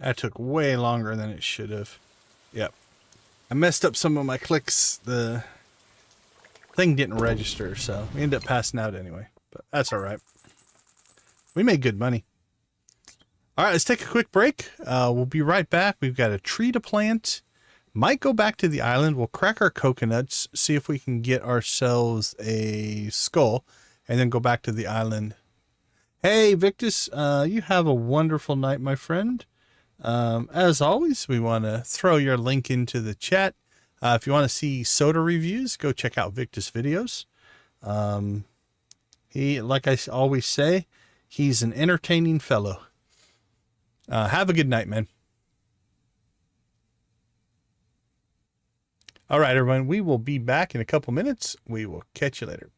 That took way longer than it should have. Yep. I messed up some of my clicks. The thing didn't register, so we ended up passing out anyway. But that's all right. We made good money. All right, let's take a quick break. We'll be right back. We've got a tree to plant. Might go back to the island. We'll crack our coconuts, see if we can get ourselves a skull, and then go back to the island. Hey, Victus, you have a wonderful night, my friend. As always, we want to throw your link into the chat. If you want to see soda reviews, go check out Victus videos. He, like I always say, he's an entertaining fellow. Have a good night, man. All right, everyone, we will be back in a couple minutes. We will catch you later.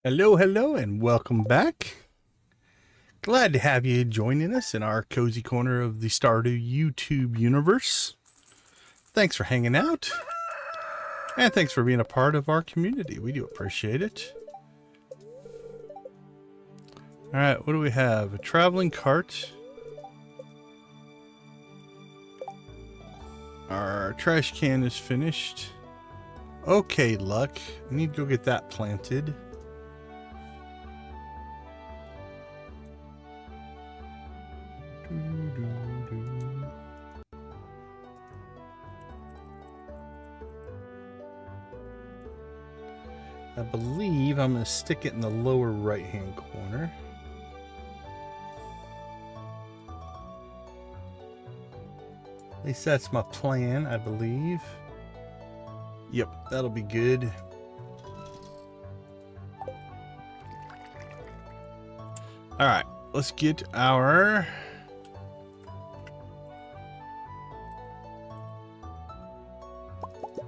Hello, hello, and welcome back. Glad to have you joining us in our cozy corner of the Stardew YouTube universe. Thanks for hanging out. And thanks for being a part of our community. We do appreciate it. Alright, what do we have? A traveling cart. Our trash can is finished. Okay, Luck. I need to go get that planted. I believe I'm going to stick it in the lower right-hand corner. At least that's my plan, I believe. Yep, that'll be good. Alright, let's get our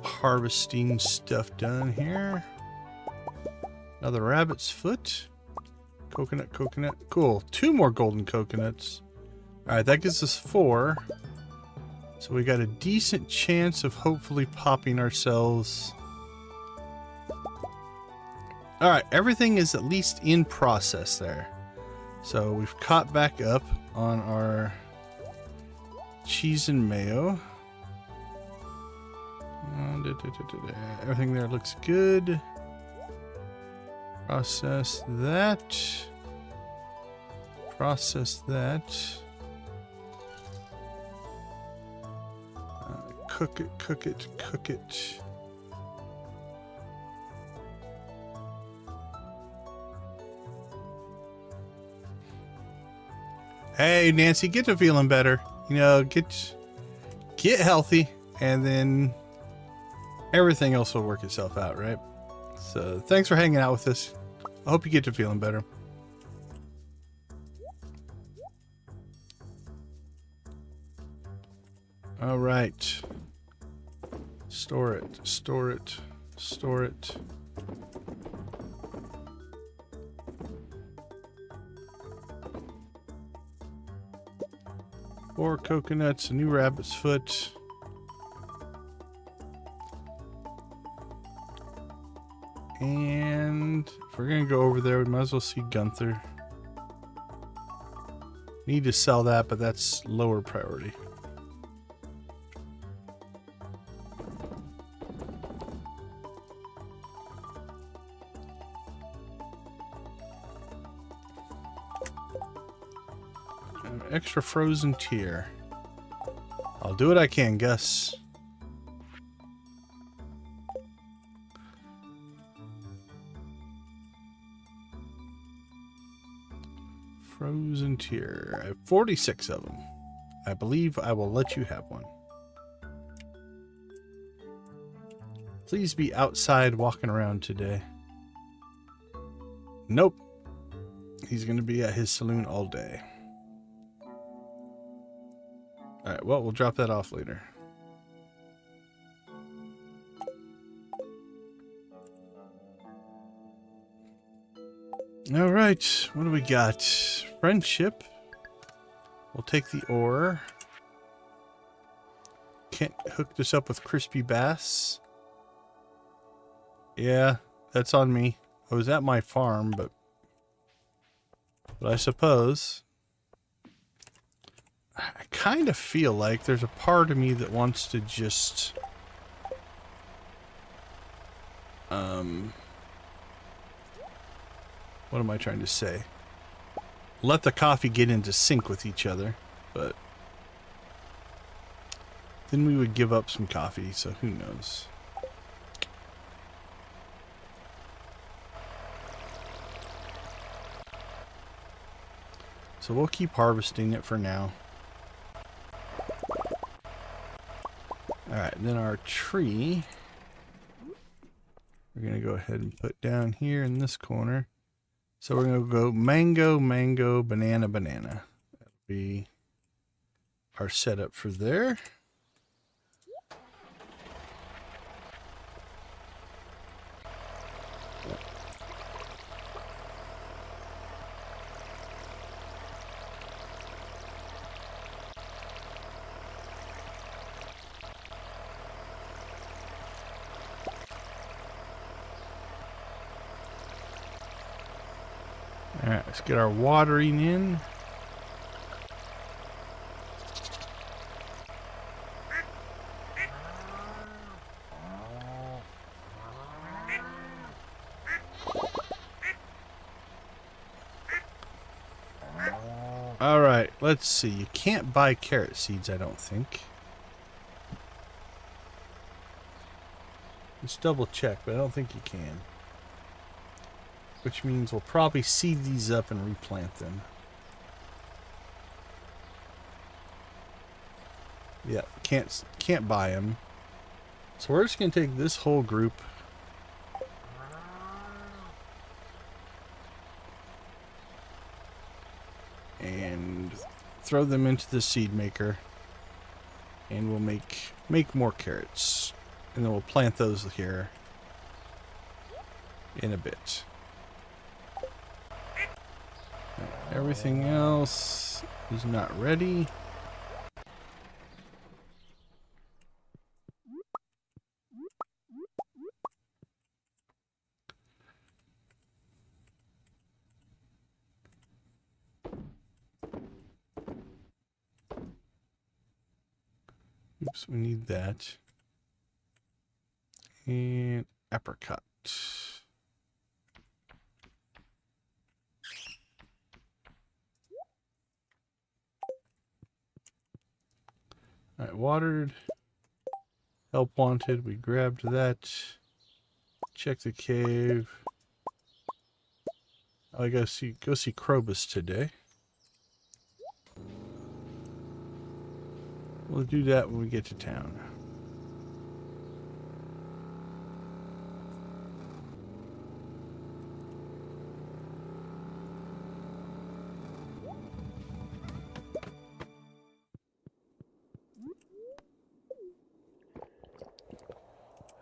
harvesting stuff done here. Another rabbit's foot. Coconut, coconut. Cool. 2 more golden coconuts. Alright, that gives us 4. So we got a decent chance of hopefully popping ourselves. Alright, everything is at least in process there. So we've caught back up on our cheese and mayo. Everything there looks good. Process that. Process that. Cook it, cook it, cook it. Hey, Nancy, get to feeling better. You know, get healthy, and then everything else will work itself out, right? So, thanks for hanging out with us. I hope you get to feeling better. All right. Store it, store it, store it. Four coconuts, a new rabbit's foot. And if we're gonna go over there, we might as well see Gunther. Need to sell that, but that's lower priority. Extra frozen tier. I'll do what I can, Gus. Frozen tier. I have 46 of them. I believe I will let you have one. Please be outside walking around today. Nope. He's going to be at his saloon all day. Alright, well, we'll drop that off later. Alright, what do we got? Friendship. We'll take the ore. Can't hook this up with crispy bass. Yeah, that's on me. I was at my farm, but I suppose... I kind of feel like there's a part of me that wants to just what am I trying to say? Let the coffee get into sync with each other, but then we would give up some coffee, so who knows? So we'll keep harvesting it for now. Alright, then our tree, we're going to go ahead and put down here in this corner. So we're going to go mango, mango, banana, banana. That'll be our setup for there. Alright, let's get our watering in. Alright, let's see. You can't buy carrot seeds, I don't think. Let's double check, but I don't think you can. Which means we'll probably seed these up and replant them. Yeah, can't buy them. So we're just going to take this whole group and throw them into the seed maker, and we'll make more carrots, and then we'll plant those here in a bit. Everything else is not ready. Oops, we need that. And apricot. Alright, watered. Help wanted. We grabbed that. Check the cave. I gotta go see Krobus today. We'll do that when we get to town.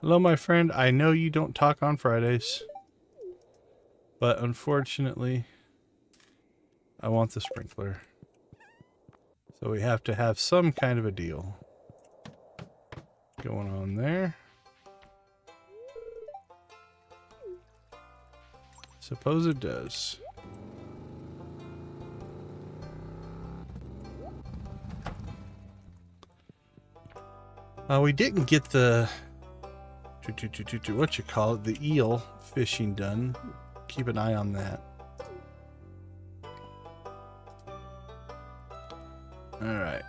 Hello, my friend. I know you don't talk on Fridays, but unfortunately, I want the sprinkler. So we have to have some kind of a deal going on there. Suppose it does. We didn't get the what you call it, the eel fishing done. Keep an eye on that. All right.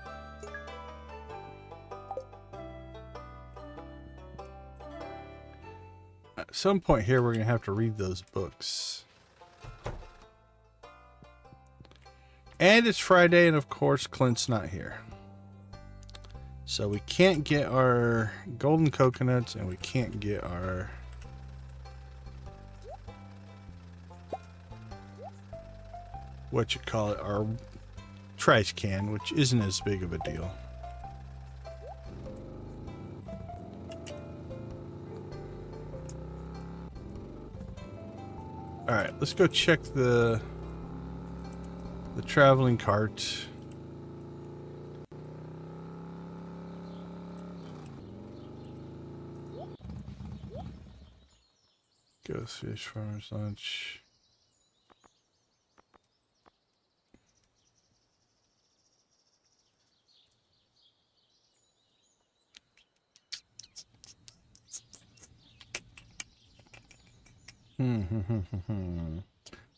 At some point here, we're going to have to read those books. And it's Friday, and of course, Clint's not here. So we can't get our golden coconuts, and we can't get our what you call it, our trash can, which isn't as big of a deal. All right, let's go check the traveling cart. Ghost fish farmer's lunch.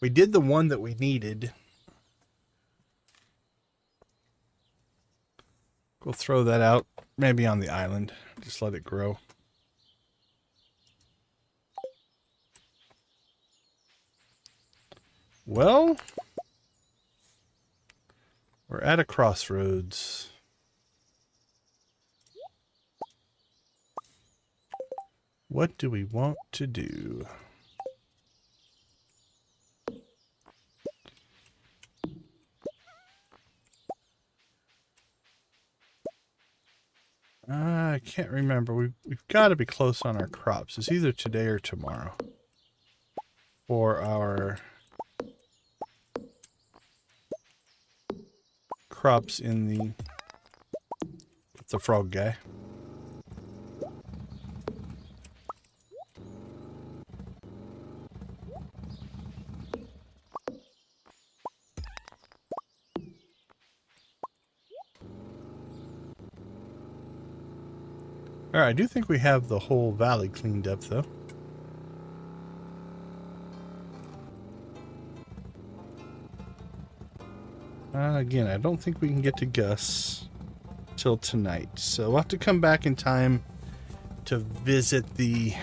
We did the one that we needed. We'll throw that out, maybe on the island. Just let it grow. Well, we're at a crossroads. What do we want to do? I can't remember. We've got to be close on our crops. It's either today or tomorrow for our crops in the frog guy. Alright, I do think we have the whole valley cleaned up, though. Again, I don't think we can get to Gus till tonight. So we'll have to come back in time to visit the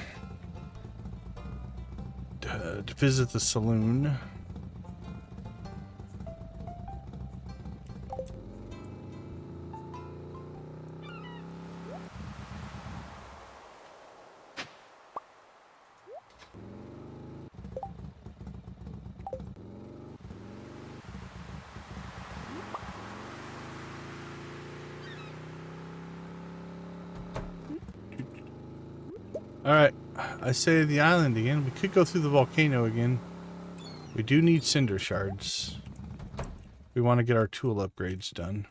saloon. Alright, I say the island again. We could go through the volcano again. We do need cinder shards. We want to get our tool upgrades done.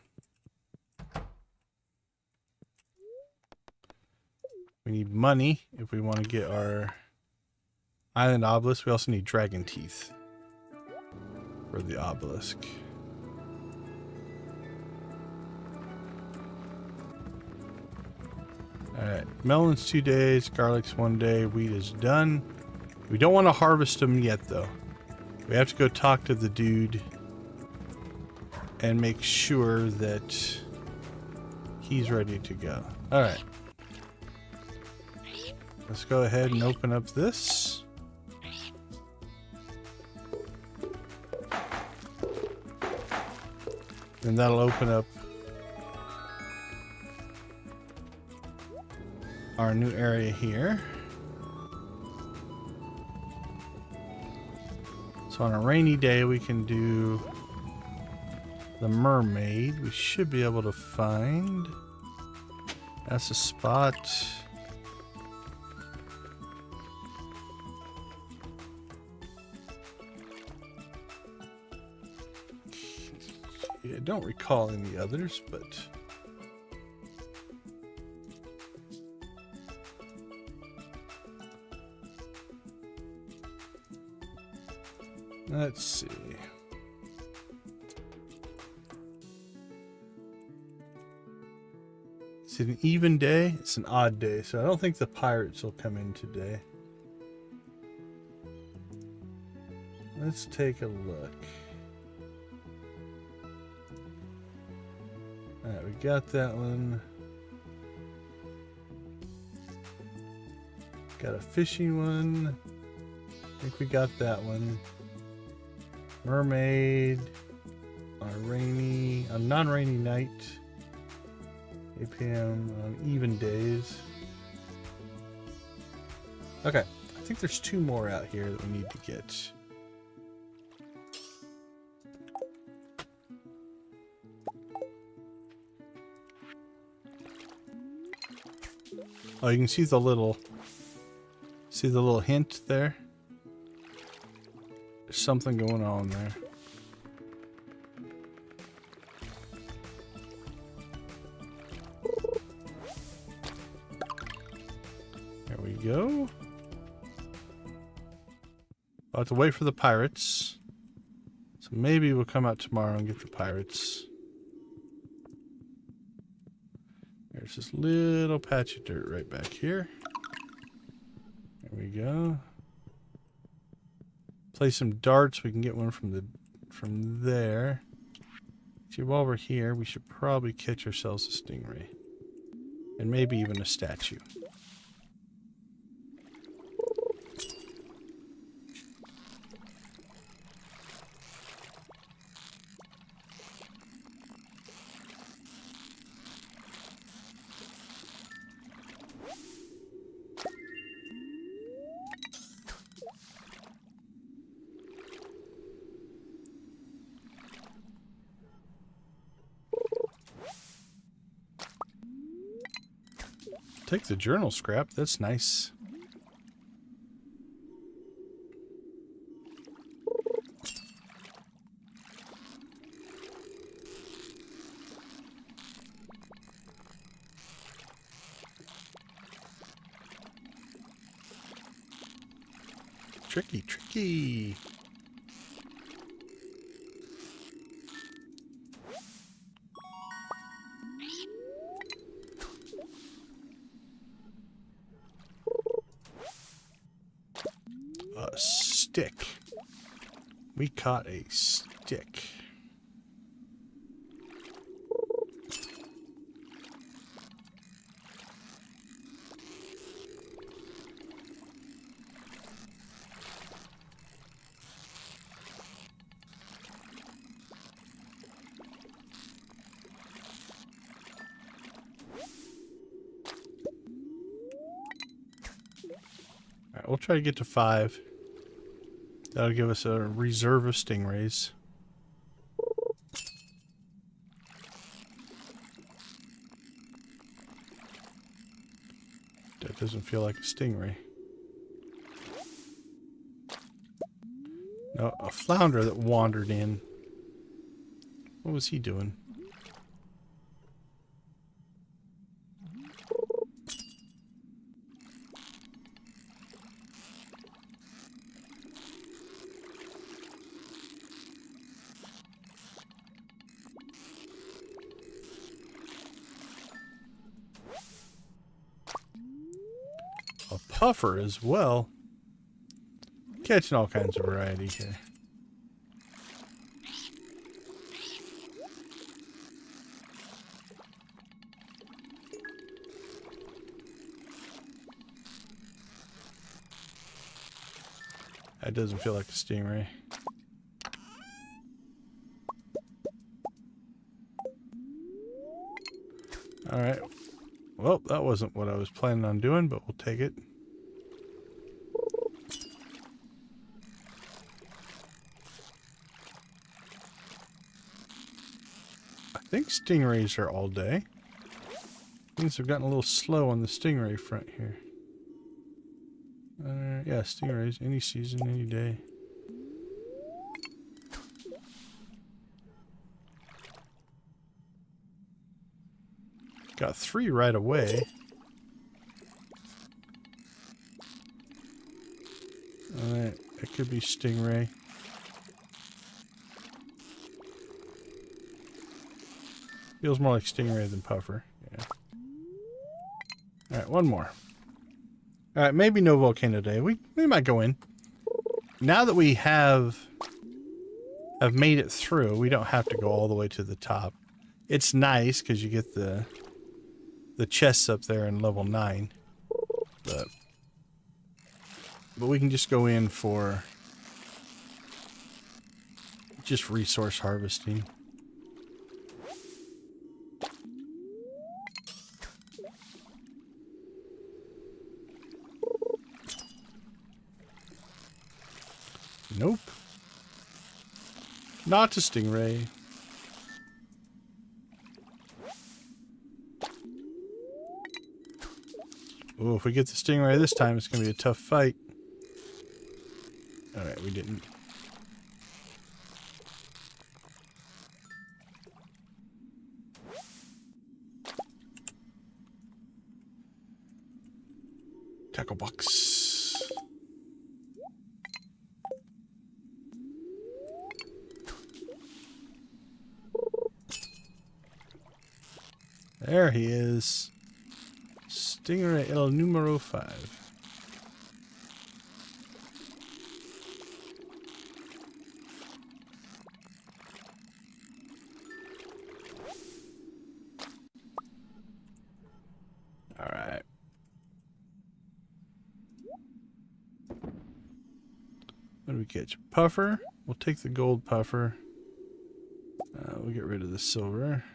We need money if we want to get our island obelisk. We also need dragon teeth for the obelisk. Alright, melons 2 days, garlic's 1 day, wheat is done. We don't want to harvest them yet, though. We have to go talk to the dude and make sure that he's ready to go. Alright. Let's go ahead and open up this. And that'll open up our new area here. So on a rainy day we can do the mermaid. We should be able to find. That's a spot. I don't recall any others, but let's see. Is it an even day? It's an odd day, so I don't think the pirates will come in today. Let's take a look. Alright, we got that one. Got a fishing one. I think we got that one. Mermaid on a non-rainy night. 8 p.m. on even days. Okay, I think there's 2 more out here that we need to get. Oh, you can see the little hint there. There's something going on there. There we go. I'll have to wait for the pirates. So maybe we'll come out tomorrow and get the pirates. There's this little patch of dirt right back here. There we go. Play some darts. We can get one from there. See, while we're here, we should probably catch ourselves a stingray. And maybe even a statue. Take the journal scrap. That's nice. Tricky, tricky. stick. We caught a stick. Alright, we'll try to get to 5. That'll give us a reserve of stingrays. That doesn't feel like a stingray. No, a flounder that wandered in. What was he doing? A puffer as well. Catching all kinds of variety here. That doesn't feel like a stingray. Alright. Well, that wasn't what I was planning on doing, but we'll take it. I think stingrays are all day. Things have gotten a little slow on the stingray front here. Yeah, stingrays, any season, any day. Got 3 right away. Alright, it could be stingray. Feels more like stingray than puffer. Yeah. Alright, one more. Alright, maybe no volcano day. We might go in. Now that we have made it through, we don't have to go all the way to the top. It's nice because you get the chests up there in level 9. But we can just go in for just resource harvesting. Nope. Not a stingray. Oh, if we get the stingray this time, it's going to be a tough fight. Alright, we didn't. Tackle box. There he is. Stingray el numero 5. All right. What do we catch? Puffer. We'll take the gold puffer. We'll get rid of the silver.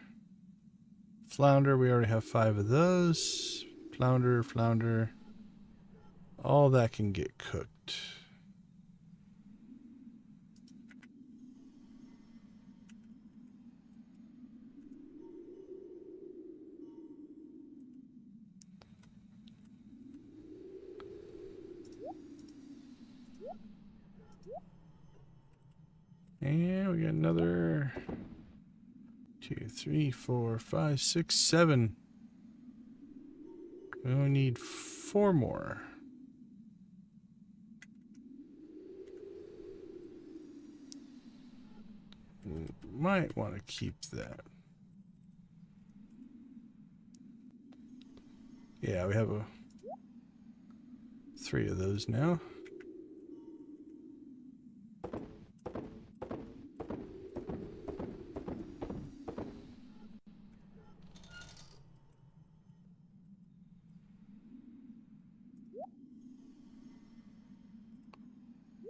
Flounder, we already have 5 of those. Flounder. All that can get cooked. And we got another 2, 3, 4, 5, 6, 7. We only need 4 more. Might want to keep that. Yeah, we have 3 of those now.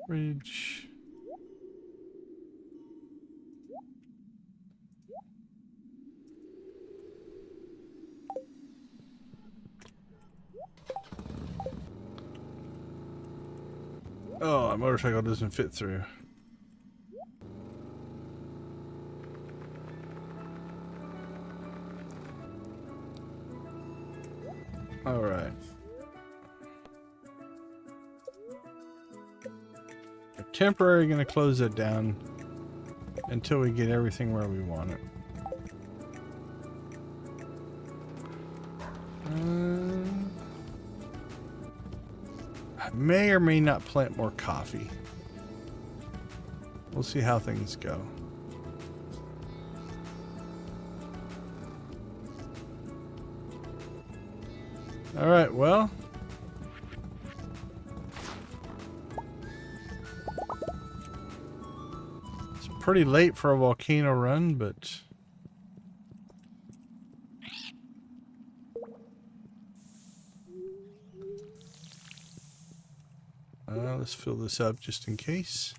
Ridge. Oh, my motorcycle doesn't fit through. All right. We're temporarily going to close it down until we get everything where we want it. I may or may not plant more coffee. We'll see how things go. All right, well. It's pretty late for a volcano run, but let's fill this up just in case.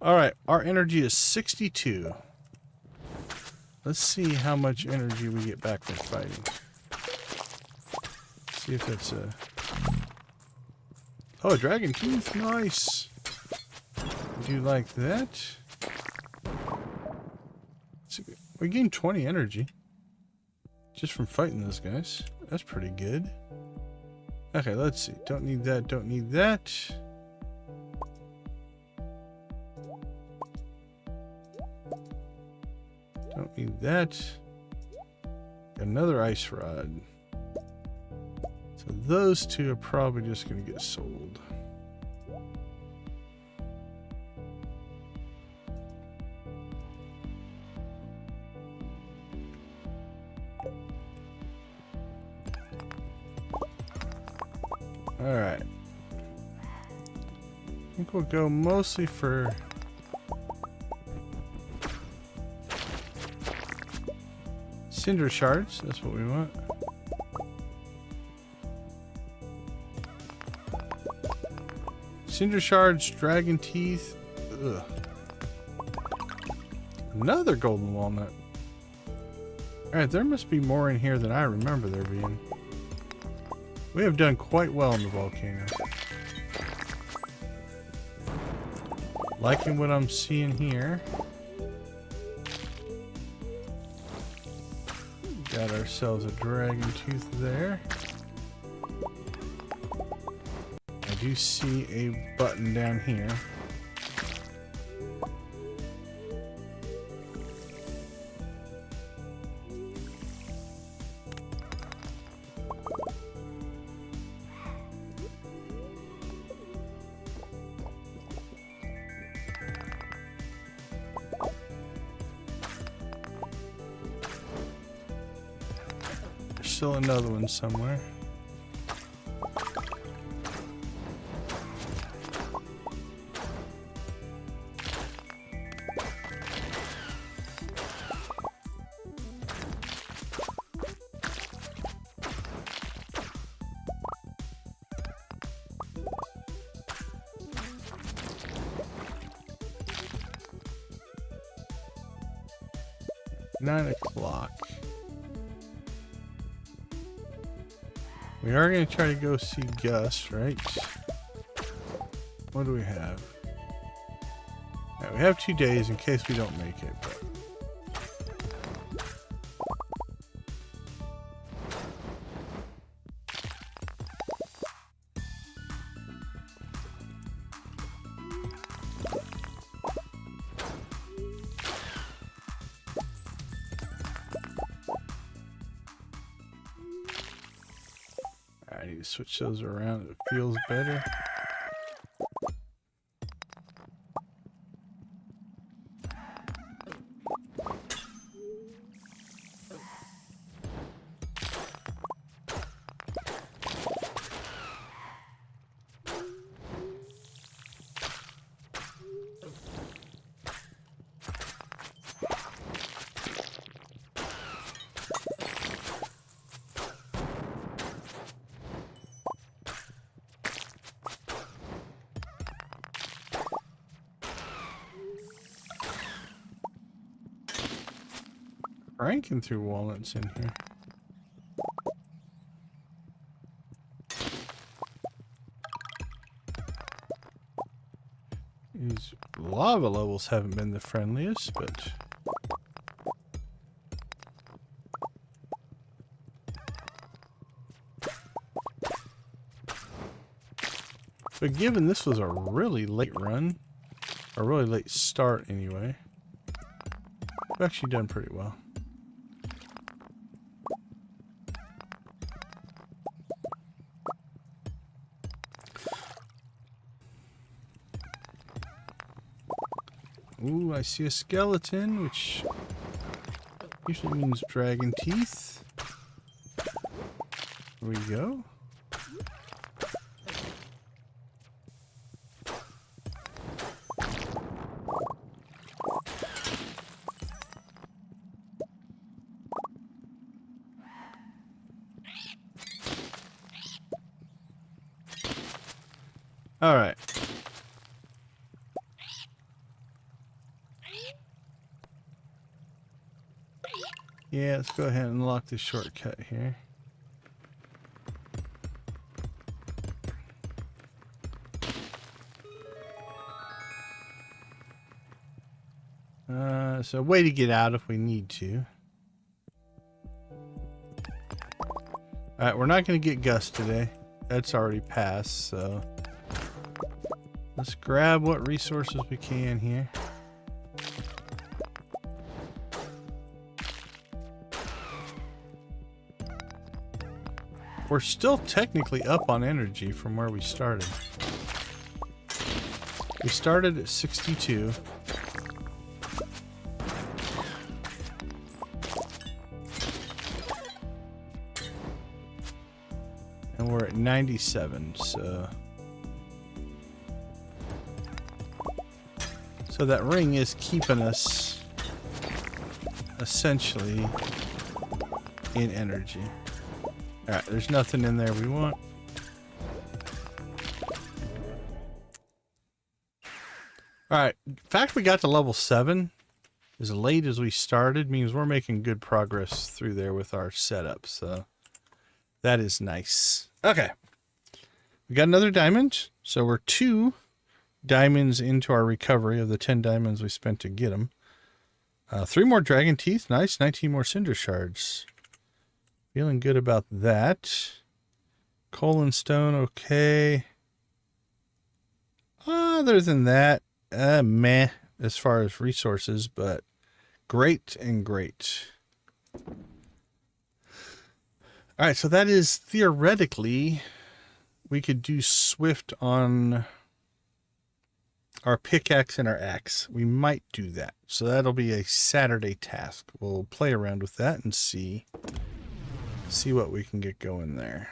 All right, our energy is 62. Let's see how much energy we get back from fighting. See if that's a... Oh, a dragon teeth. Nice. Do you like that? We gained 20 energy just from fighting those guys. That's pretty good. Okay, let's see. Don't need that. Don't need that. Don't need that. Another ice rod. So those two are probably just going to get sold. All right. I think we'll go mostly for cinder shards. That's what we want. Cinder shards, dragon teeth. Ugh. Another golden walnut. Alright, there must be more in here than I remember there being. We have done quite well in the volcano. Liking what I'm seeing here. Got ourselves a dragon tooth there. I do see a button down here. There's still another one somewhere. We are going to try to go see Gus, right? What do we have? Right, we have 2 days in case we don't make it. But... I need to switch those around. It feels better. cranking through walnuts in here. These lava levels haven't been the friendliest, but... But given this was a really late run, a really late start anyway, we've actually done pretty well. Ooh, I see a skeleton, which usually means dragon teeth. Here we go. All right. Yeah, let's go ahead and unlock this shortcut here. So a way to get out if we need to. Alright, we're not going to get Gus today. That's already passed, so... Let's grab what resources we can here. We're still technically up on energy from where we started. We started at 62. And we're at 97, so... So that ring is keeping us essentially in energy. Alright, there's nothing in there we want. Alright, the fact we got to level 7 as late as we started means we're making good progress through there with our setup, so that is nice. Okay, we got another diamond, so we're 2 diamonds into our recovery of the 10 diamonds we spent to get them. 3 more dragon teeth, nice. 19 more cinder shards. Feeling good about that. Coal and stone, okay. Other than that, meh as far as resources, but great and great. Alright, so that is theoretically, we could do swift on our pickaxe and our axe. We might do that. So that'll be a Saturday task. We'll play around with that and see what we can get going there.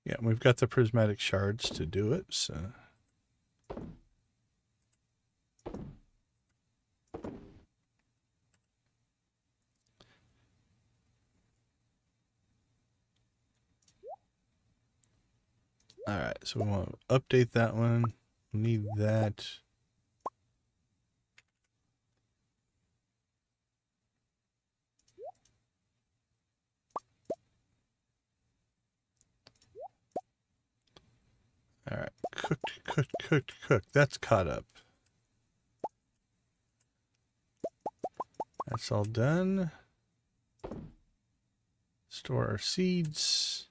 Yeah, we've got the prismatic shards to do it, so... Alright, so we want to update that one. We need that. Alright, cooked. That's caught up. That's all done. Store our seeds.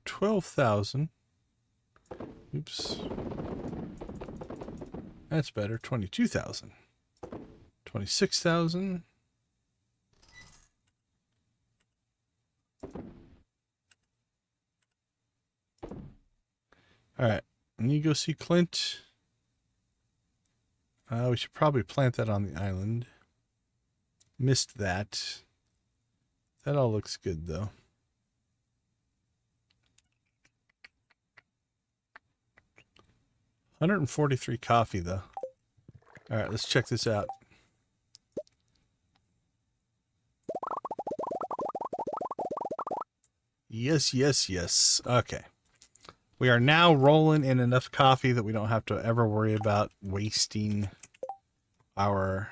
$12,000. Oops. That's better. 22,000. 26,000. All right. And you go see Clint. We should probably plant that on the island. Missed that. That all looks good though. 143 coffee, though. All right, let's check this out. Yes, yes, yes. Okay. We are now rolling in enough coffee that we don't have to ever worry about wasting our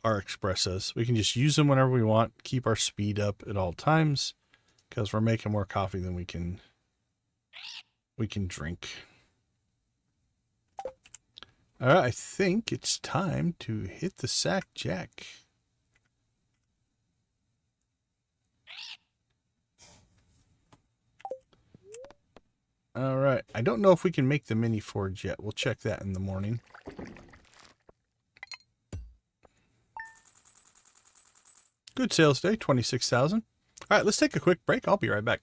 espressos. We can just use them whenever we want, keep our speed up at all times, because we're making more coffee than we can drink. All right, I think it's time to hit the sack jack. All right, I don't know if we can make the mini forge yet. We'll check that in the morning. Good sales day, 26,000. All right, let's take a quick break. I'll be right back.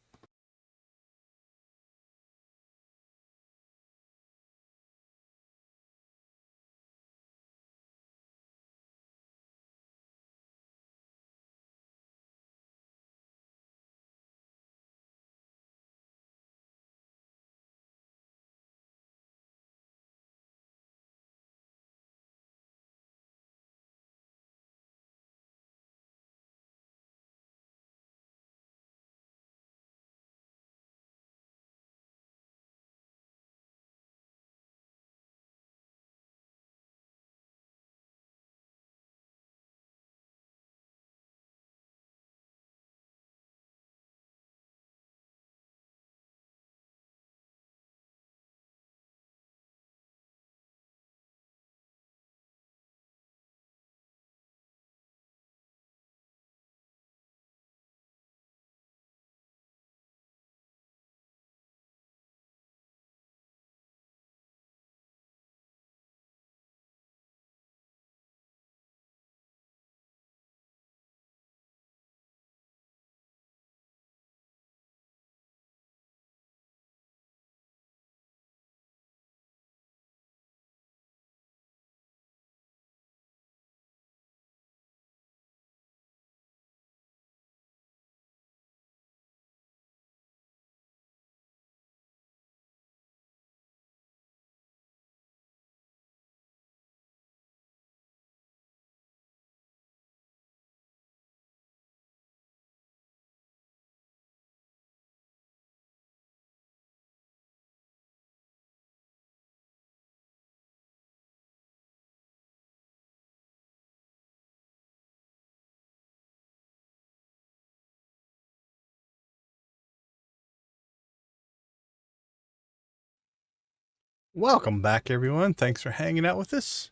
Welcome back, everyone. Thanks for hanging out with us.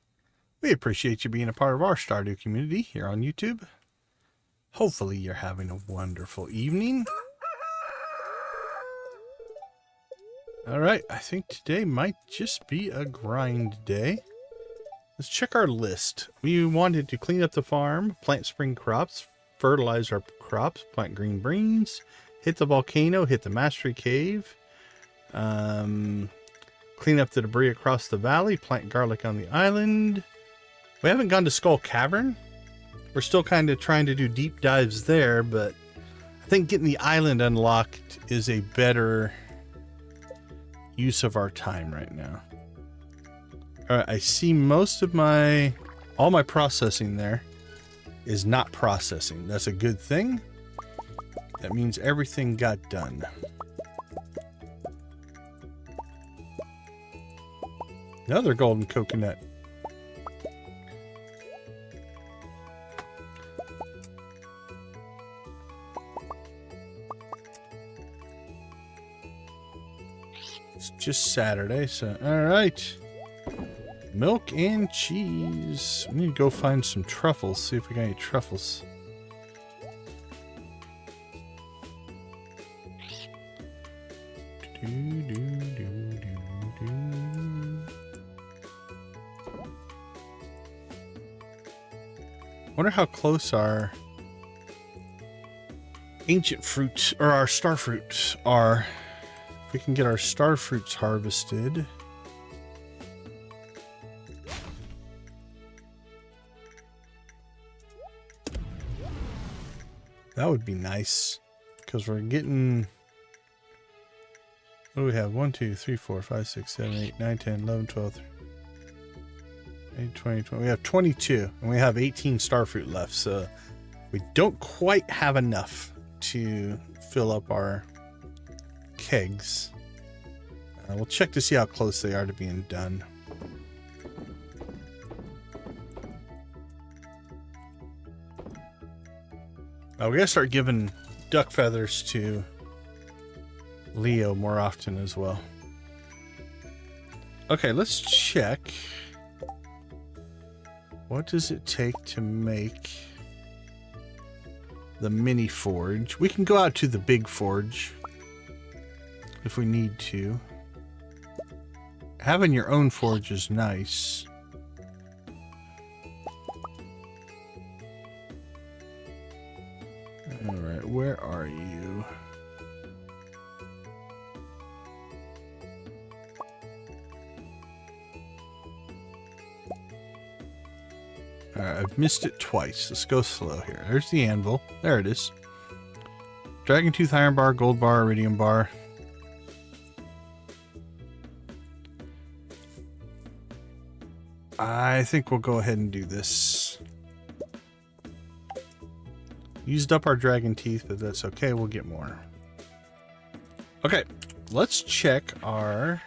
We appreciate you being a part of our Stardew community here on YouTube. Hopefully you're having a wonderful evening. All right, I think today might just be a grind day. Let's check our list. We wanted to clean up the farm, plant spring crops, fertilize our crops, plant green beans, hit the volcano, hit the mastery cave, clean up the debris across the valley, plant garlic on the island. We haven't gone to Skull Cavern. We're still kind of trying to do deep dives there, but I think getting the island unlocked is a better use of our time right now. All right, I see most of all my processing there is not processing. That's a good thing. That means everything got done. Another golden coconut. It's just Saturday, so all right. Milk and cheese. We need to go find some truffles, see if we got any truffles. Wonder how close our ancient fruits or our star fruits are. If we can get our star fruits harvested. That would be nice, because we're getting What do we have? 1, 2, 3, 4, 5, 6, 7, 8, 9, 10, 11, 12, 8, 20, 20. We have 22, and we have 18 starfruit left, so we don't quite have enough to fill up our kegs. We'll check to see how close they are to being done. We gotta start giving duck feathers to Leo more often as well. Okay, let's check. What does it take to make the mini forge? We can go out to the big forge if we need to. Having your own forge is nice. Alright, where are you? Alright, I've missed it twice. Let's go slow here. There's the anvil. There it is. Dragon Tooth Iron Bar, Gold Bar, Iridium Bar. I think we'll go ahead and do this. Used up our dragon teeth, but that's okay. We'll get more. Okay, let's check our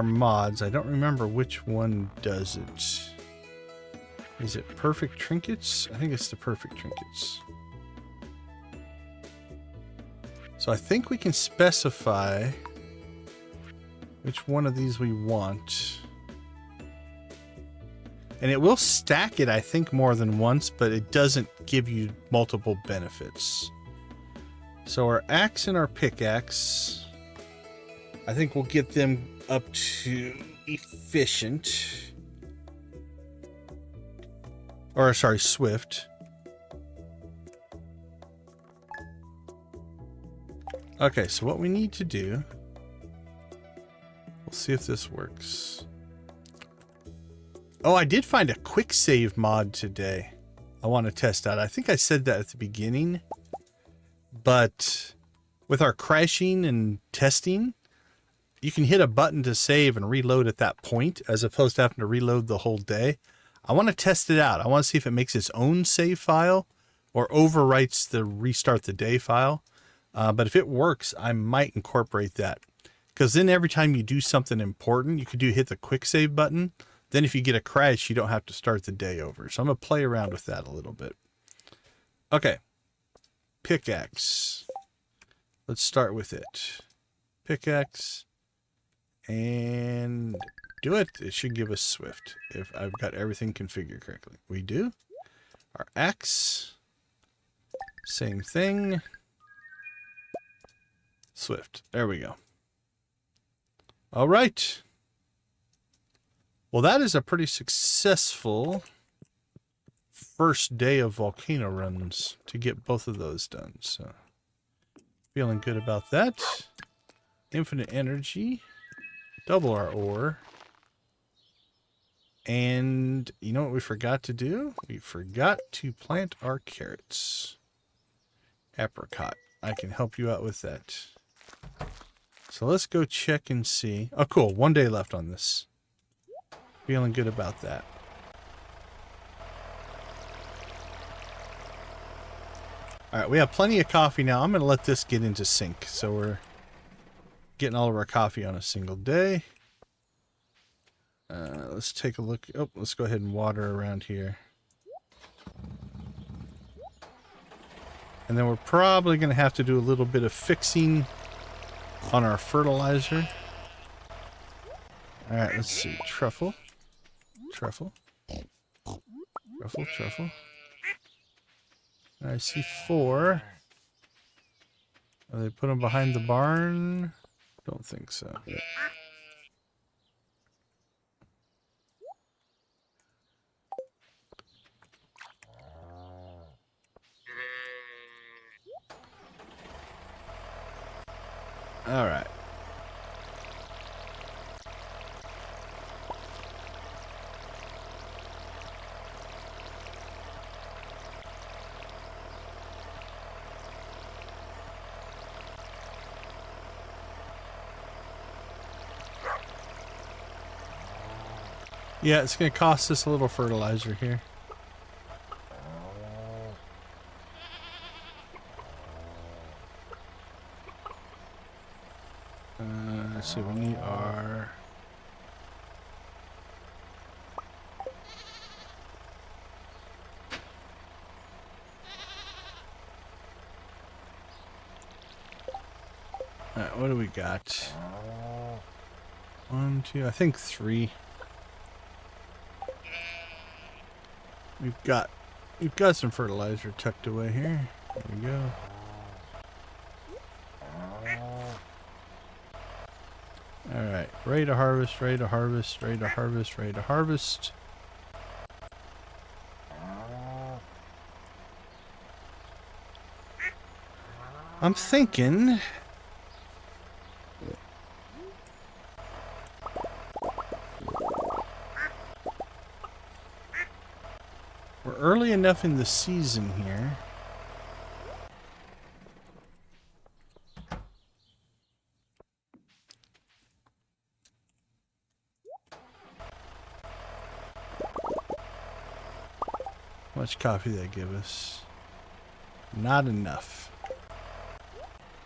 mods. I don't remember which one does it. Is it perfect trinkets? I think it's the perfect trinkets. So I think we can specify which one of these we want. And it will stack it, I think, more than once, but it doesn't give you multiple benefits. So our axe and our pickaxe, I think we'll get them up to efficient. Or, sorry, swift. Okay, so what we need to do, we'll see if this works. Oh, I did find a quick save mod today I want to test out. I think I said that at the beginning, but with our crashing and testing, you can hit a button to save and reload at that point as opposed to having to reload the whole day. I want to test it out. I want to see if it makes its own save file or overwrites the restart the day file. But if it works, I might incorporate that, because then every time you do something important, you could hit the quick save button. Then if you get a crash, you don't have to start the day over. So I'm going to play around with that a little bit. Okay. Pickaxe. Let's start with it. Pickaxe. And do it. It should give us swift if I've got everything configured correctly. We do. Our axe. Same thing. Swift. There we go. All right. Well, that is a pretty successful first day of volcano runs to get both of those done. So, feeling good about that. Infinite energy. Double our ore. And you know what we forgot to do? We forgot to plant our carrots. Apricot. I can help you out with that. So let's go check and see. Oh, cool. 1 day left on this. Feeling good about that. Alright, we have plenty of coffee now. I'm going to let this get into sync. So we're getting all of our coffee on a single day. Let's take a look. Oh, let's go ahead and water around here. And then we're probably going to have to do a little bit of fixing on our fertilizer. Alright, let's see. Truffle. Truffle. Truffle, truffle. I see 4. Are they put them behind the barn? Don't think so. All right. Yeah, it's going to cost us a little fertilizer here. Let's see, we need our... Alright, what do we got? 1, 2, I think 3. We've got some fertilizer tucked away here. There we go. Alright, ready to harvest, ready to harvest, ready to harvest, ready to harvest. I'm thinking... we're early enough in the season here. How much coffee did they give us? Not enough.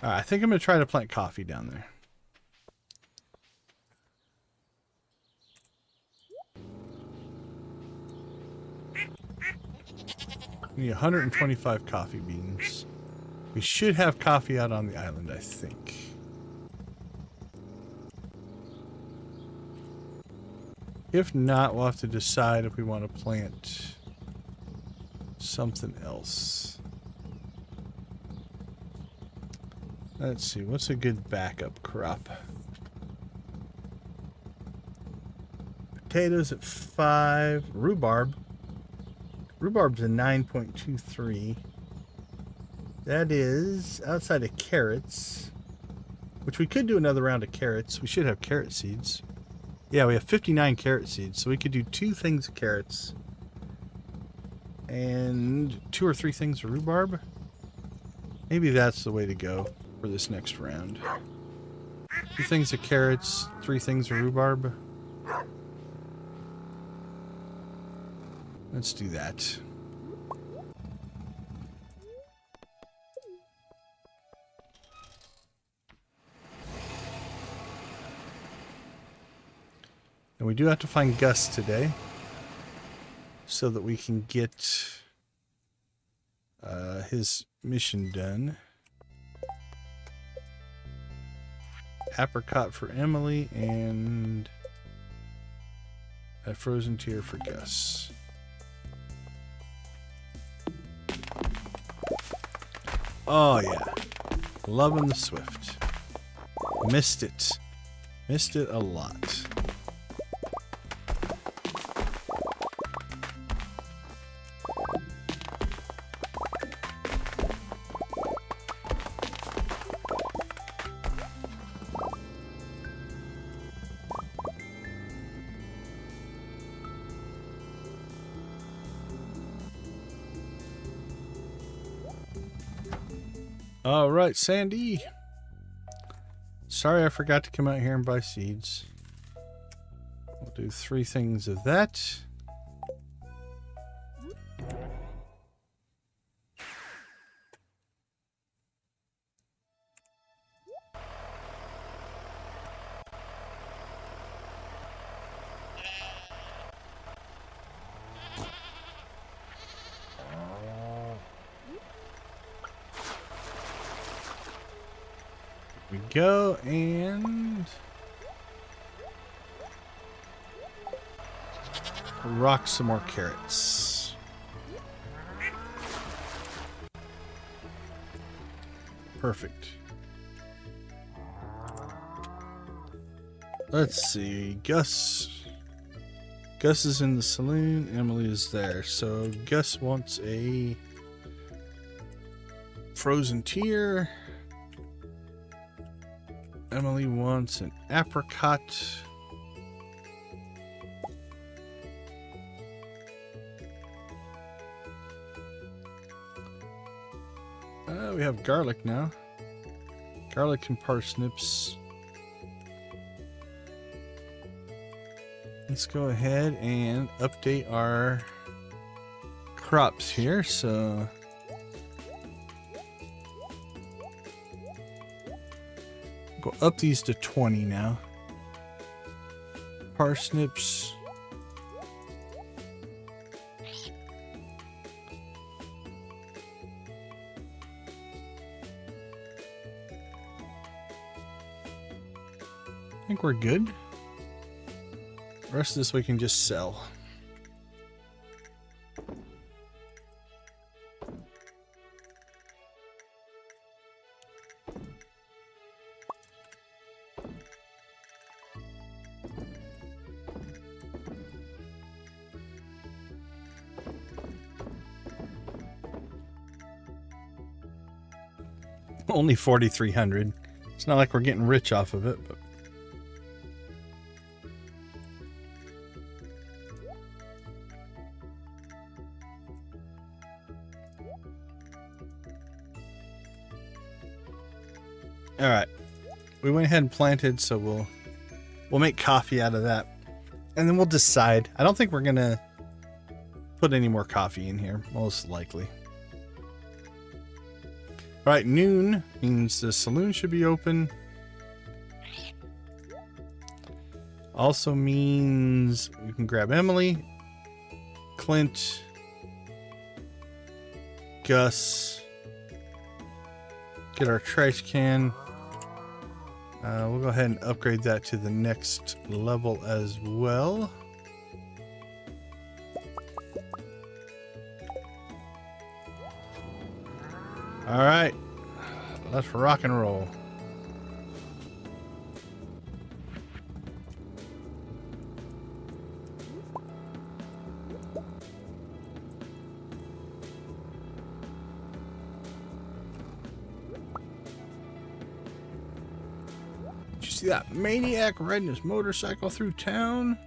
Alright, I think I'm going to try to plant coffee down there. We need 125 coffee beans. We should have coffee out on the island, I think. If not, we'll have to decide if we want to plant something else. Let's see, what's a good backup crop? Potatoes at 5. Rhubarb. Rhubarb's a 9.23. That is outside of carrots, which we could do another round of carrots. We should have carrot seeds. Yeah, we have 59 carrot seeds, so we could do 2 things of carrots and 2 or 3 things of rhubarb. Maybe that's the way to go for this next round. 2 things of carrots, 3 things of rhubarb. Let's do that. And we do have to find Gus today so that we can get his mission done. Apricot for Emily and a frozen tear for Gus. Oh yeah, loving the Swift. Missed it. Missed it a lot. All right, Sandy. Sorry I forgot to come out here and buy seeds. We'll do 3 things of that. We go and rock some more carrots. Perfect. Let's see. Gus is in the saloon. Emily is there. So Gus wants a frozen tear. Emily wants an apricot. We have garlic now. Garlic and parsnips. let's go ahead and update our crops here. So go up these to 20 now. Parsnips. I think we're good. The rest of this we can just sell. Only 4,300. It's not like we're getting rich off of it, but all right. We went ahead and planted, so we'll make coffee out of that. And then we'll decide. I don't think we're going to put any more coffee in here, most likely. All right, noon means the saloon should be open. Also means we can grab Emily, Clint, Gus, get our trash can. We'll go ahead and upgrade that to the next level as well. All right, let's rock and roll. Did you see that maniac riding his motorcycle through town?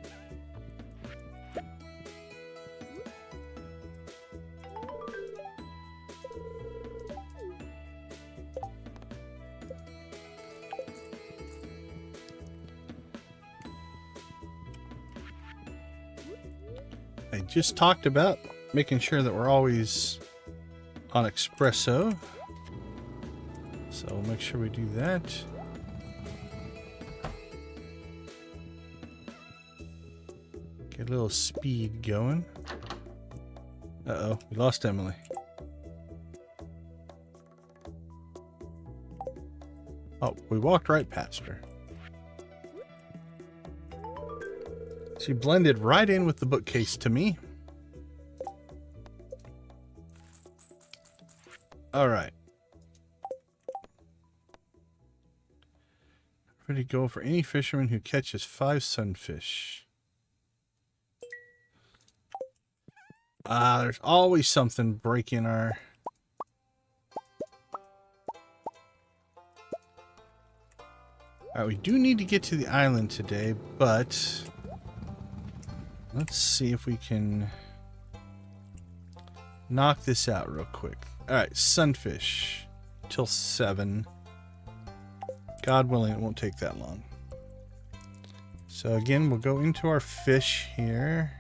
I just talked about making sure that we're always on espresso. So we'll make sure we do that. Get a little speed going. Uh-oh, we lost Emily. Oh, we walked right past her. She blended right in with the bookcase to me. All right. Ready to go for any fisherman who catches 5 sunfish. There's always something breaking our... All right, we do need to get to the island today, but... let's see if we can knock this out real quick. All right, sunfish till 7. God willing, it won't take that long. So again, we'll go into our fish here.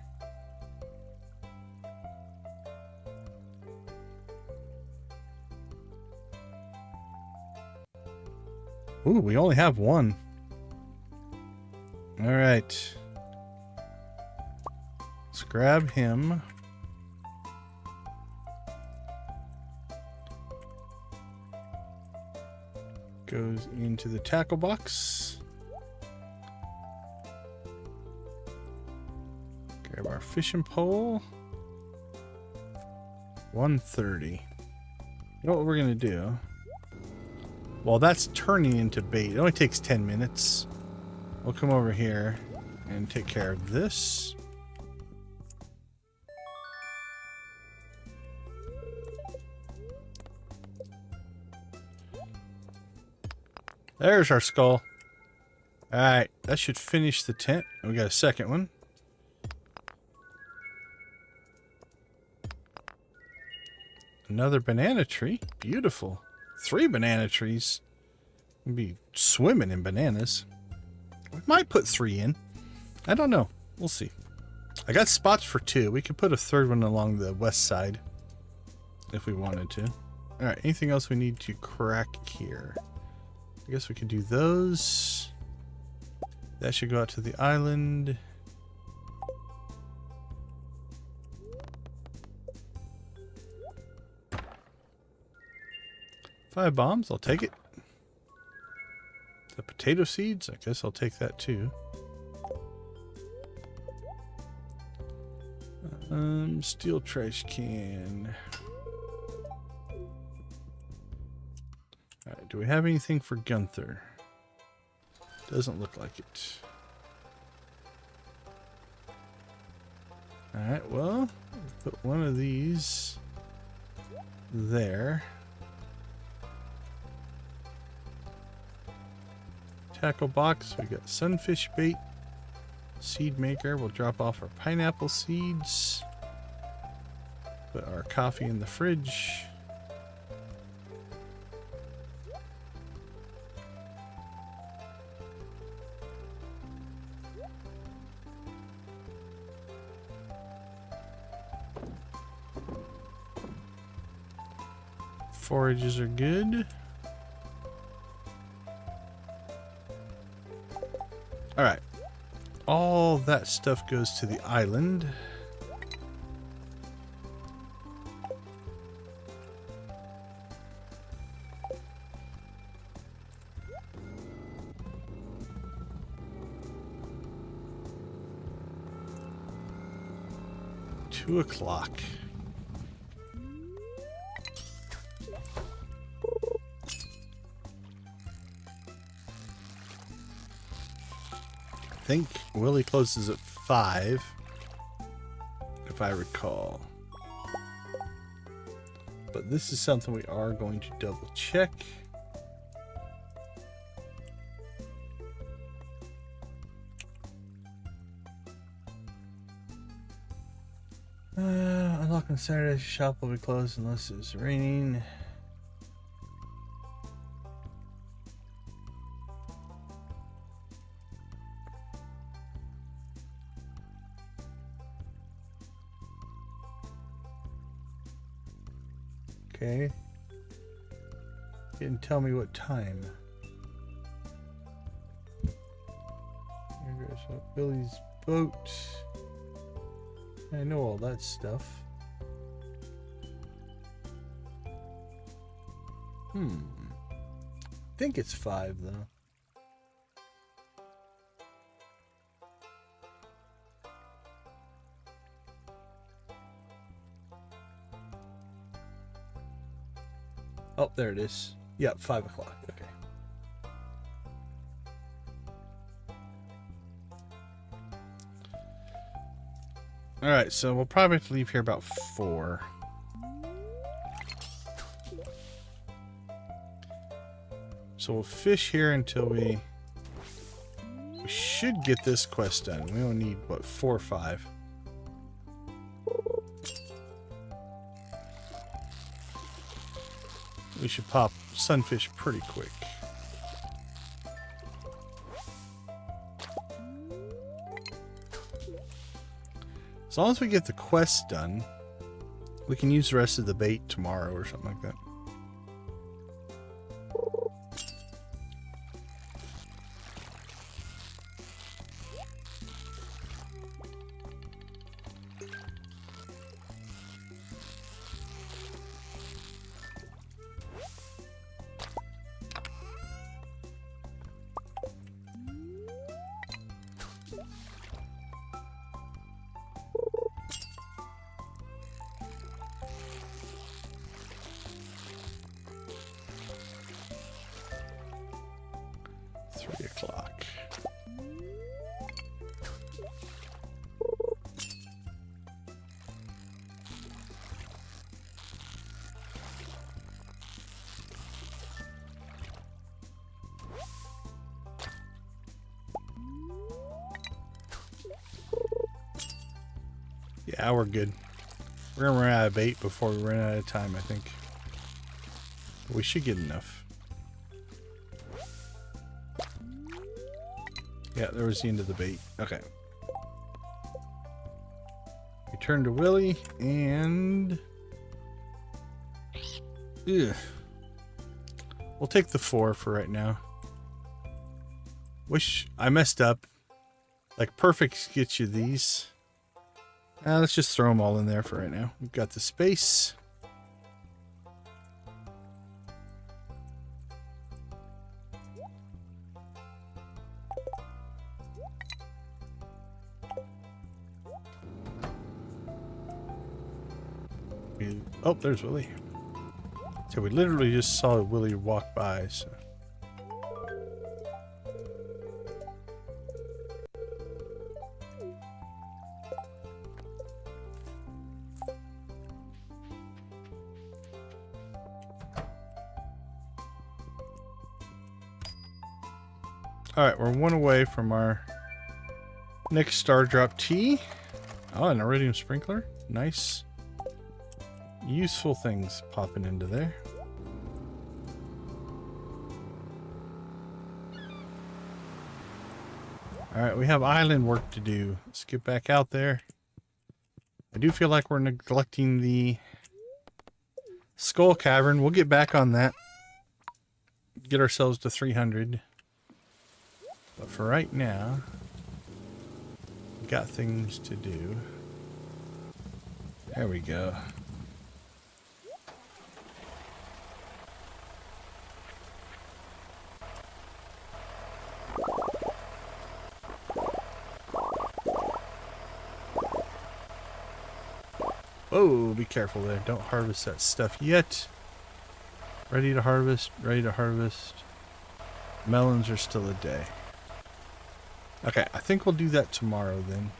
Ooh, we only have one. All right. Let's grab him. Goes into the tackle box. Grab our fishing pole. 130. You know what we're going to do? Well, that's turning into bait. It only takes 10 minutes. We'll come over here and take care of this. There's our skull. Alright, that should finish the tent. We got a second one. Another banana tree. Beautiful. 3 banana trees. We'll be swimming in bananas. We might put 3 in. I don't know. We'll see. I got spots for 2. We could put a third one along the west side if we wanted to. Alright, anything else we need to crack here? I guess we could do those. That should go out to the island. Five bombs, I'll take it. The potato seeds, I guess I'll take that too. Steel trash can. Alright, do we have anything for Gunther? Doesn't look like it. Alright, well, put one of these there. Tackle box, we got sunfish bait. Seed maker, we'll drop off our pineapple seeds. Put our coffee in the fridge. Forages are good. Alright. All that stuff goes to the island. Two o'clock. I think Willie closes at 5, if I recall. But this is something we are going to double check. Unlock on Saturday, shop will be closed unless it's raining. Okay. Didn't tell me what time. Here goes Billy's boat. I know all that stuff. I think it's 5 though. Oh, there it is. Yep, 5 o'clock. Okay. Alright, so we'll probably have to leave here about 4. So we'll fish here until we should get this quest done. We only need, what, 4 or 5. We should pop sunfish pretty quick. As long as we get the quest done, we can use the rest of the bait tomorrow or something like that. Yeah, we're good. We're gonna run out of bait before we run out of time, I think. We should get enough. Yeah, there was the end of the bait. Okay. return to Willie and... Ugh. We'll take the 4 for right now. Wish I messed up. Like, perfect gets you these. Let's just throw them all in there for right now. We've got the space. Oh, there's Willie. So we literally just saw Willie walk by, so. Alright, we're one away from our next star drop tea. Oh, an iridium sprinkler. Nice. Useful things popping into there. Alright, we have island work to do. Let's get back out there. I do feel like we're neglecting the Skull Cavern. We'll get back on that. Get ourselves to 300. But for right now, we got things to do. There we go. Oh, be careful there. Don't harvest that stuff yet. Ready to harvest, ready to harvest. Melons are still a day. Okay, I think we'll do that tomorrow then.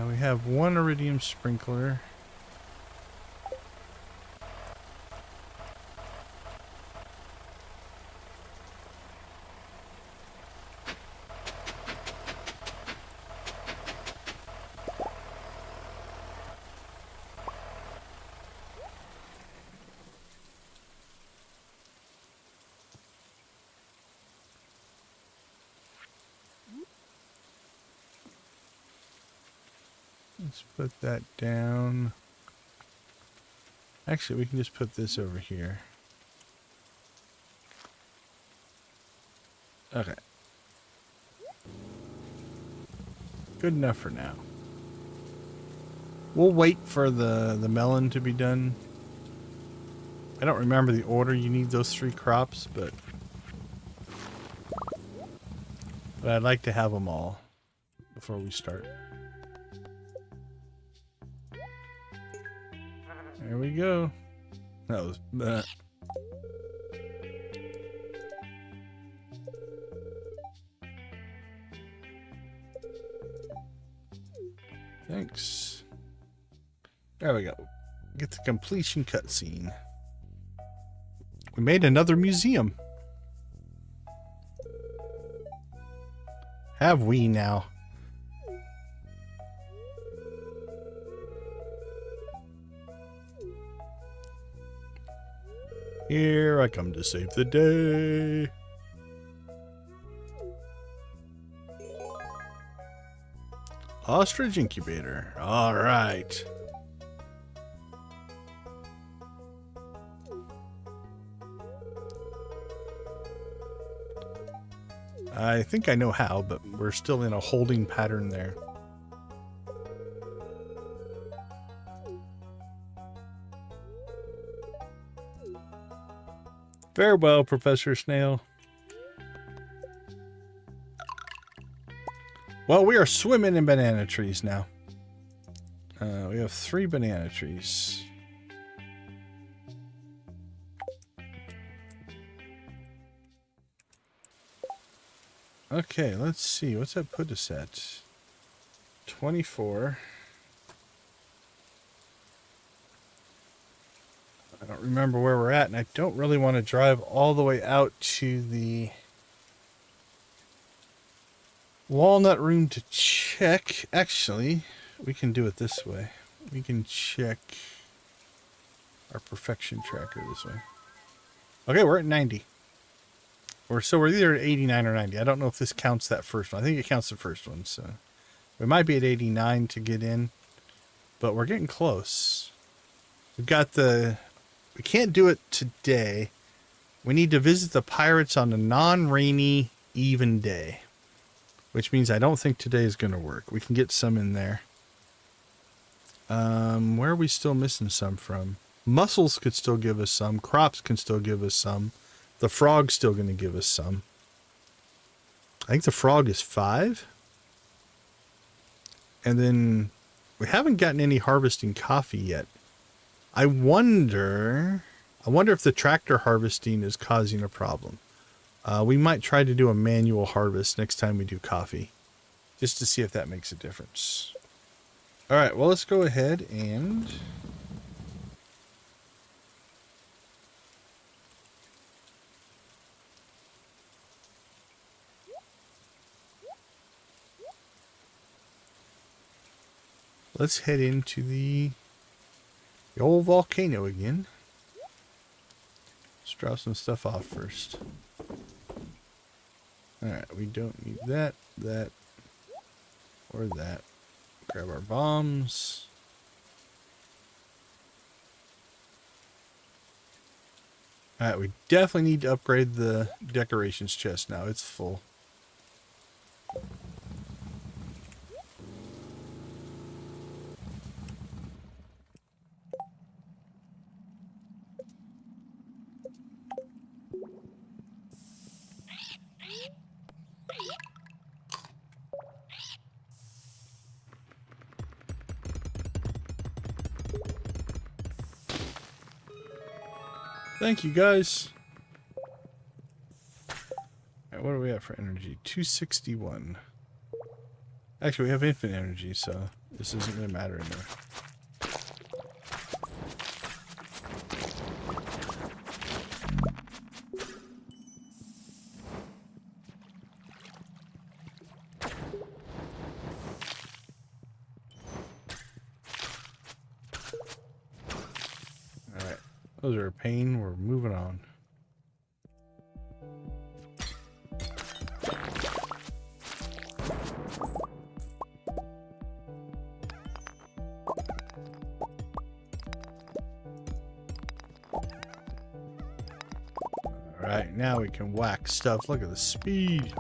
We have one iridium sprinkler. Let's put that down. Actually, we can just put this over here. Okay. Good enough for now. We'll wait for the melon to be done. I don't remember the order you need those 3 crops, but I'd like to have them all before we start. There we go. That was that. Thanks. There we go. Get the completion cutscene. We made another museum. Have we now? Here I come to save the day. Ostrich incubator. All right. I think I know how, but we're still in a holding pattern there. Farewell, Professor Snail. Well, we are swimming in banana trees now. We have 3 banana trees. Okay, let's see. What's that put us at? 24. I don't remember where we're at, and I don't really want to drive all the way out to the walnut room to check. Actually, we can do it this way. We can check our perfection tracker this way. Okay, we're at 90. we're either at 89 or 90. I don't know if this counts that first one. I think it counts the first one. So we might be at 89 to get in, but we're getting close. We've got we can't do it today. We need to visit the pirates on a non-rainy, even day, which means I don't think today is going to work. We can get some in there. Where are we still missing some from? Mussels could still give us some. Crops can still give us some. The frog's still going to give us some. I think the frog is 5. And then we haven't gotten any harvesting coffee yet. I wonder if the tractor harvesting is causing a problem. We might try to do a manual harvest next time we do coffee, just to see if that makes a difference. All right, well, let's go ahead and let's head into the old volcano again. Let's drop some stuff off first. Alright, we don't need that, or that. Grab our bombs. Alright, we definitely need to upgrade the decorations chest now. It's full. Thank you, guys. Alright, what do we have for energy? 261. Actually, we have infinite energy, so this isn't going to matter anymore. Those are a pain. We're moving on. Alright, now we can whack stuff. Look at the speed.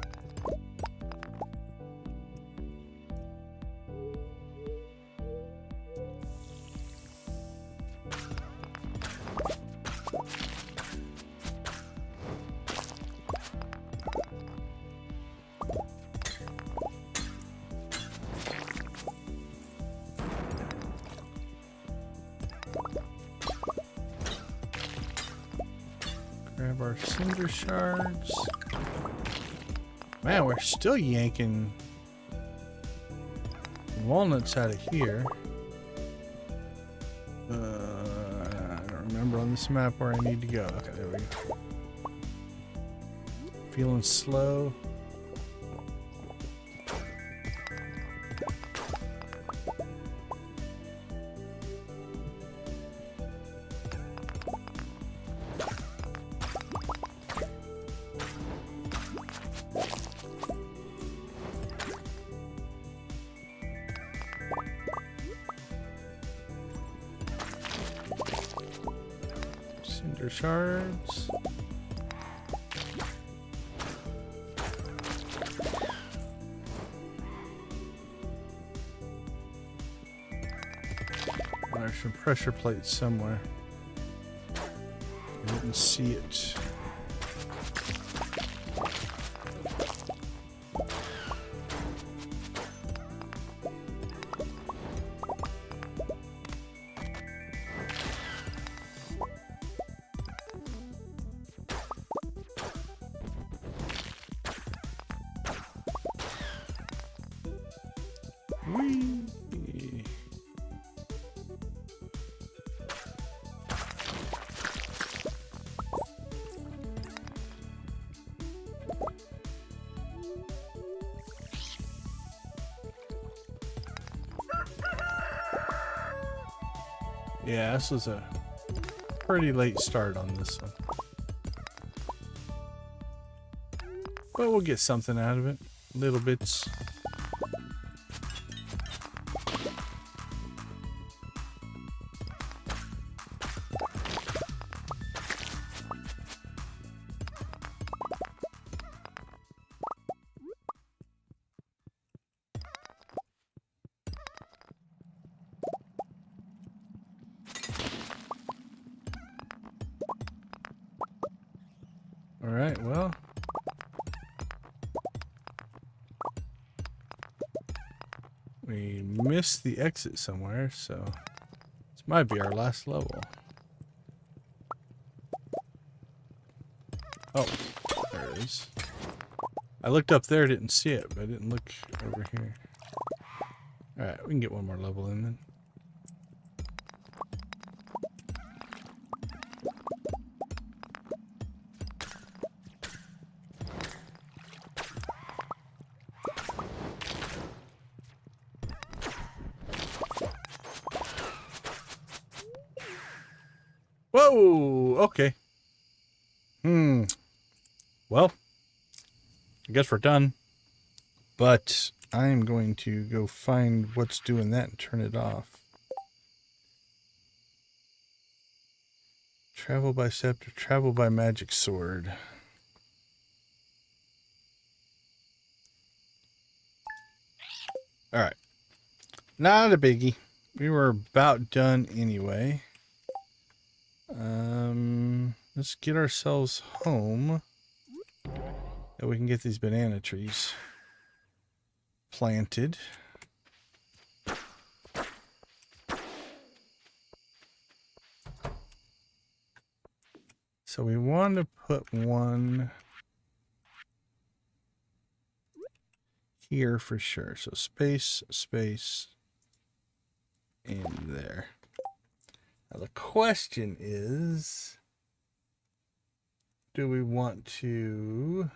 Grab our cinder shards. Man, we're still yanking walnuts out of here. I don't remember on this map where I need to go. Okay, there we go. Feeling slow. Cinder shards. There's some pressure plates somewhere. I didn't see it. Whee! Yeah, this was a pretty late start on this one. But we'll get something out of it. Little bits. All right, well. We missed the exit somewhere, so this might be our last level. Oh, there it is. I looked up there, didn't see it, but I didn't look over here. Alright, we can get one more level in then. Whoa! Okay. Well, I guess we're done. But I'm going to go find what's doing that and turn it off. Travel by scepter, travel by magic sword. Alright. Not a biggie. We were about done anyway. Let's get ourselves home. And we can get these banana trees planted. So we want to put one here for sure. So space, space, and there. Now the question is, do we want to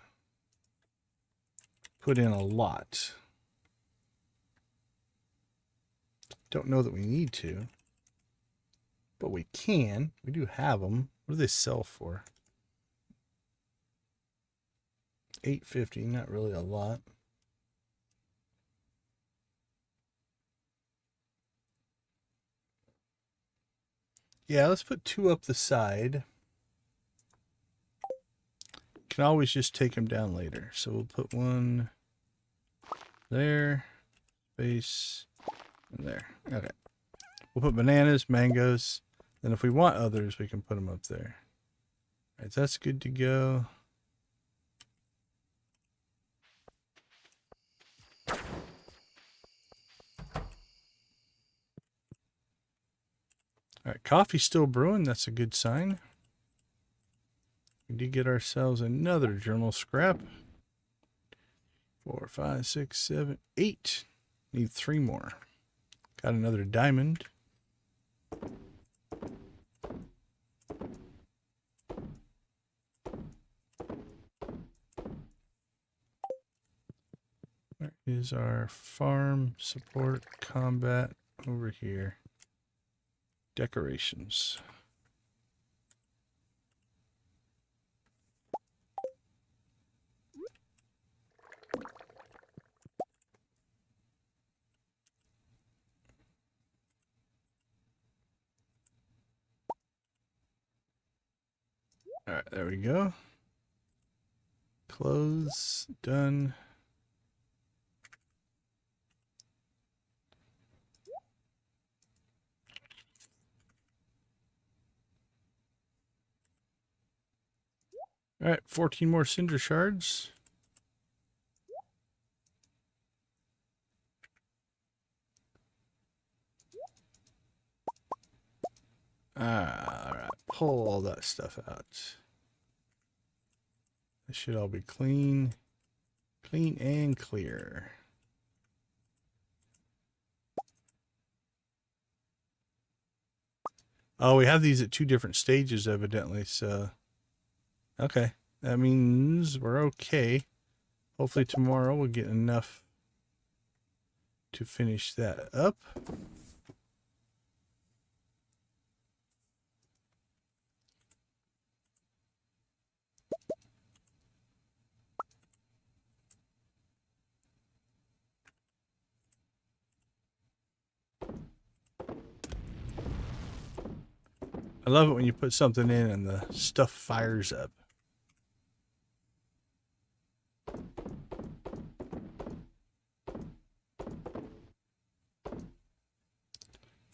put in a lot? Don't know that we need to, but we can. We do have them. What do they sell for? $8.50, not really a lot. Yeah, let's put two up the side. Can always just take them down later. So we'll put one there, space, and there. Okay. We'll put bananas, mangoes. Then if we want others, we can put them up there. All right, that's good to go. All right, coffee's still brewing. That's a good sign. We did get ourselves another journal scrap. 4, 5, 6, 7, 8. Need 3 more. Got another diamond. Where is our farm, support, combat over here? Decorations. All right, there we go. Close, done. All right, 14 more cinder shards. All right, pull all that stuff out. This should all be clean, clean and clear. Oh, we have these at 2 different stages, evidently. So, okay, that means we're okay. Hopefully tomorrow we'll get enough to finish that up. I love it when you put something in and the stuff fires up.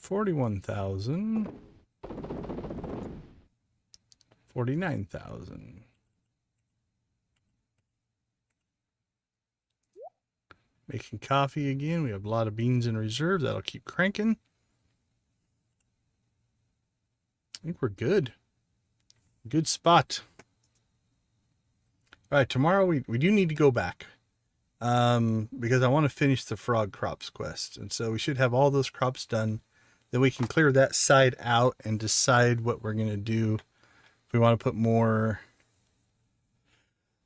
$41,000. 49,000. Making coffee again. We have a lot of beans in reserve. That'll keep cranking. I think we're good. Good spot. All right, tomorrow we do need to go back. Because I want to finish the frog crops quest. And so we should have all those crops done. Then we can clear that side out and decide what we're going to do. If we want to put more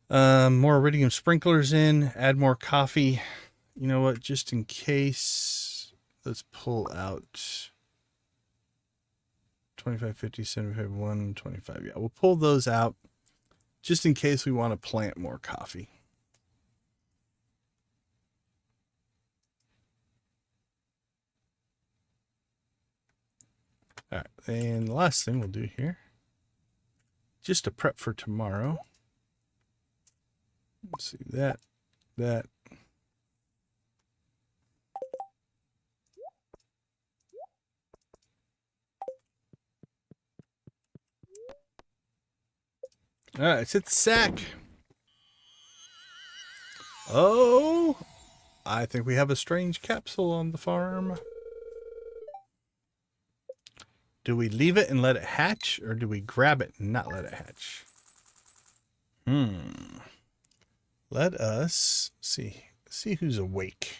iridium sprinklers in, add more coffee. You know what, just in case, let's pull out 25, 50, 75, 125. Yeah, we'll pull those out just in case we want to plant more coffee. All right, and the last thing we'll do here, just to prep for tomorrow. Let's see, that. All right, let's hit the sack. Oh, I think we have a strange capsule on the farm. Do we leave it and let it hatch, or do we grab it and not let it hatch? Let us see who's awake.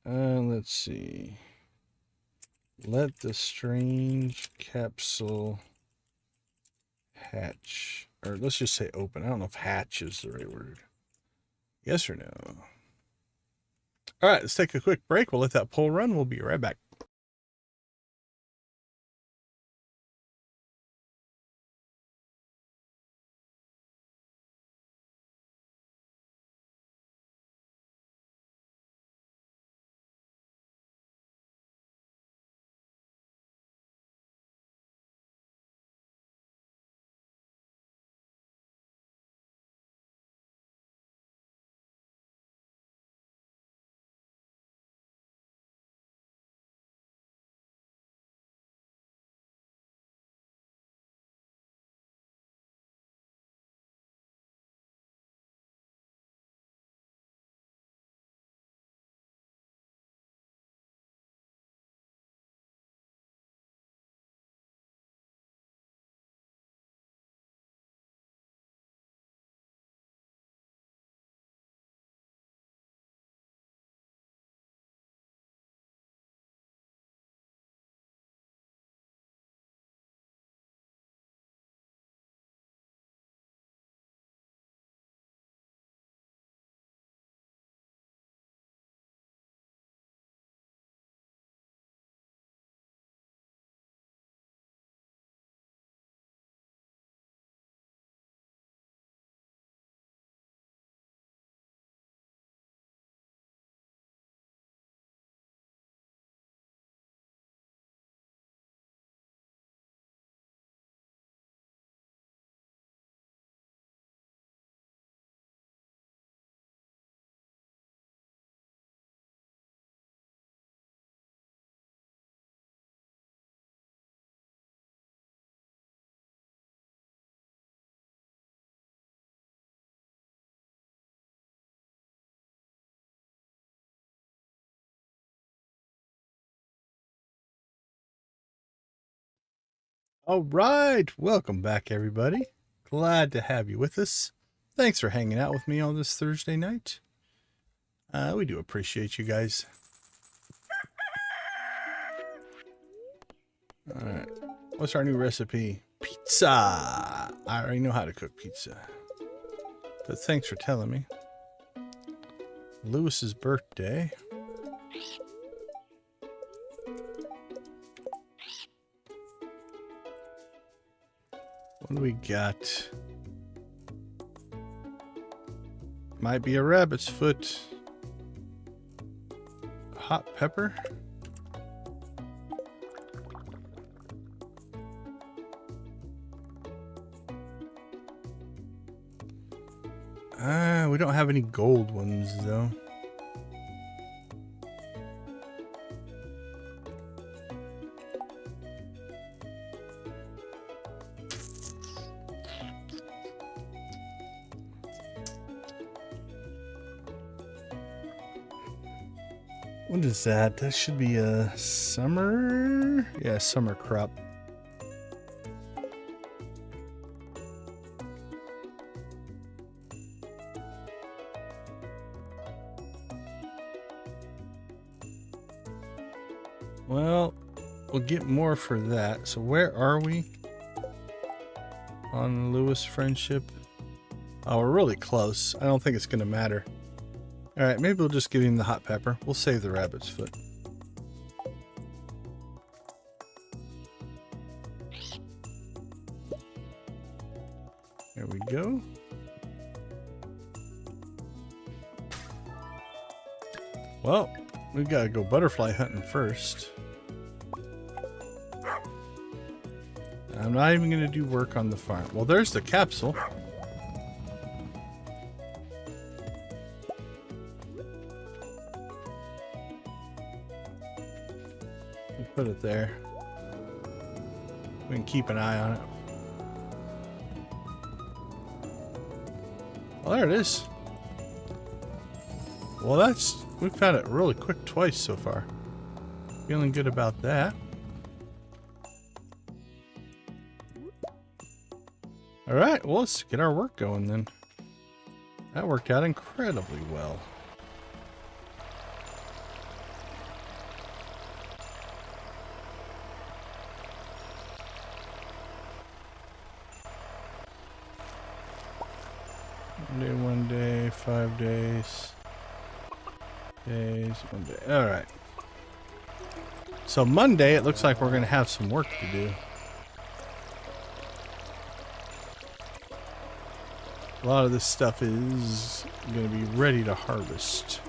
Let's see. Let the strange capsule hatch. Or let's just say open. I don't know if hatch is the right word. Yes or no? All right, let's take a quick break. We'll let that poll run. We'll be right back. All right, welcome back, everybody. Glad to have you with us. Thanks for hanging out with me on this Thursday night. We do appreciate you guys. All right, what's our new recipe? Pizza. I already know how to cook pizza, but thanks for telling me. Lewis's birthday. What do we got? Might be a rabbit's foot. hot pepper. We don't have any gold ones though. What is that? That should be a summer? Yeah, summer crop. Well, we'll get more for that. So where are we on Lewis friendship? Oh, we're really close. I don't think it's going to matter. All right, maybe we'll just give him the hot pepper. We'll save the rabbit's foot. There we go. Well, we've got to go butterfly hunting first. I'm not even going to do work on the farm. Well, there's the capsule. We'll put it there. We can keep an eye on it. Well, there it is. Well, we found it really quick twice so far. Feeling good about that. All right, well, let's get our work going then. That worked out incredibly well. One day, 5 days. One day. All right. So Monday, it looks like we're going to have some work to do. A lot of this stuff is going to be ready to harvest.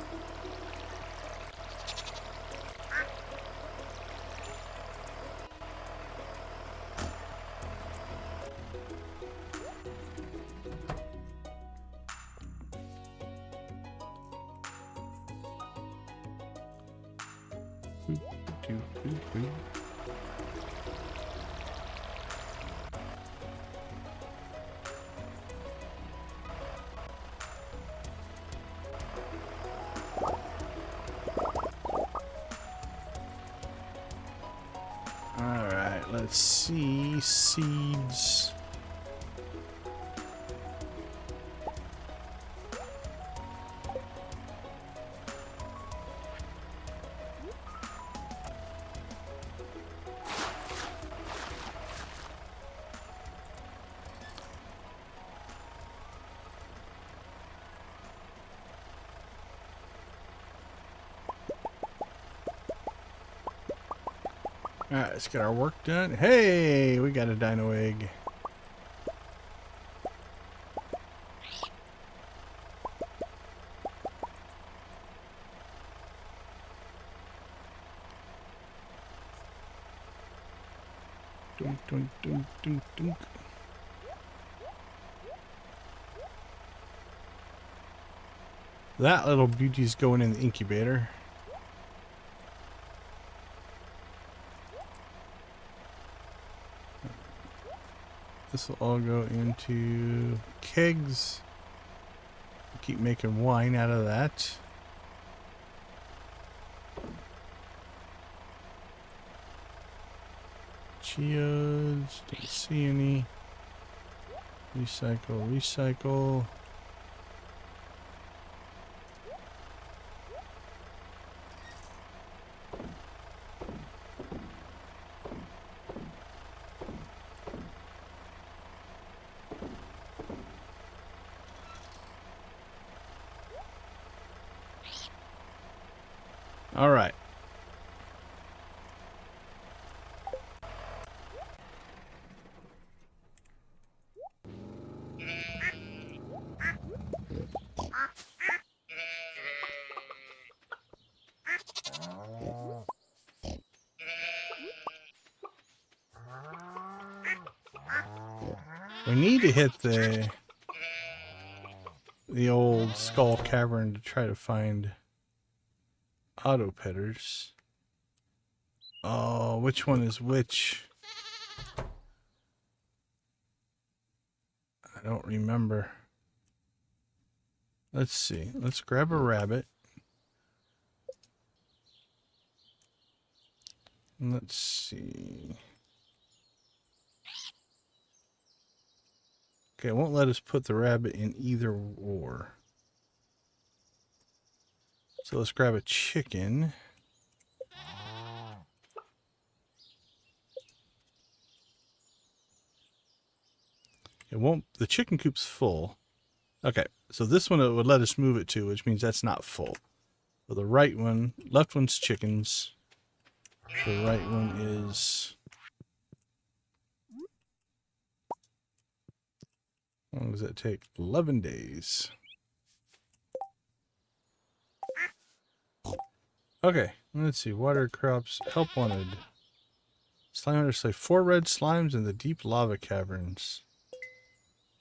Alright, let's see. Seeds. Alright, let's get our work done. Hey, we got a dino egg. Dunk, dunk, dunk, dunk, dunk. That little beauty's going in the incubator. This will all go into kegs. Keep making wine out of that. Geodes, don't see any. Recycle, recycle. All right. We need to hit the old skull cavern to try to find auto petters. Oh, which one is which? I don't remember. Let's see. Let's grab a rabbit. Let's see. Okay, it won't let us put the rabbit in either or. So let's grab a chicken. It won't, the chicken coop's full. Okay, so this one it would let us move it to, which means that's not full. So the right one, left one's chickens. The right one is... How long does that take? 11 days. Okay, let's see. Water crops, help wanted. Slime hunters say 4 red slimes in the deep lava caverns.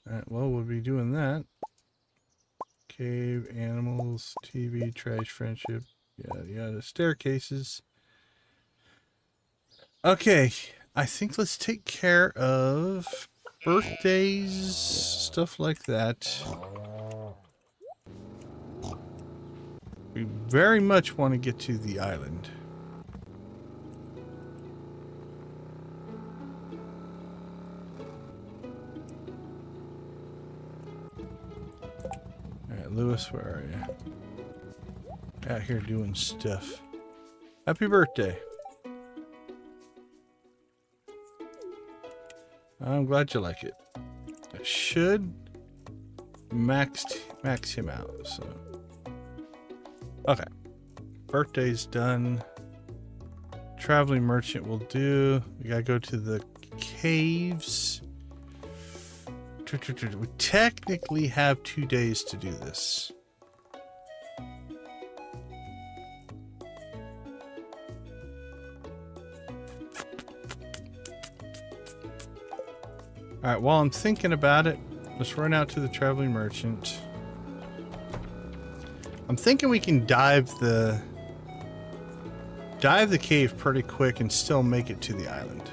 Alright, well, we'll be doing that. Cave, animals, TV, trash, friendship, yada yada, staircases. Okay, I think let's take care of birthdays, stuff like that. We very much want to get to the island. Alright, Lewis, where are you? Out here doing stuff. Happy birthday. I'm glad you like it. I should max him out, so. Okay. Birthday's done. Traveling merchant will do. We gotta go to the caves. We technically have 2 days to do this. Alright, while I'm thinking about it, let's run out to the traveling merchant. I'm thinking we can dive the cave pretty quick and still make it to the island.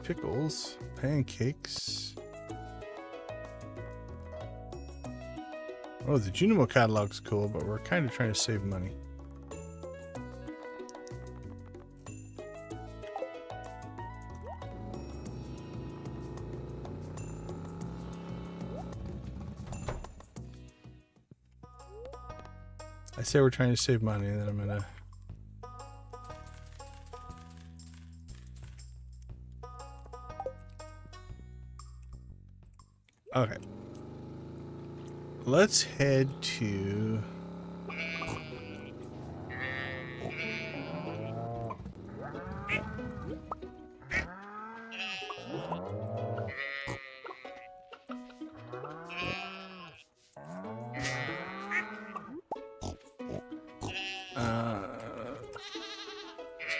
Pickles, pancakes. Oh, the Junimo catalog's cool, but we're kind of trying to save money. I say we're trying to save money, and then I'm gonna... Okay. Let's head to...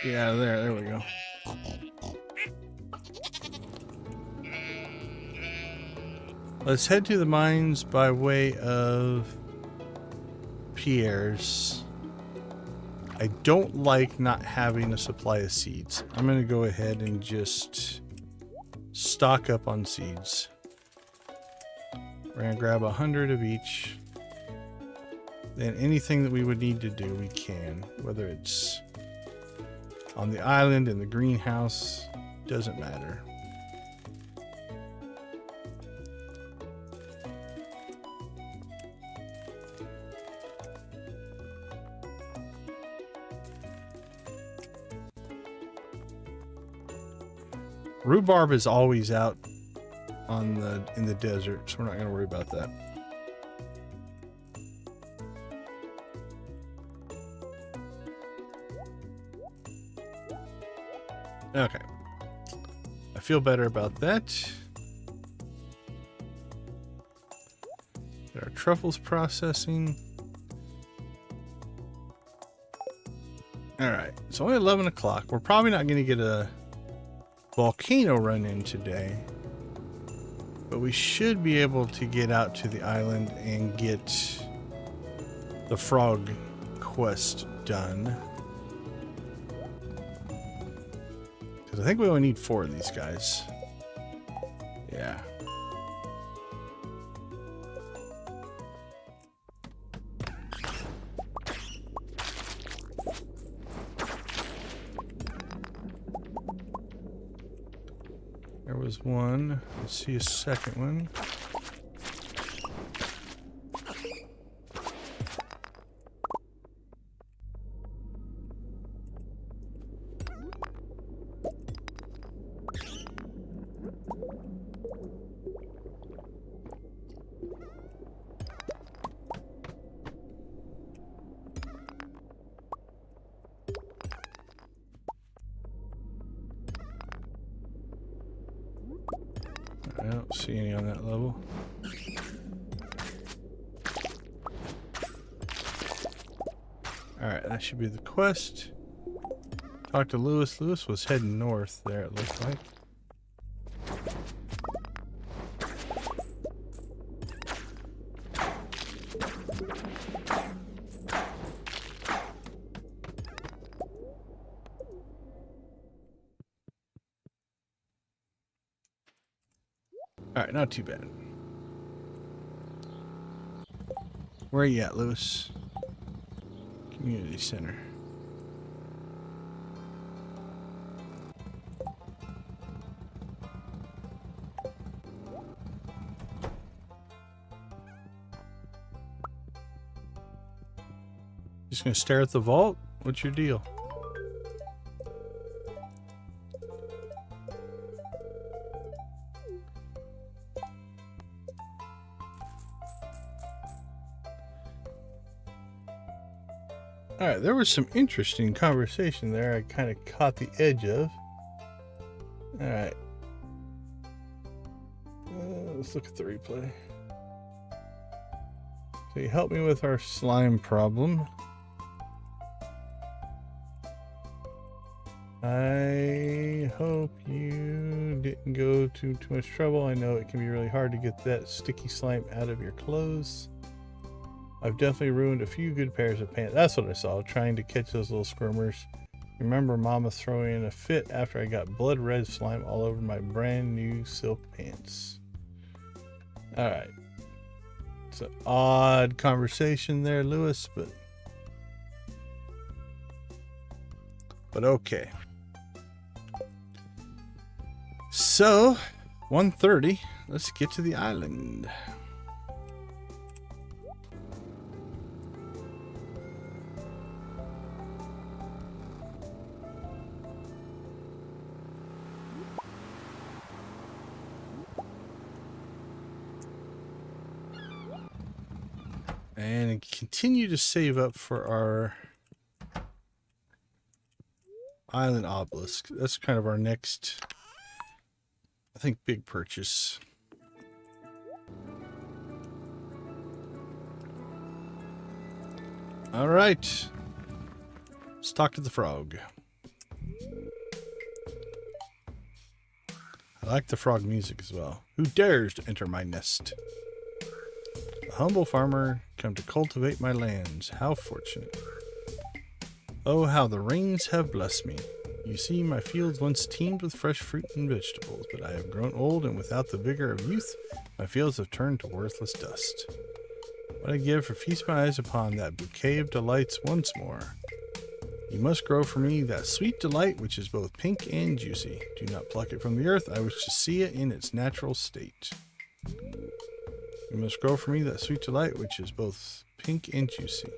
yeah, there we go. Let's head to the mines by way of Pierre's. I don't like not having a supply of seeds. I'm going to go ahead and just stock up on seeds. We're going to grab 100 of each. Then anything that we would need to do, we can. Whether it's on the island, in the greenhouse, doesn't matter. Rhubarb is always out in the desert, so we're not going to worry about that. Okay. I feel better about that. Get our truffles processing. Alright, it's only 11 o'clock. We're probably not going to get a volcano run-in today. But we should be able to get out to the island and get the frog quest done. Because I think we only need 4 of these guys. Yeah. There was one. Let's see a second one. I don't see any on that level. Alright, that should be the quest. Talk to Lewis. Lewis was heading north there, it looks like. Alright, not too bad. Where are you at, Lewis? Community Center. Just gonna stare at the vault? What's your deal? Alright, there was some interesting conversation there. I kind of caught the edge of. Alright. Let's look at the replay. So you helped me with our slime problem. I hope you didn't go to too much trouble. I know it can be really hard to get that sticky slime out of your clothes. I've definitely ruined a few good pairs of pants. That's what I saw, trying to catch those little squirmers. Remember Mama throwing in a fit after I got blood red slime all over my brand new silk pants. Alright. It's an odd conversation there, Lewis, but okay. So, 1:30. Let's get to the island. And continue to save up for our island obelisk. That's kind of our next, I think, big purchase. All right. Let's talk to the frog. I like the frog music as well. Who dares to enter my nest? A humble farmer come to cultivate my lands. How fortunate. Oh, how the rains have blessed me. You see, my fields once teemed with fresh fruit and vegetables, but I have grown old, and without the vigor of youth, my fields have turned to worthless dust. What I give for feast my eyes upon that bouquet of delights once more. You must grow for me that sweet delight which is both pink and juicy. Do not pluck it from the earth. I wish to see it in its natural state. You must grow for me that sweet delight which is both pink and juicy.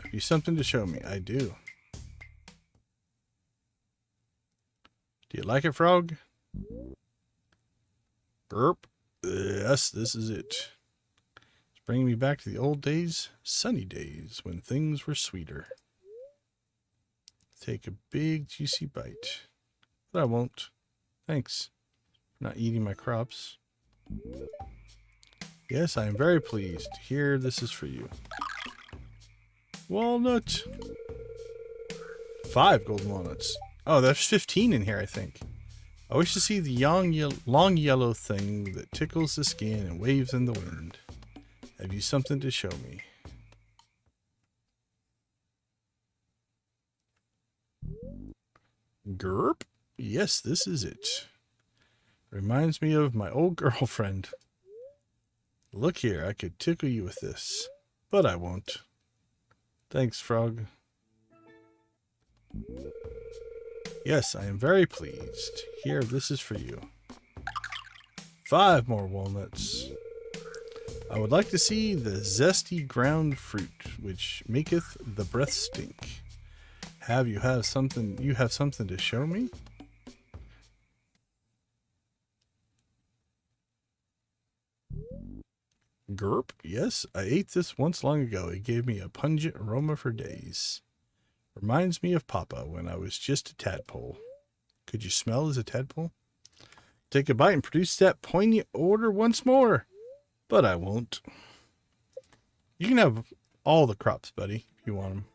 Have you something to show me? I do. Do you like it, frog? Burp. Yes, this is it. It's bringing me back to the old days, sunny days, when things were sweeter. Take a big, juicy bite. But I won't. Thanks for not eating my crops. Yes, I am very pleased. Here, this is for you. Walnut. 5 golden walnuts. Oh, there's 15 in here, I think. I wish to see the long yellow thing that tickles the skin and waves in the wind. Have you something to show me? Gerp? Yes, this is it. Reminds me of my old girlfriend. Look here, I could tickle you with this, but I won't. Thanks, Frog. Yes, I am very pleased. Here, this is for you. 5 more walnuts. I would like to see the zesty ground fruit, which maketh the breath stink. You have something to show me? Gerp, yes, I ate this once long ago. It gave me a pungent aroma for days. Reminds me of Papa when I was just a tadpole. Could you smell as a tadpole? Take a bite and produce that poignant odor once more. But I won't. You can have all the crops, buddy, if you want them.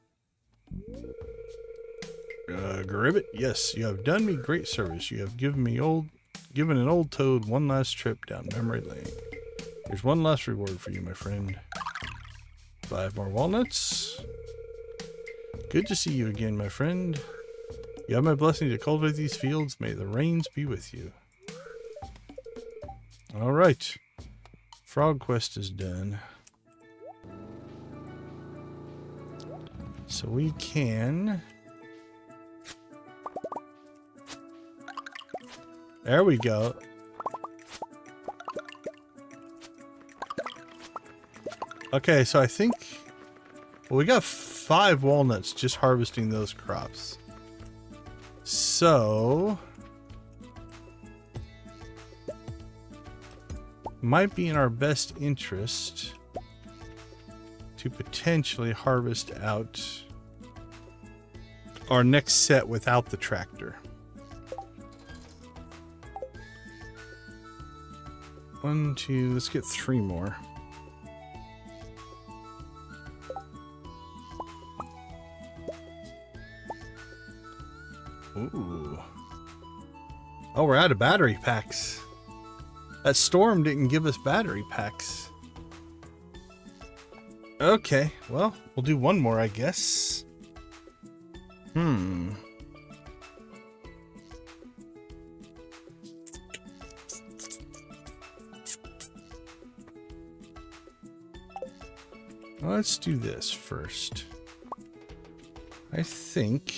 Gribbit, yes, you have done me great service. You have given an old toad one last trip down memory lane. Here's one last reward for you, my friend. 5 more walnuts. Good to see you again, my friend. You have my blessing to cultivate these fields. May the rains be with you. All right. Frog quest is done. So we can... There we go. Okay, so I think... Well, we got 5 walnuts just harvesting those crops. So... might be in our best interest to potentially harvest out our next set without the tractor. 1, 2, let's get 3 more. Ooh. Oh, we're out of battery packs. That storm didn't give us battery packs. Okay, well, we'll do 1 more, I guess. Let's do this first. I think...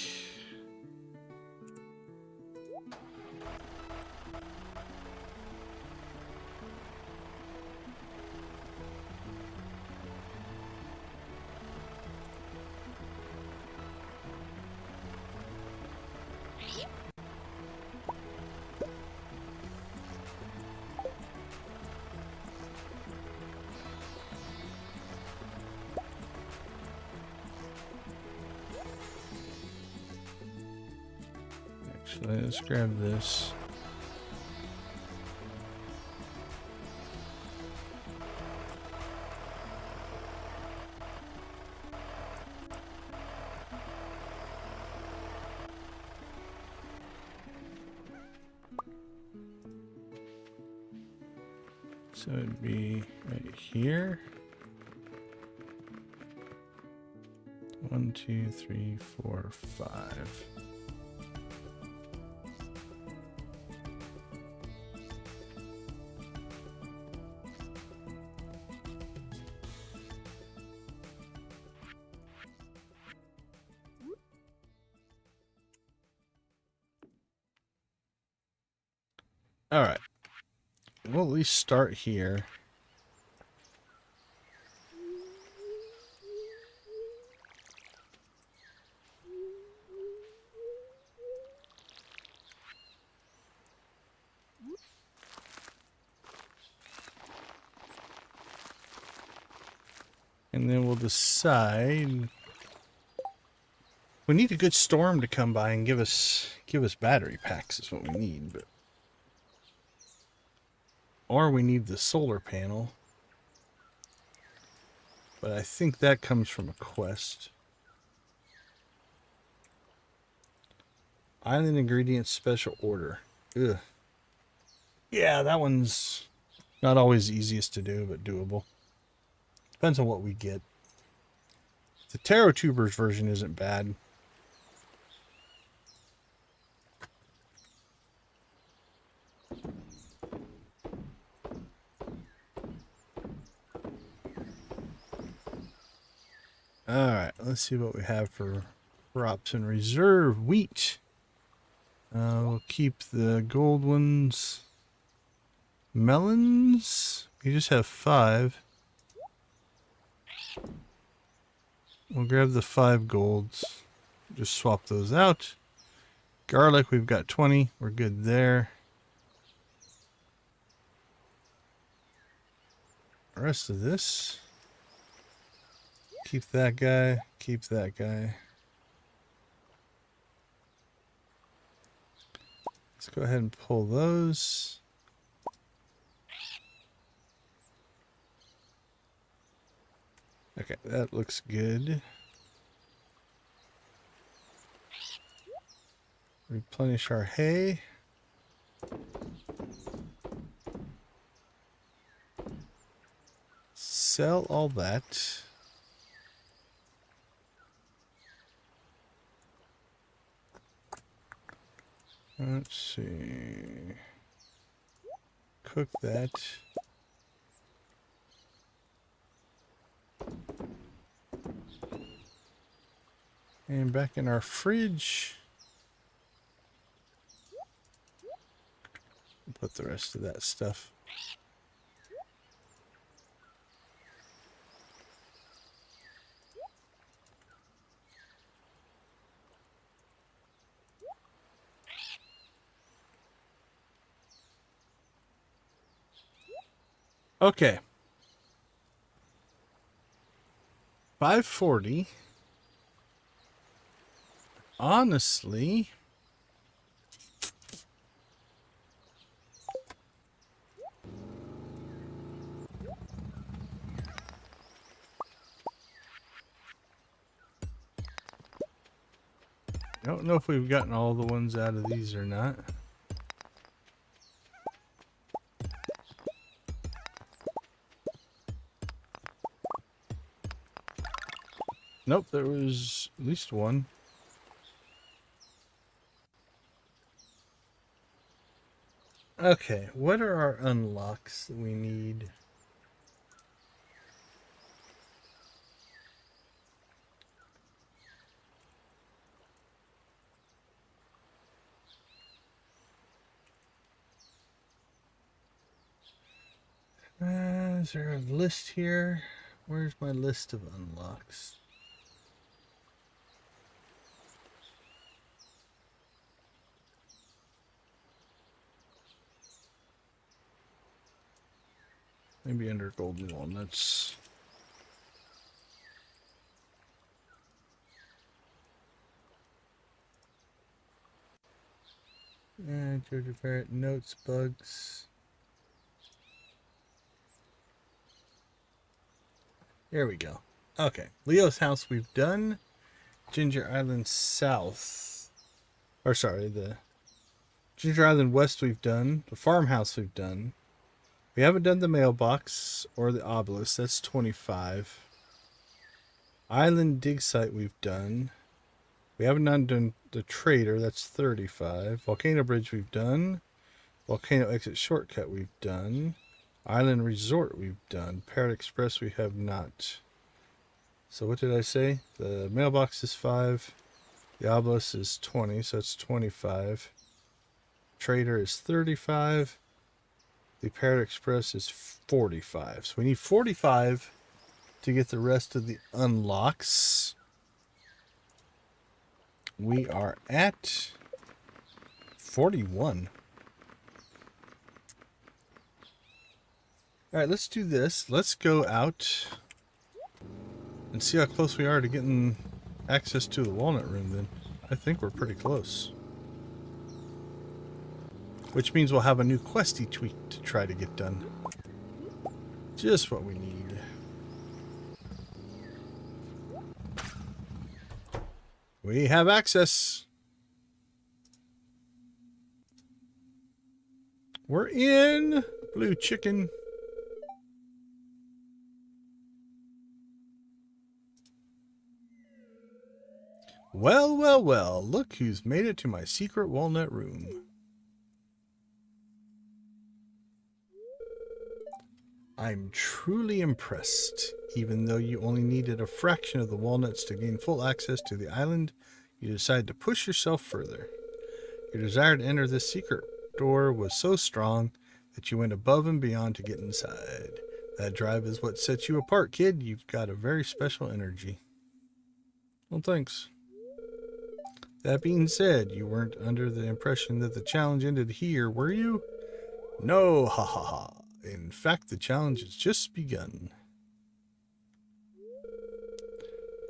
let's grab this. So it'd be right here. 1, 2, 3, 4, 5. All right, we'll at least start here. And then we'll decide. We need a good storm to come by and give us battery packs is what we need, but or we need the solar panel. But I think that comes from a quest. Island ingredients special order. Ugh. Yeah, that one's not always the easiest to do, but doable. Depends on what we get. The Taro Tubers version isn't bad. Alright, let's see what we have for crops in reserve. Wheat. We'll keep the gold ones. Melons. We just have 5. We'll grab the 5 golds. Just swap those out. Garlic, we've got 20. We're good there. The rest of this. Keep that guy. Keep that guy. Let's go ahead and pull those. Okay, that looks good. Replenish our hay. Sell all that. Let's see. Cook that. And back in our fridge. Put the rest of that stuff. Okay. 540. Honestly, I don't know if we've gotten all the ones out of these or not. Nope, there was at least one. Okay, what are our unlocks that we need? Is there a list here? Where's my list of unlocks? Maybe under golden walnuts. Jojo Parrot, notes, bugs. There we go. Okay, Leo's house we've done. Ginger Island South. Or sorry, the Ginger Island West we've done. The farmhouse we've done. We haven't done the mailbox or the obelisk. That's 25. Island dig site we've done. We haven't done the trader. That's 35. Volcano bridge we've done. Volcano exit shortcut we've done. Island resort we've done. Parrot Express we have not. So what did I say? The mailbox is 5. The obelisk is 20. So it's 25. Trader is 35. The Parrot Express is 45. So we need 45 to get the rest of the unlocks. We are at 41. Alright, let's do this. Let's go out and see how close we are to getting access to the walnut room then. I think we're pretty close. Which means we'll have a new quest each week to try to get done. Just what we need. We have access. We're in Blue Chicken. Well, well, well. Look who's made it to my secret walnut room. I'm truly impressed. Even though you only needed a fraction of the walnuts to gain full access to the island, you decided to push yourself further. Your desire to enter this secret door was so strong that you went above and beyond to get inside. That drive is what sets you apart, kid. You've got a very special energy. Well, thanks. That being said, you weren't under the impression that the challenge ended here, were you? No, ha ha ha. In fact, the challenge has just begun.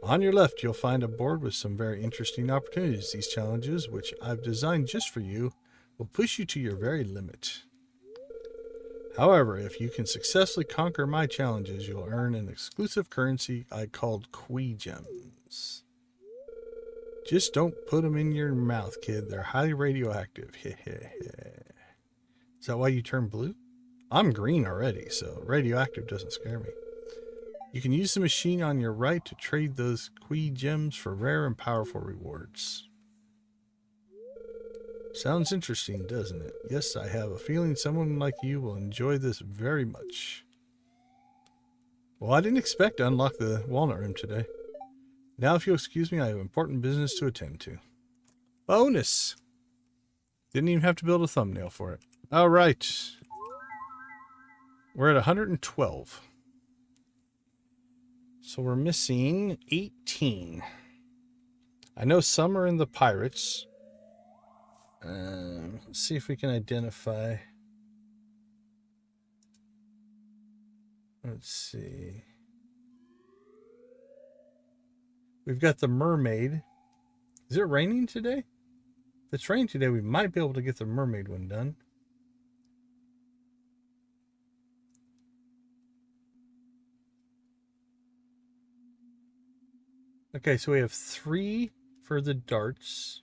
On your left, you'll find a board with some very interesting opportunities. These challenges, which I've designed just for you, will push you to your very limit. However, if you can successfully conquer my challenges, you'll earn an exclusive currency I called Quee Gems. Just don't put them in your mouth, kid. They're highly radioactive. Is that why you turn blue? I'm green already, so radioactive doesn't scare me. You can use the machine on your right to trade those Quee Gems for rare and powerful rewards. Sounds interesting, doesn't it? Yes, I have a feeling someone like you will enjoy this very much. Well, I didn't expect to unlock the walnut room today. Now, if you'll excuse me, I have important business to attend to. Bonus! Didn't even have to build a thumbnail for it. All right. We're at 112. So we're missing 18. I know some are in the pirates. Let's see if we can identify. Let's see. We've got the mermaid. Is it raining today? If it's raining today, we might be able to get the mermaid one done. Okay, so we have 3 for the darts.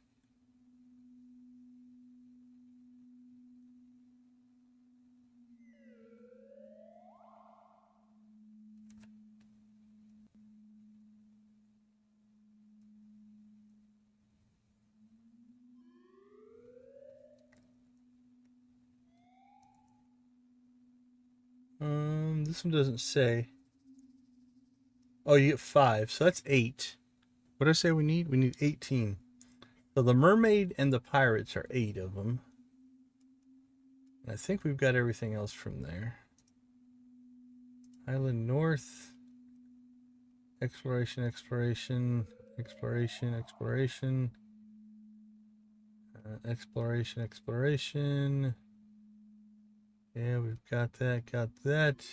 This one doesn't say. Oh, you get 5, so that's 8. What did I say we need? We need 18. So the mermaid and the pirates are 8 of them. And I think we've got everything else from there. Island North. Exploration, exploration, exploration, exploration. Exploration, exploration. Yeah, we've got that, got that.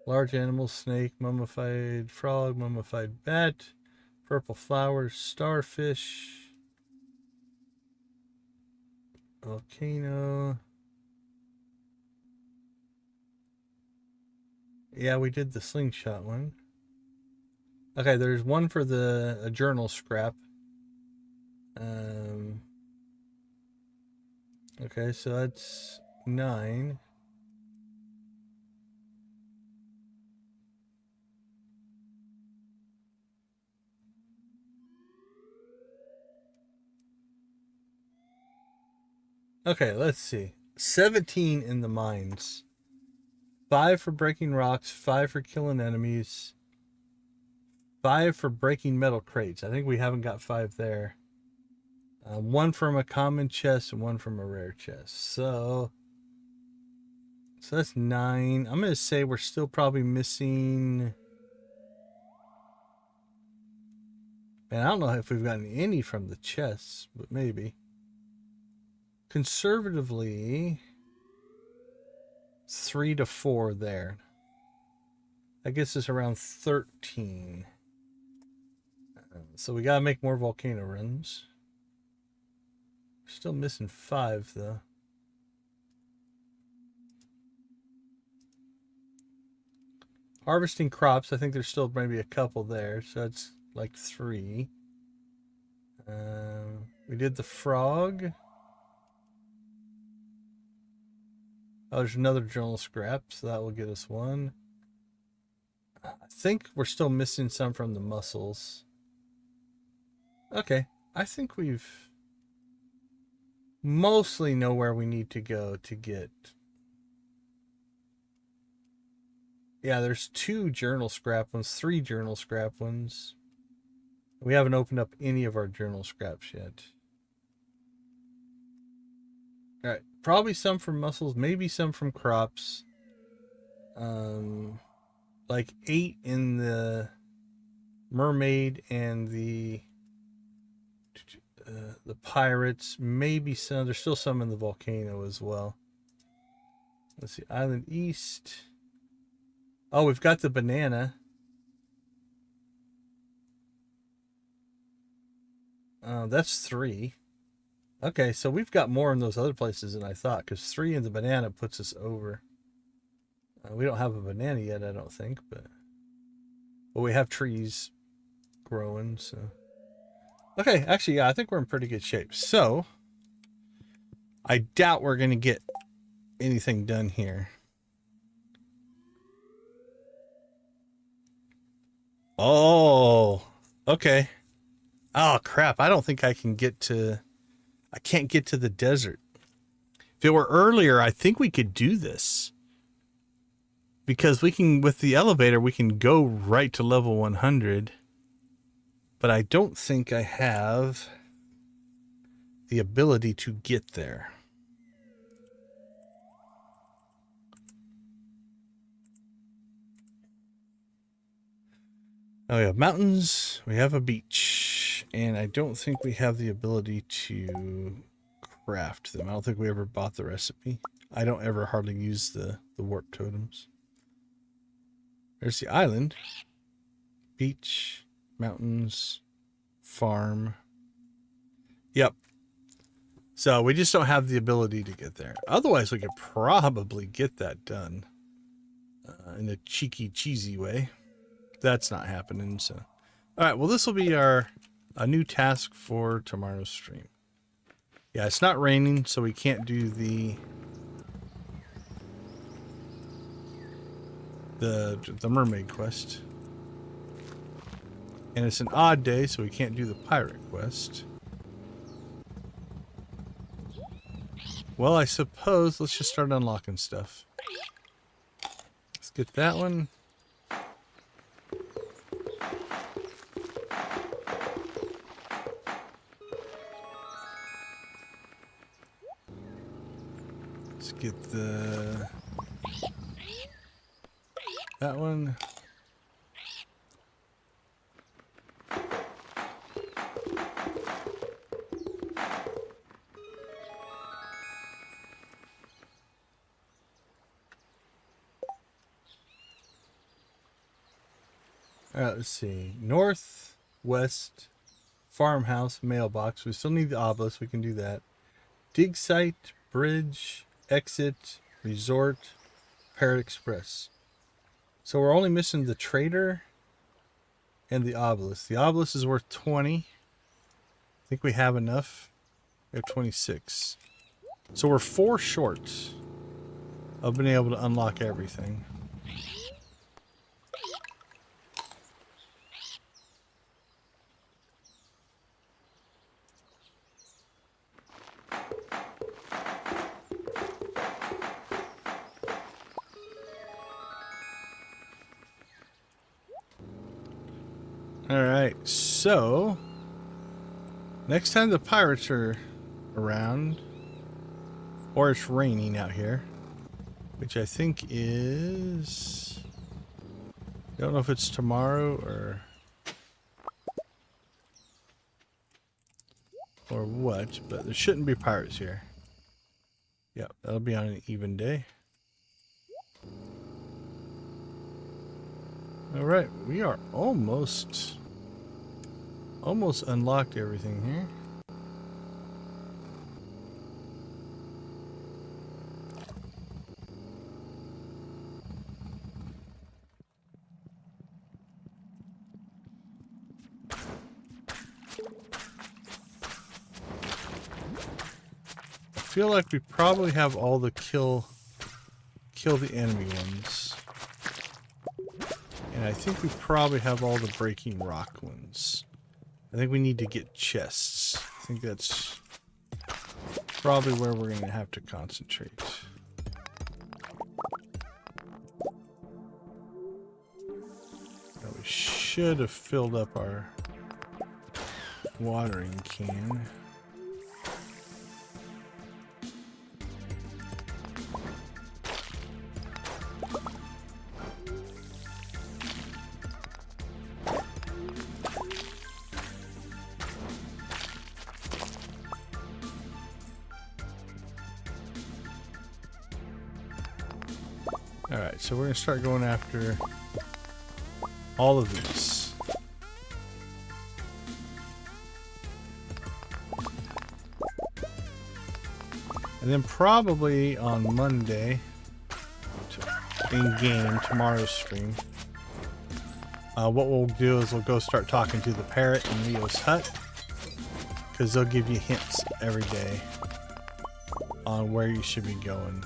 Large animal, snake, mummified frog, mummified bat, purple flowers, starfish, volcano. Yeah, we did the slingshot one. Okay, there's one for the journal scrap. Okay, so that's 9. Okay, let's see. 17 in the mines. 5 for breaking rocks, 5 for killing enemies, 5 for breaking metal crates. I think we haven't got 5 there. 1 from a common chest and 1 from a rare chest. So that's 9. I'm going to say we're still probably missing... Man, I don't know if we've gotten any from the chests, but maybe. Conservatively, 3 to 4 there. That gets us around 13. So we got to make more volcano runs. We're still missing 5 though. Harvesting crops, I think there's still maybe a couple there, so that's like 3. We did the frog. Oh, there's another journal scrap, so that will get us one. I think we're still missing some from the mussels. Okay, I think we've mostly know where we need to go to get. Yeah, there's 2 journal scrap ones, 3 journal scrap ones. We haven't opened up any of our journal scraps yet. All right, probably some from mussels, maybe some from crops. Like 8 in the mermaid and the pirates, maybe some. There's still some in the volcano as well. Let's see, Island East. Oh, we've got the banana. That's 3. Okay, so we've got more in those other places than I thought, because 3 in the banana puts us over. We don't have a banana yet, I don't think, but we have trees growing, so. Okay, actually, yeah, I think we're in pretty good shape. So, I doubt we're going to get anything done here. Oh, okay. Oh, crap. I don't think I can get to... I can't get to the desert. If it were earlier, I think we could do this. Because we can, with the elevator, we can go right to level 100. But I don't think I have the ability to get there. Oh, we have mountains, we have a beach, and I don't think we have the ability to craft them. I don't think we ever bought the recipe. I don't ever hardly use the warp totems. There's the island, beach, mountains, farm. Yep. So we just don't have the ability to get there. Otherwise, we could probably get that done in a cheeky, cheesy way. That's not happening. So, all right. Well, this will be a new task for tomorrow's stream. Yeah, it's not raining, so we can't do the mermaid quest. And it's an odd day, so we can't do the pirate quest. Well, I suppose let's just start unlocking stuff. Let's get that one. Let's get that one. All right, let's see. North, west, farmhouse, mailbox. We still need the obelisk. We can do that. Dig site, bridge, exit, resort, Parrot Express. So we're only missing the trader and the obelisk. The obelisk is worth 20. I think we have enough. We have 26. So we're 4 short of being able to unlock everything. Alright, so next time the pirates are around, or it's raining out here, which I think is, I don't know if it's tomorrow or what, but there shouldn't be pirates here. Yep, that'll be on an even day. All right, we are almost unlocked everything here. I feel like we probably have all the kill kill the enemy ones. And I think we probably have all the breaking rock ones. I think we need to get chests. I think that's probably where we're going to have to concentrate. Now we should have filled up our watering can. Alright, so we're going to start going after all of these. And then probably on Monday, in-game, tomorrow's stream, what we'll do is we'll go start talking to the parrot in Leo's hut. Because they'll give you hints every day on where you should be going.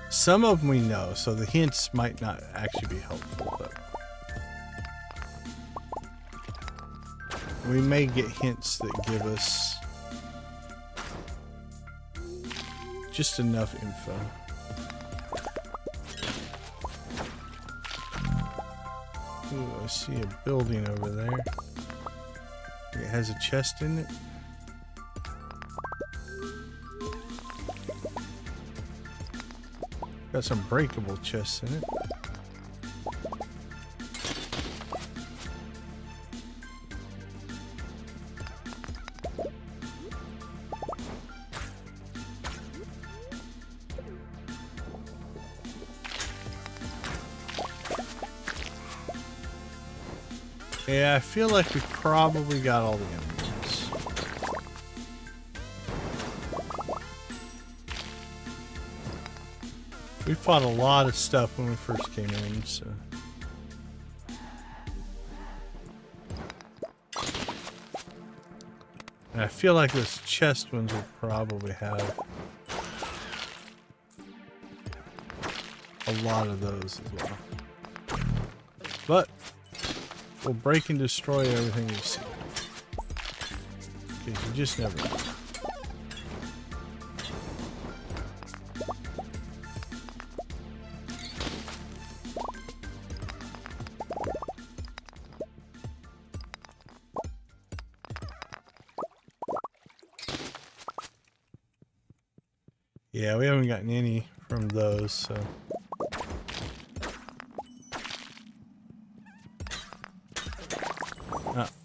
Some of them we know, so the hints might not actually be helpful, but we may get hints that give us just enough info. Ooh, I see a building over there. It has a chest in it. Got some breakable chests in it. Yeah, I feel like we probably got all the emeralds. We fought a lot of stuff when we first came in, so. And I feel like those chest ones will probably have a lot of those as well. But we'll break and destroy everything we see. Because you just never know. Yeah, we haven't gotten any from those, so.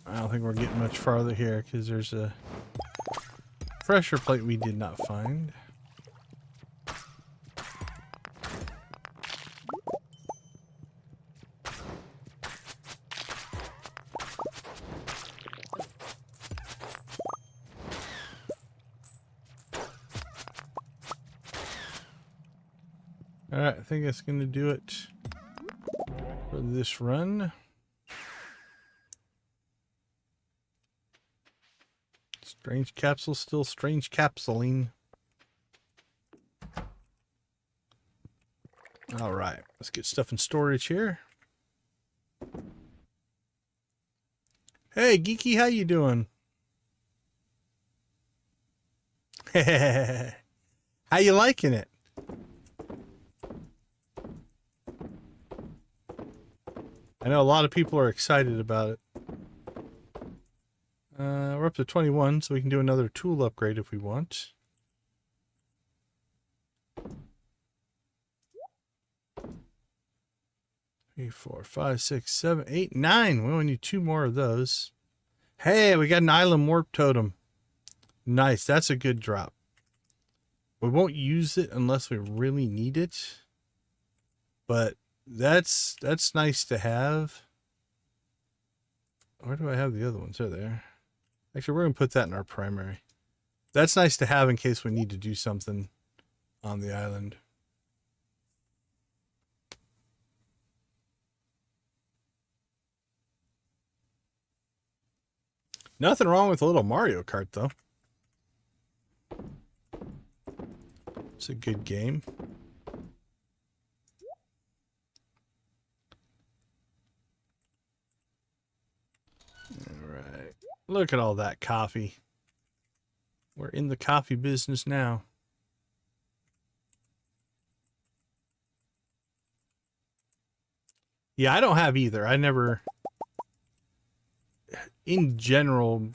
I don't think we're getting much farther here because there's a pressure plate we did not find. Alright, I think that's going to do it for this run. Strange capsule, still strange capsuling. Alright, let's get stuff in storage here. Hey, Geeky, how you doing? How you liking it? I know a lot of people are excited about it. We're up to 21, so we can do another tool upgrade if we want. Three, 4, 5, 6, 7, 8, 9. We only need 2 more of those. Hey, we got an island warp totem. Nice, that's a good drop. We won't use it unless we really need it. But that's nice to have. Where do I have the other ones? They're there. Actually, we're going to put that in our primary. That's nice to have in case we need to do something on the island. Nothing wrong with a little Mario Kart, though. It's a good game. Look at all that coffee. We're in the coffee business now. Yeah, I don't have either. I never, in general,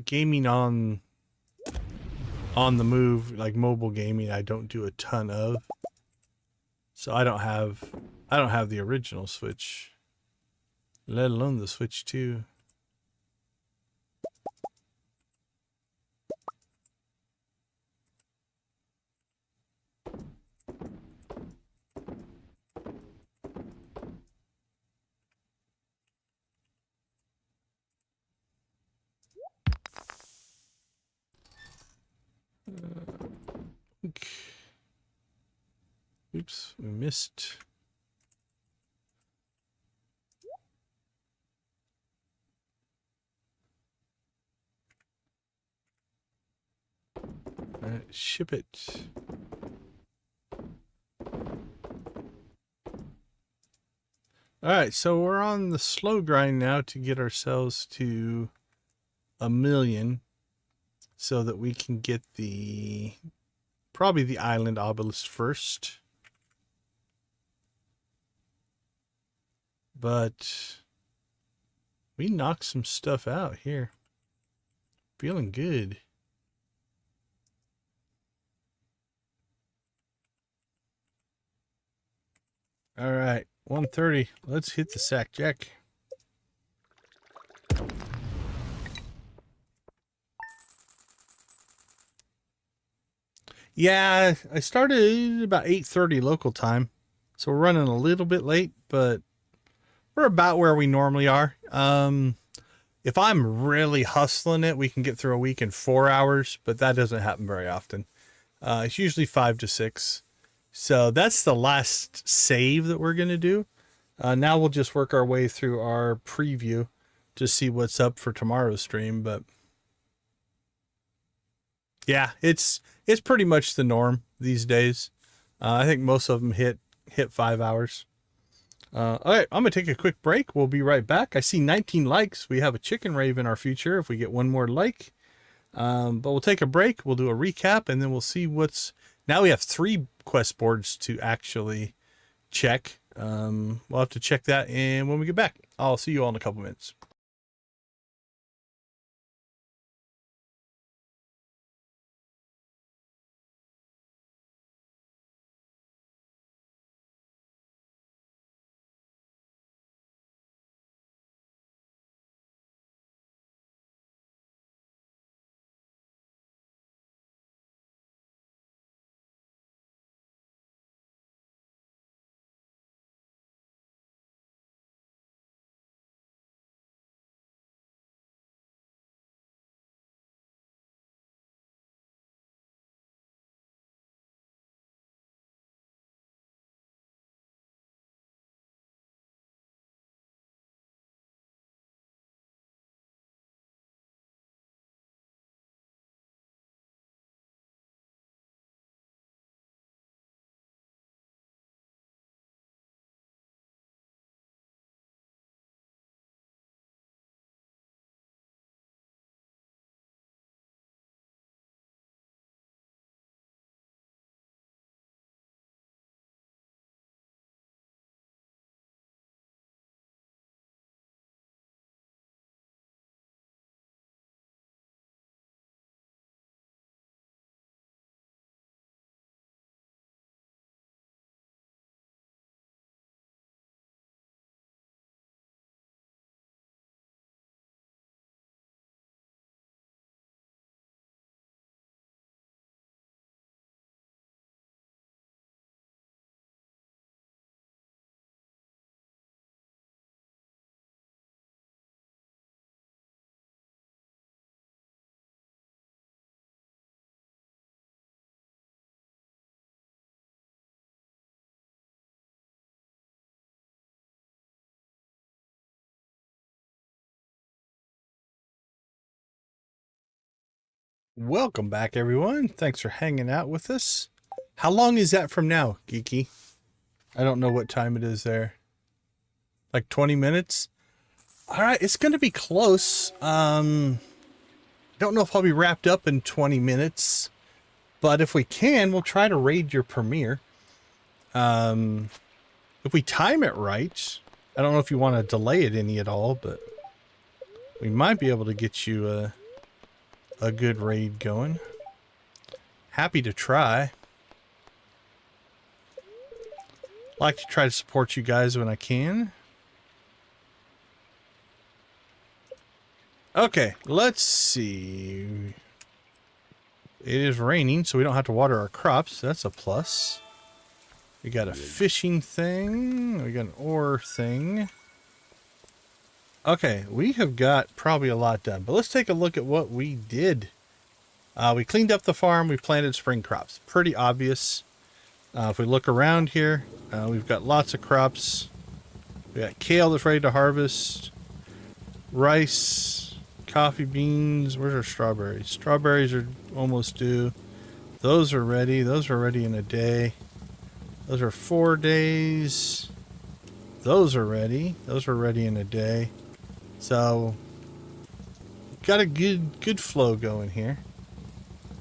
gaming on the move, like mobile gaming, I don't do a ton of. So I don't have the original Switch, let alone the Switch 2. Oops, we missed. Ship it. Alright, so we're on the slow grind now to get ourselves to 1,000,000 so that we can get probably the island obelisk first. But we knocked some stuff out here. Feeling good. All right, 130. Let's hit the sack jack. Yeah, I started about 8:30 local time. So we're running a little bit late, but we're about where we normally are. If I'm really hustling it, we can get through a week in 4 hours, but that doesn't happen very often. It's usually 5 to 6. So that's the last save that we're going to do. Now we'll just work our way through our preview to see what's up for tomorrow's stream. But yeah, it's pretty much the norm these days. I think most of them hit 5 hours. All right, I'm going to take a quick break. We'll be right back. I see 19 likes. We have a chicken rave in our future if we get one more like. But we'll take a break. We'll do a recap, and then we'll see what's... Now we have 3 quest boards to actually check. We'll have to check that, and when we get back, I'll see you all in a couple minutes. Welcome back, everyone. Thanks for hanging out with us. How long is that from now, Geeky? I don't know what time it is there. Like 20 minutes? All right, it's going to be close. Don't know if I'll be wrapped up in 20 minutes, but if we can, we'll try to raid your premiere. If we time it right, I don't know if you want to delay it any at all, but we might be able to get you a good raid going. Happy to try. Like to try to support you guys when I can. Okay, let's see. It is raining, so we don't have to water our crops. That's a plus. We got a fishing thing. We got an ore thing. Okay, we have got probably a lot done, but let's take a look at what we did. We cleaned up the farm. We planted spring crops. Pretty obvious. If we look around here, we've got lots of crops. We got kale that's ready to harvest. Rice, coffee beans. Where's our strawberries? Strawberries are almost due. Those are ready. Those are ready in a day. Those are 4 days. Those are ready. Those are ready in a day. So, got a good flow going here.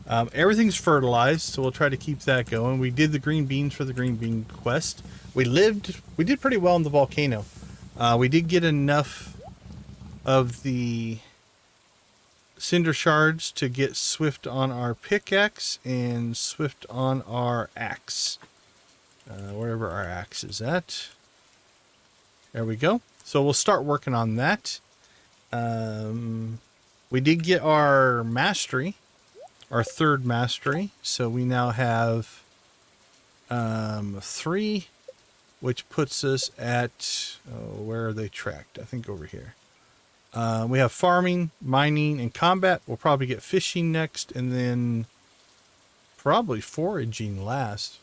Everything's fertilized, so we'll try to keep that going. We did the green beans for the green bean quest. We did pretty well in the volcano. We did get enough of the cinder shards to get swift on our pickaxe and swift on our axe. Wherever our axe is at. There we go. So we'll start working on that. We did get our mastery. Our third mastery. So we now have 3, which puts us at, where are they tracked? I think over here. We have farming, mining, and combat. We'll probably get fishing next, and then probably foraging last.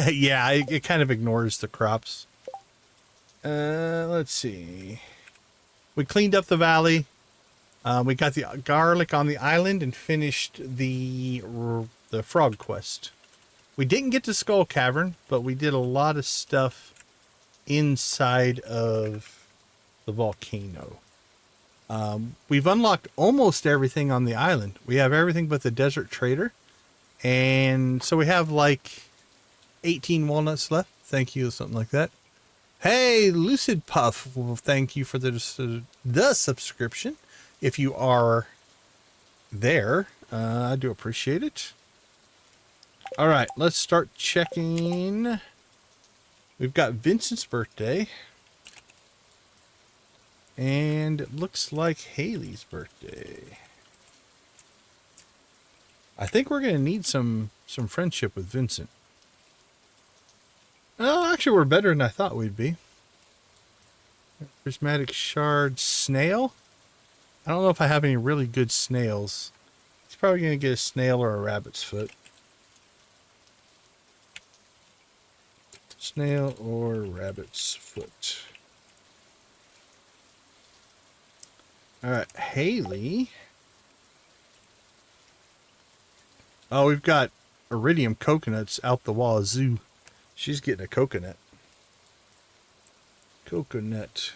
Yeah, it kind of ignores the crops. Let's see. We cleaned up the valley. We got the garlic on the island and finished the frog quest. We didn't get to Skull Cavern, but we did a lot of stuff inside of the volcano. We've unlocked almost everything on the island. We have everything but the desert trader. And so we have like 18 walnuts left. Thank you, something like that. Hey, Lucid Puff, well, thank you for the subscription. If you are there, I do appreciate it. All right, let's start checking. We've got Vincent's birthday. And it looks like Haley's birthday. I think we're going to need some friendship with Vincent. Oh, actually, we're better than I thought we'd be. Prismatic shard snail. I don't know if I have any really good snails. He's probably going to get a snail or a rabbit's foot. Snail or rabbit's foot. All right, Haley. Oh, we've got iridium coconuts out the wazoo. She's getting a coconut. Coconut.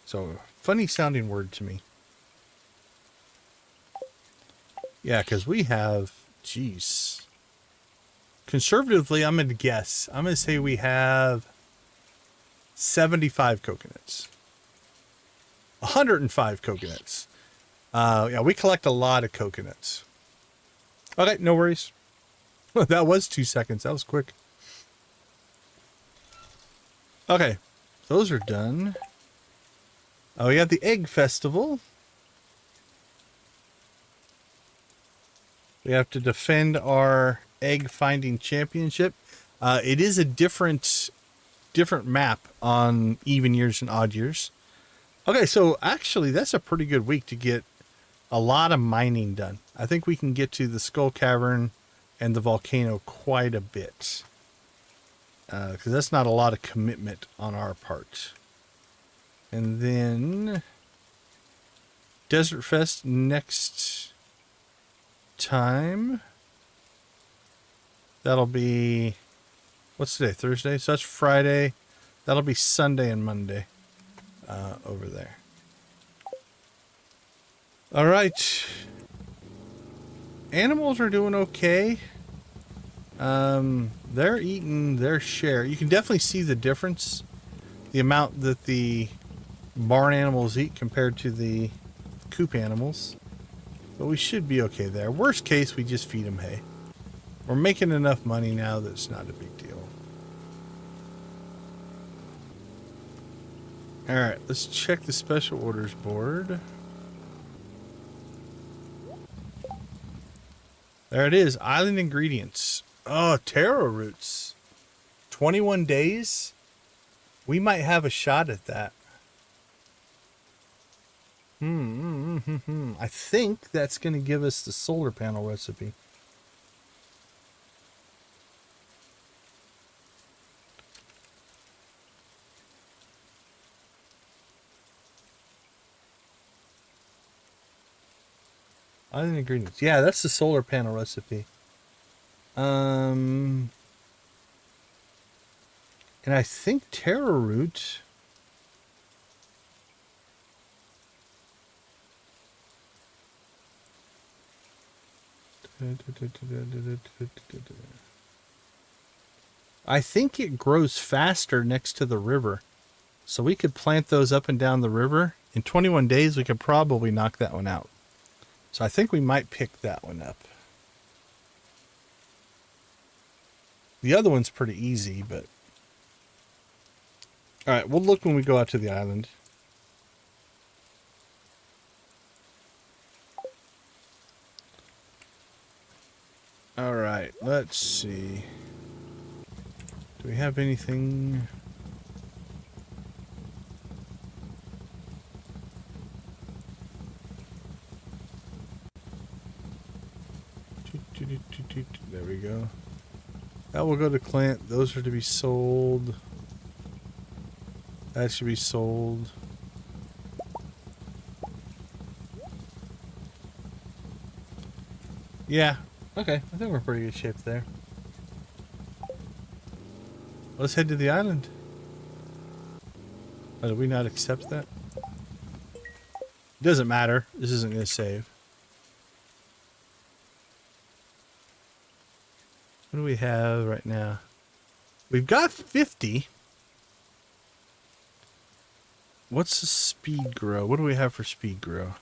So, funny sounding word to me. Yeah, because we have, geez. Conservatively, I'm going to guess. I'm going to say we have 75 coconuts. 105 coconuts. Yeah, we collect a lot of coconuts. Okay, no worries. That was 2 seconds. That was quick. Okay, those are done. Oh, we have the egg festival. We have to defend our egg finding championship. It is a different map on even years and odd years. Okay, so actually that's a pretty good week to get a lot of mining done. I think we can get to the Skull Cavern and the volcano quite a bit. Because that's not a lot of commitment on our part. And then Desert Fest next time. That'll be, what's today? Thursday? So that's Friday. That'll be Sunday and Monday over there. All right. Animals are doing okay. They're eating their share. You can definitely see the difference. The amount that the barn animals eat compared to the coop animals. But we should be okay there. Worst case, we just feed them hay. We're making enough money now that it's not a big deal. Alright, let's check the special orders board. There it is. Island ingredients. Oh, taro roots. 21 days? We might have a shot at that. I think that's going to give us the solar panel recipe. Island ingredients. Yeah, that's the solar panel recipe. And I think taro root. I think it grows faster next to the river. So we could plant those up and down the river. In 21 days, we could probably knock that one out. So I think we might pick that one up. The other one's pretty easy, but... Alright, we'll look when we go out to the island. Alright, let's see. Do we have anything... There we go. That will go to Clint. Those are to be sold. That should be sold. Yeah. Okay. I think we're in pretty good shape there. Let's head to the island. Oh, did we not accept that? Doesn't matter. This isn't going to save. What do we have right now? We've got 50. What's the speed grow? What do we have for speed grow?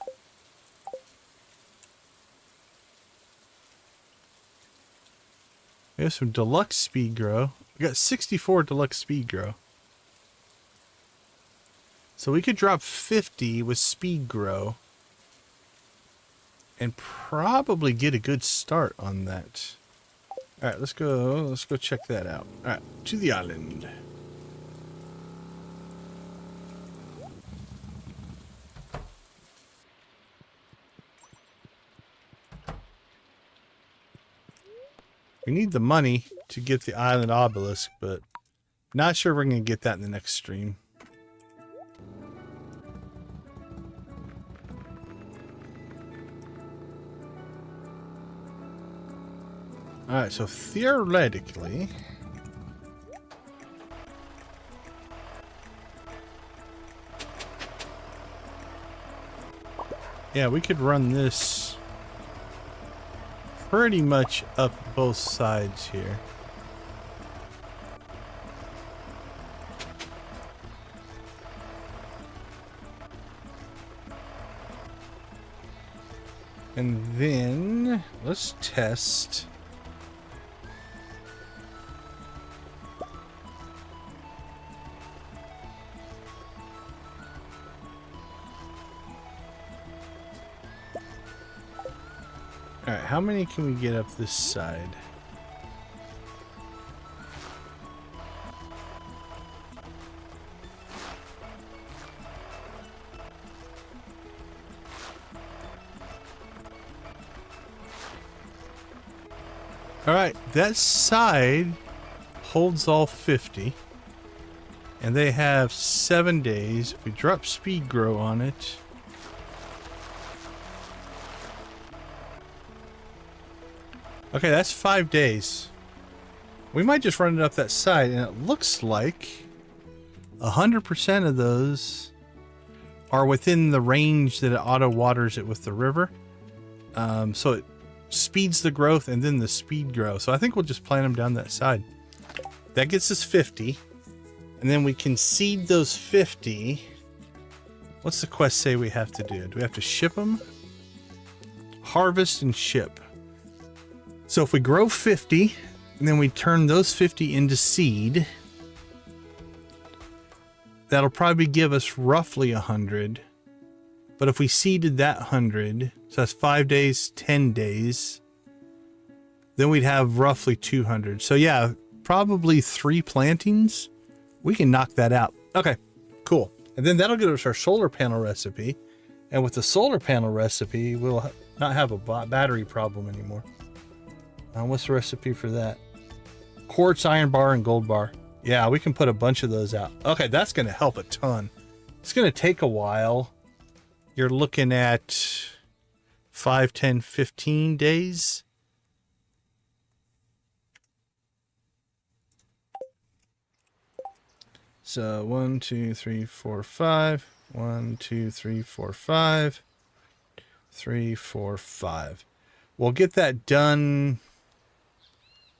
We have some deluxe speed grow. We got 64 deluxe speed grow. So we could drop 50 with speed grow and probably get a good start on that. All right, let's go check that out. All right, to the island. We need the money to get the island obelisk, but not sure we're going to get that in the next stream. Alright, so theoretically... yeah, we could run this pretty much up both sides here. And then let's test. All right, how many can we get up this side? All right, that side holds all 50. And they have 7 days. If we drop speed grow on it... okay, that's 5 days. We might just run it up that side, and it looks like 100% of those are within the range that it auto waters it with the river. So it speeds the growth and then the speed grow. So I think we'll just plant them down that side. That gets us 50. And then we can seed those 50. What's the quest say we have to do? Do we have to ship them? Harvest and ship. So if we grow 50, and then we turn those 50 into seed, that'll probably give us roughly 100. But if we seeded that 100, so that's 5 days, 10 days, then we'd have roughly 200. So yeah, probably 3 plantings. We can knock that out. Okay, cool. And then that'll give us our solar panel recipe. And with the solar panel recipe, we'll not have a battery problem anymore. What's the recipe for that? Quartz, iron bar, and gold bar. Yeah, we can put a bunch of those out. Okay, that's going to help a ton. It's going to take a while. You're looking at 5, 10, 15 days. So 1, 2, 3, 4, 5. 1, 2, 3, 4, 5. 3, 4, 5. We'll get that done.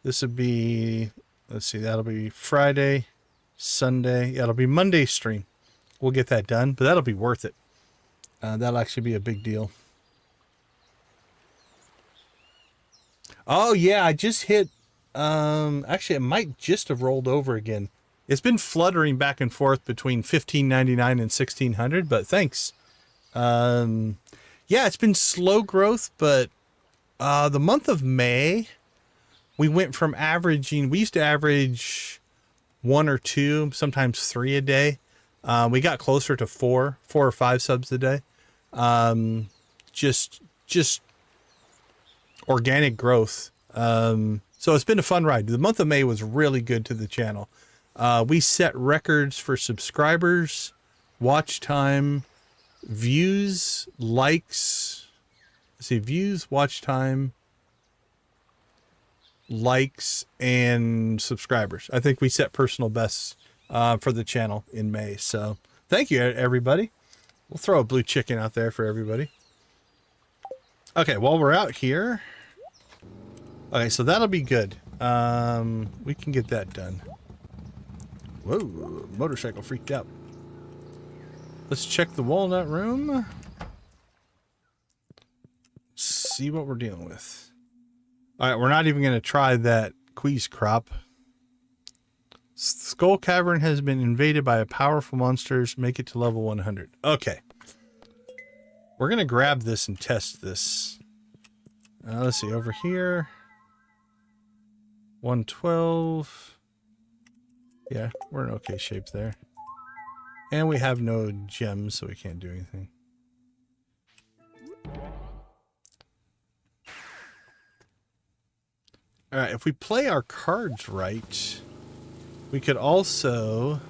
This would be, let's see, that'll be Friday, Sunday. Yeah, it'll be Monday stream. We'll get that done, but that'll be worth it. That'll actually be a big deal. Oh yeah, I just hit, actually it might just have rolled over again. It's been fluttering back and forth between $15.99 and $1,600, but thanks. Yeah, it's been slow growth, but the month of May, we went from averaging, we used to average 1 or 2, sometimes 3 a day. We got closer to 4 or 5 subs a day. Just organic growth. So it's been a fun ride. The month of May was really good to the channel. We set records for subscribers, watch time, views, likes. Let's see, views, watch time, likes, and subscribers. I think we set personal bests for the channel in May. So thank you, everybody. We'll throw a blue chicken out there for everybody. Okay, while we're out here. Okay, so that'll be good. We can get that done. Whoa, motorcycle freaked out. Let's check the walnut room. See what we're dealing with. All right, we're not even going to try that quiz crop. Skull Cavern has been invaded by powerful monsters. Make it to level 100. Okay. We're going to grab this and test this. Let's see, over here. 112. Yeah, we're in okay shape there. And we have no gems, so we can't do anything. Alright, if we play our cards right, we could also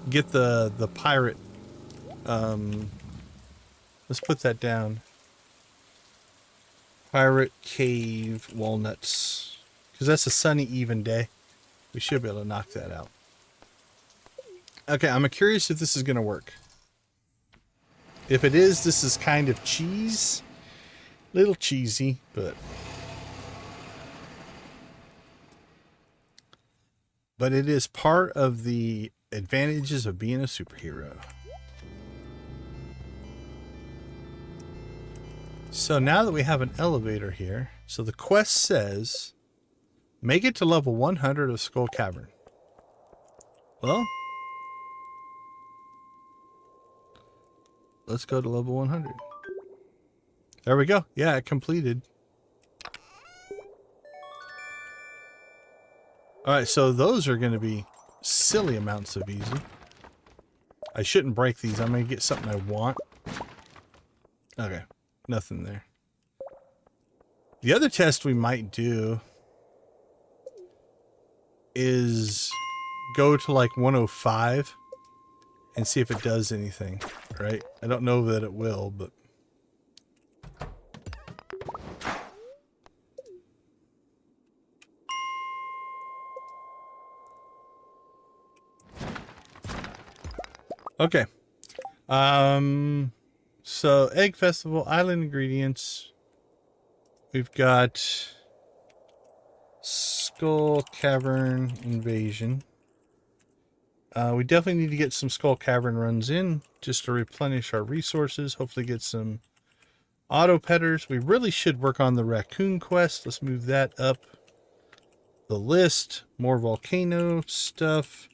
get the pirate. Let's put that down. Pirate Cave Walnuts. Because that's a sunny, even day. We should be able to knock that out. Okay, I'm curious if this is going to work. If it is, this is kind of cheese. Little cheesy, but it is part of the advantages of being a superhero. So now that we have an elevator here, so the quest says, make it to level 100 of Skull Cavern. Well, let's go to level 100. There we go. Yeah, it completed. Alright, so those are going to be silly amounts of easy. I shouldn't break these. I'm going to get something I want. Okay, nothing there. The other test we might do is go to like 105 and see if it does anything, right? I don't know that it will, but... Okay, So Egg Festival, Island Ingredients. We've got Skull Cavern Invasion. We definitely need to get some Skull Cavern runs in just to replenish our resources. Hopefully get some auto petters. We really should work on the raccoon quest. Let's move that up the list. More volcano stuff.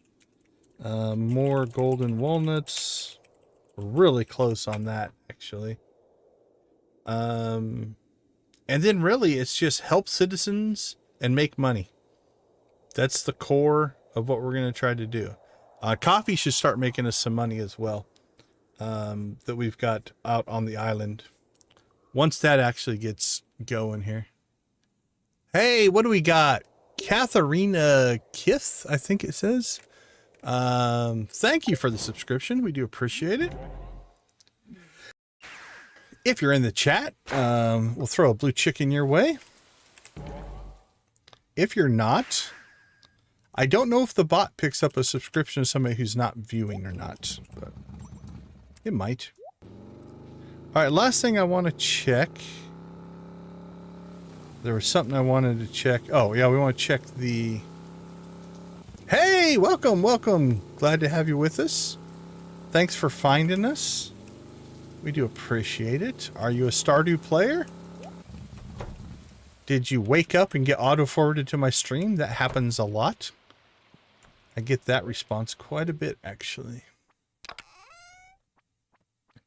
More golden walnuts. We're really close on that, actually. And then really it's just help citizens and make money. That's the core of what we're going to try to do. Coffee should start making us some money as well, that we've got out on the island. Once that actually gets going here. Hey, what do we got? Katharina Kith, I think it says. Thank you for the subscription. We do appreciate it. If you're in the chat, we'll throw a blue chicken your way. If you're not, I don't know if the bot picks up a subscription of somebody who's not viewing or not, but it might. All right, last thing I want to check. There was something I wanted to check. Oh, yeah, we want to check the... Hey, welcome, welcome. Glad to have you with us. Thanks for finding us. We do appreciate it. Are you a Stardew player? Did you wake up and get auto-forwarded to my stream? That happens a lot. I get that response quite a bit, actually.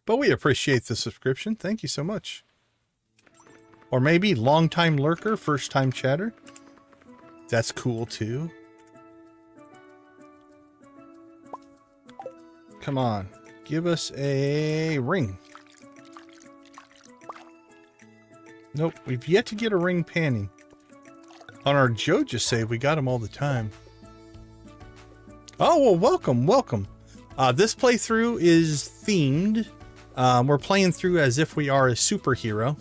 But we appreciate the subscription. Thank you so much. Or maybe long-time lurker, first-time chatter. That's cool, too. Come on. Give us a ring. Nope, we've yet to get a ring panning. On our Joja save, we got them all the time. Oh, well, welcome, welcome. This playthrough is themed. We're playing through as if we are a superhero.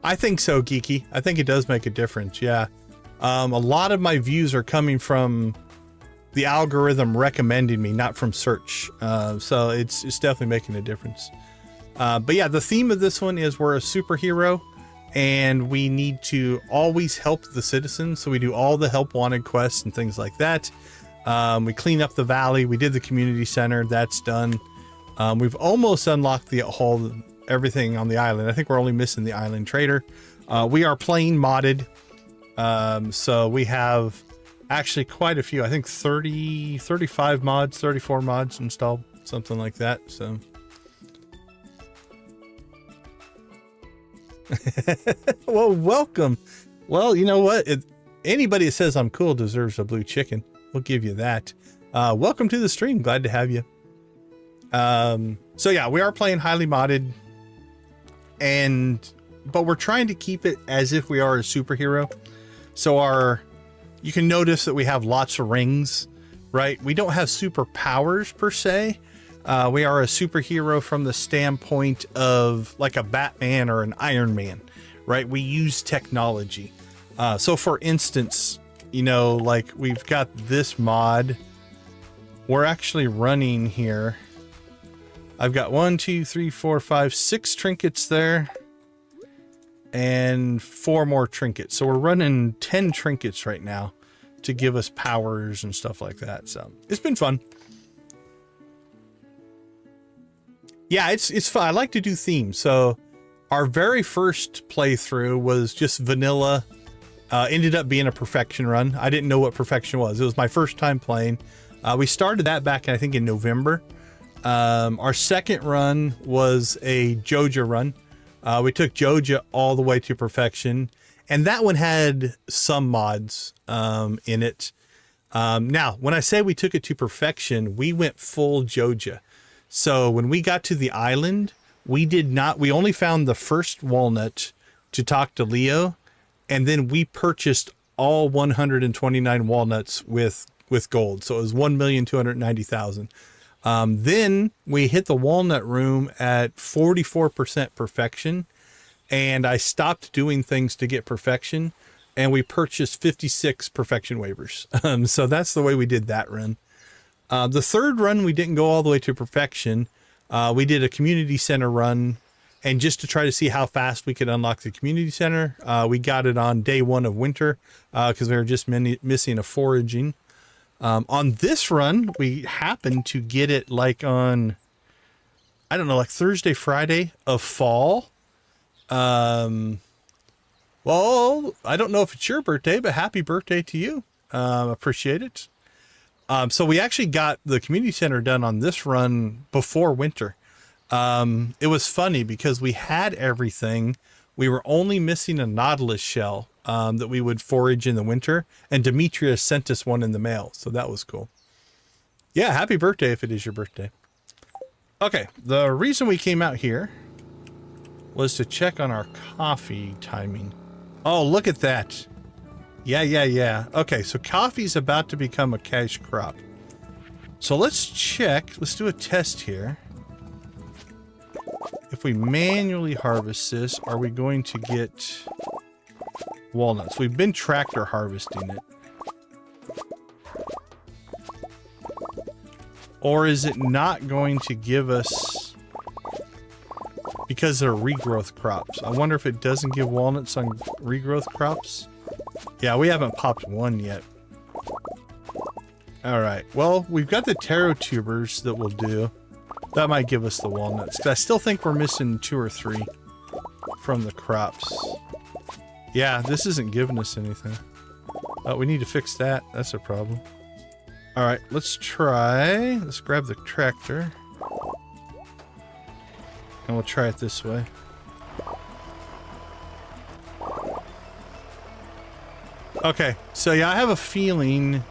I think so, Geeky. I think it does make a difference, yeah. A lot of my views are coming from the algorithm recommending me, not from search. So it's definitely making a difference. But yeah, the theme of this one is we're a superhero and we need to always help the citizens. So we do all the help wanted quests and things like that. We clean up the valley. We did the community center. That's done. We've almost unlocked the whole everything on the island. I think we're only missing the island trader. We are playing modded. So we have actually quite a few. I think 35 mods, 34 mods installed, something like that. So well, welcome. Well, you know what? Anybody that says I'm cool deserves a blue chicken. We'll give you that. Welcome to the stream. Glad to have you. So yeah, we are playing highly modded, but we're trying to keep it as if we are a superhero. So you can notice that we have lots of rings, right? We don't have superpowers per se. We are a superhero from the standpoint of like a Batman or an Iron Man, right? We use technology. So for instance, you know, like we've got this mod. We're actually running here. I've got 1, 2, 3, 4, 5, 6 trinkets there and 4 more trinkets. So we're running 10 trinkets right now to give us powers and stuff like that. So it's been fun. Yeah, it's fun. I like to do themes. So our very first playthrough was just vanilla. Ended up being a perfection run. I didn't know what perfection was. It was my first time playing. We started that back, I think, in November. Our second run was a Joja run. We took Joja all the way to perfection. And that one had some mods in it. Now, when I say we took it to perfection, we went full Joja. So when we got to the island, we only found the first walnut to talk to Leo. And then we purchased all 129 walnuts with gold. So it was 1,290,000. Then we hit the walnut room at 44% perfection. And I stopped doing things to get perfection. And we purchased 56 perfection waivers. So that's the way we did that run. The third run, we didn't go all the way to perfection. We did a community center run, and just to try to see how fast we could unlock the community center, we got it on day 1 of winter because we were just missing a foraging. On this run, we happened to get it like on, I don't know, like Thursday, Friday of fall. Well, I don't know if it's your birthday, but happy birthday to you. Appreciate it. So we actually got the community center done on this run before winter. It was funny because we had everything. We were only missing a nautilus shell that we would forage in the winter, and Demetria sent us one in the mail, so that was cool. Yeah, happy birthday if it is your birthday. Okay, the reason we came out here was to check on our coffee timing. Oh, look at that. Yeah. Okay, so coffee's about to become a cash crop. So let's check. Let's do a test here. If we manually harvest this, are we going to get walnuts? We've been tractor harvesting it. Or is it not going to give us, because they're regrowth crops? I wonder if it doesn't give walnuts on regrowth crops. Yeah, we haven't popped one yet. All right, well, we've got the taro tubers that we'll do. That might give us the walnuts, 'cause I still think we're missing 2 or 3 from the crops. Yeah, this isn't giving us anything. Oh, we need to fix that. That's a problem. All right, let's try. Let's grab the tractor. And we'll try it this way. Okay, so yeah, I have a feeling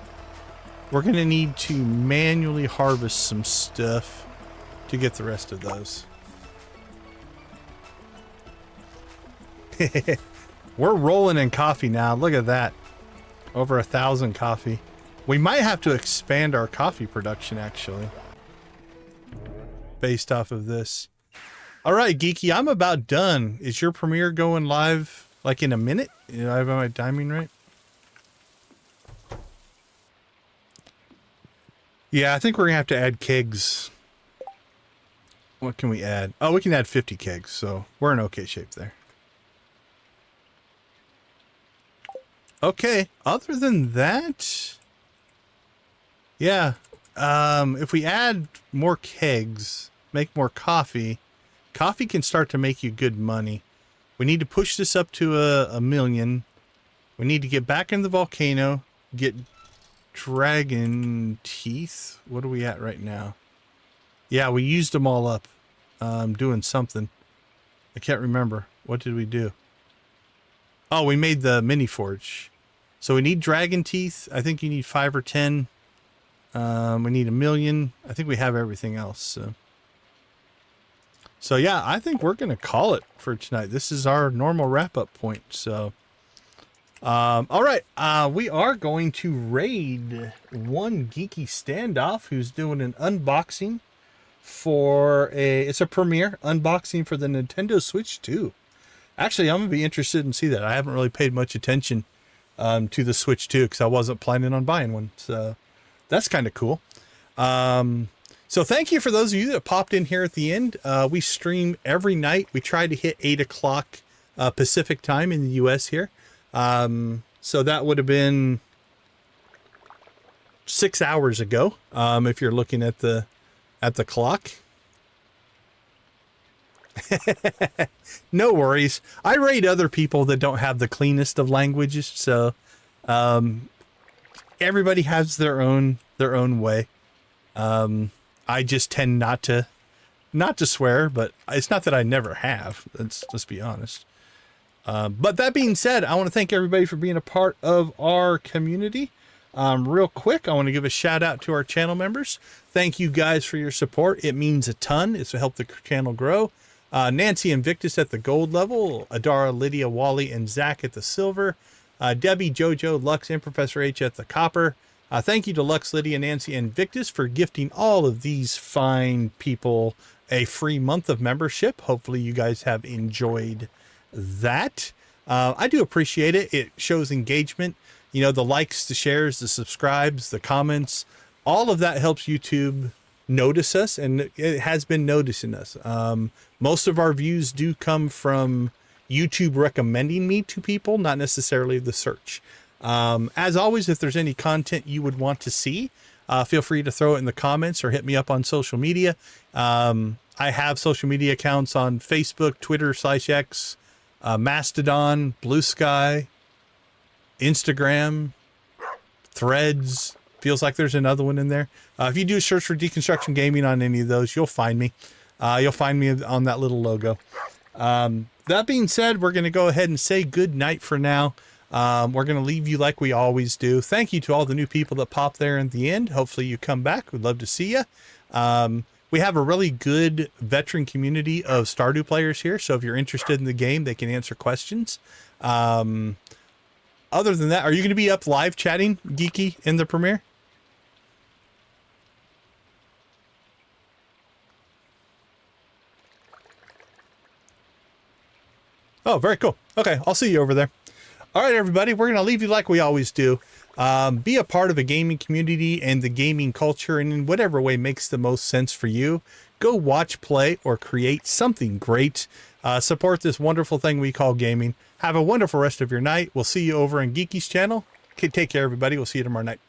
we're going to need to manually harvest some stuff to get the rest of those. We're rolling in coffee now. Look at that. Over 1,000 coffee. We might have to expand our coffee production, actually, based off of this. All right, Geeky, I'm about done. Is your premiere going live like in a minute? You know, I have my timing right? Yeah, I think we're going to have to add kegs. What can we add? Oh, we can add 50 kegs, so we're in okay shape there. Okay, other than that, yeah, if we add more kegs, make more coffee, coffee can start to make you good money. We need to push this up to a million. We need to get back in the volcano, get dragon teeth. What are we at right now? Yeah, we used them all up. Doing something. I can't remember. What did we do? Oh, we made the mini forge. So we need dragon teeth. I think you need 5 or 10. We need 1 million. I think we have everything else. So yeah, I think we're going to call it for tonight. This is our normal wrap-up point. So, all right. We are going to raid one geeky standoff who's doing an unboxing for it's a premiere unboxing for the Nintendo Switch 2. Actually, I'm going to be interested in see that. I haven't really paid much attention to the Switch 2 because I wasn't planning on buying one. So that's kind of cool. So thank you for those of you that popped in here at the end. We stream every night. We try to hit 8 o'clock Pacific time in the US here. So that would have been 6 hours ago. If you're looking at the clock. No worries. I rate other people that don't have the cleanest of languages. So, everybody has their own way. I just tend not to swear, but it's not that I never have. Let's be honest. But that being said, I want to thank everybody for being a part of our community. Real quick, I want to give a shout out to our channel members. Thank you guys for your support. It means a ton. It's to help the channel grow. Nancy Invictus at the gold level, Adara, Lydia, Wally, and Zach at the silver, Debbie, Jojo, Lux, and Professor H at the copper. Thank you to Lux, Lydia, Nancy, and Victus for gifting all of these fine people a free month of membership. Hopefully you guys have enjoyed that. I do appreciate it. It shows engagement. You know, the likes, the shares, the subscribes, the comments, all of that helps YouTube notice us, and it has been noticing us. Most of our views do come from YouTube recommending me to people, not necessarily the search. As always, if there's any content you would want to see, feel free to throw it in the comments or hit me up on social media. I have social media accounts on Facebook, Twitter /X, Mastodon, Blue Sky, Instagram, Threads. Feels like there's another one in there. If you do a search for Deconstruction Gaming on any of those, you'll find me. You'll find me on that little logo. That being said, we're going to go ahead and say good night for now. We're going to leave you like we always do. Thank you to all the new people that pop there in the end. Hopefully you come back. We'd love to see you. We have a really good veteran community of Stardew players here. So if you're interested in the game, they can answer questions. Other than that, are you going to be up live chatting, Geeky, in the premiere? Oh, very cool. Okay, I'll see you over there. All right, everybody, we're going to leave you like we always do. Be a part of a gaming community and the gaming culture, and in whatever way makes the most sense for you. Go watch, play, or create something great. Support this wonderful thing we call gaming. Have a wonderful rest of your night. We'll see you over on Geeky's channel. Okay, take care, everybody. We'll see you tomorrow night.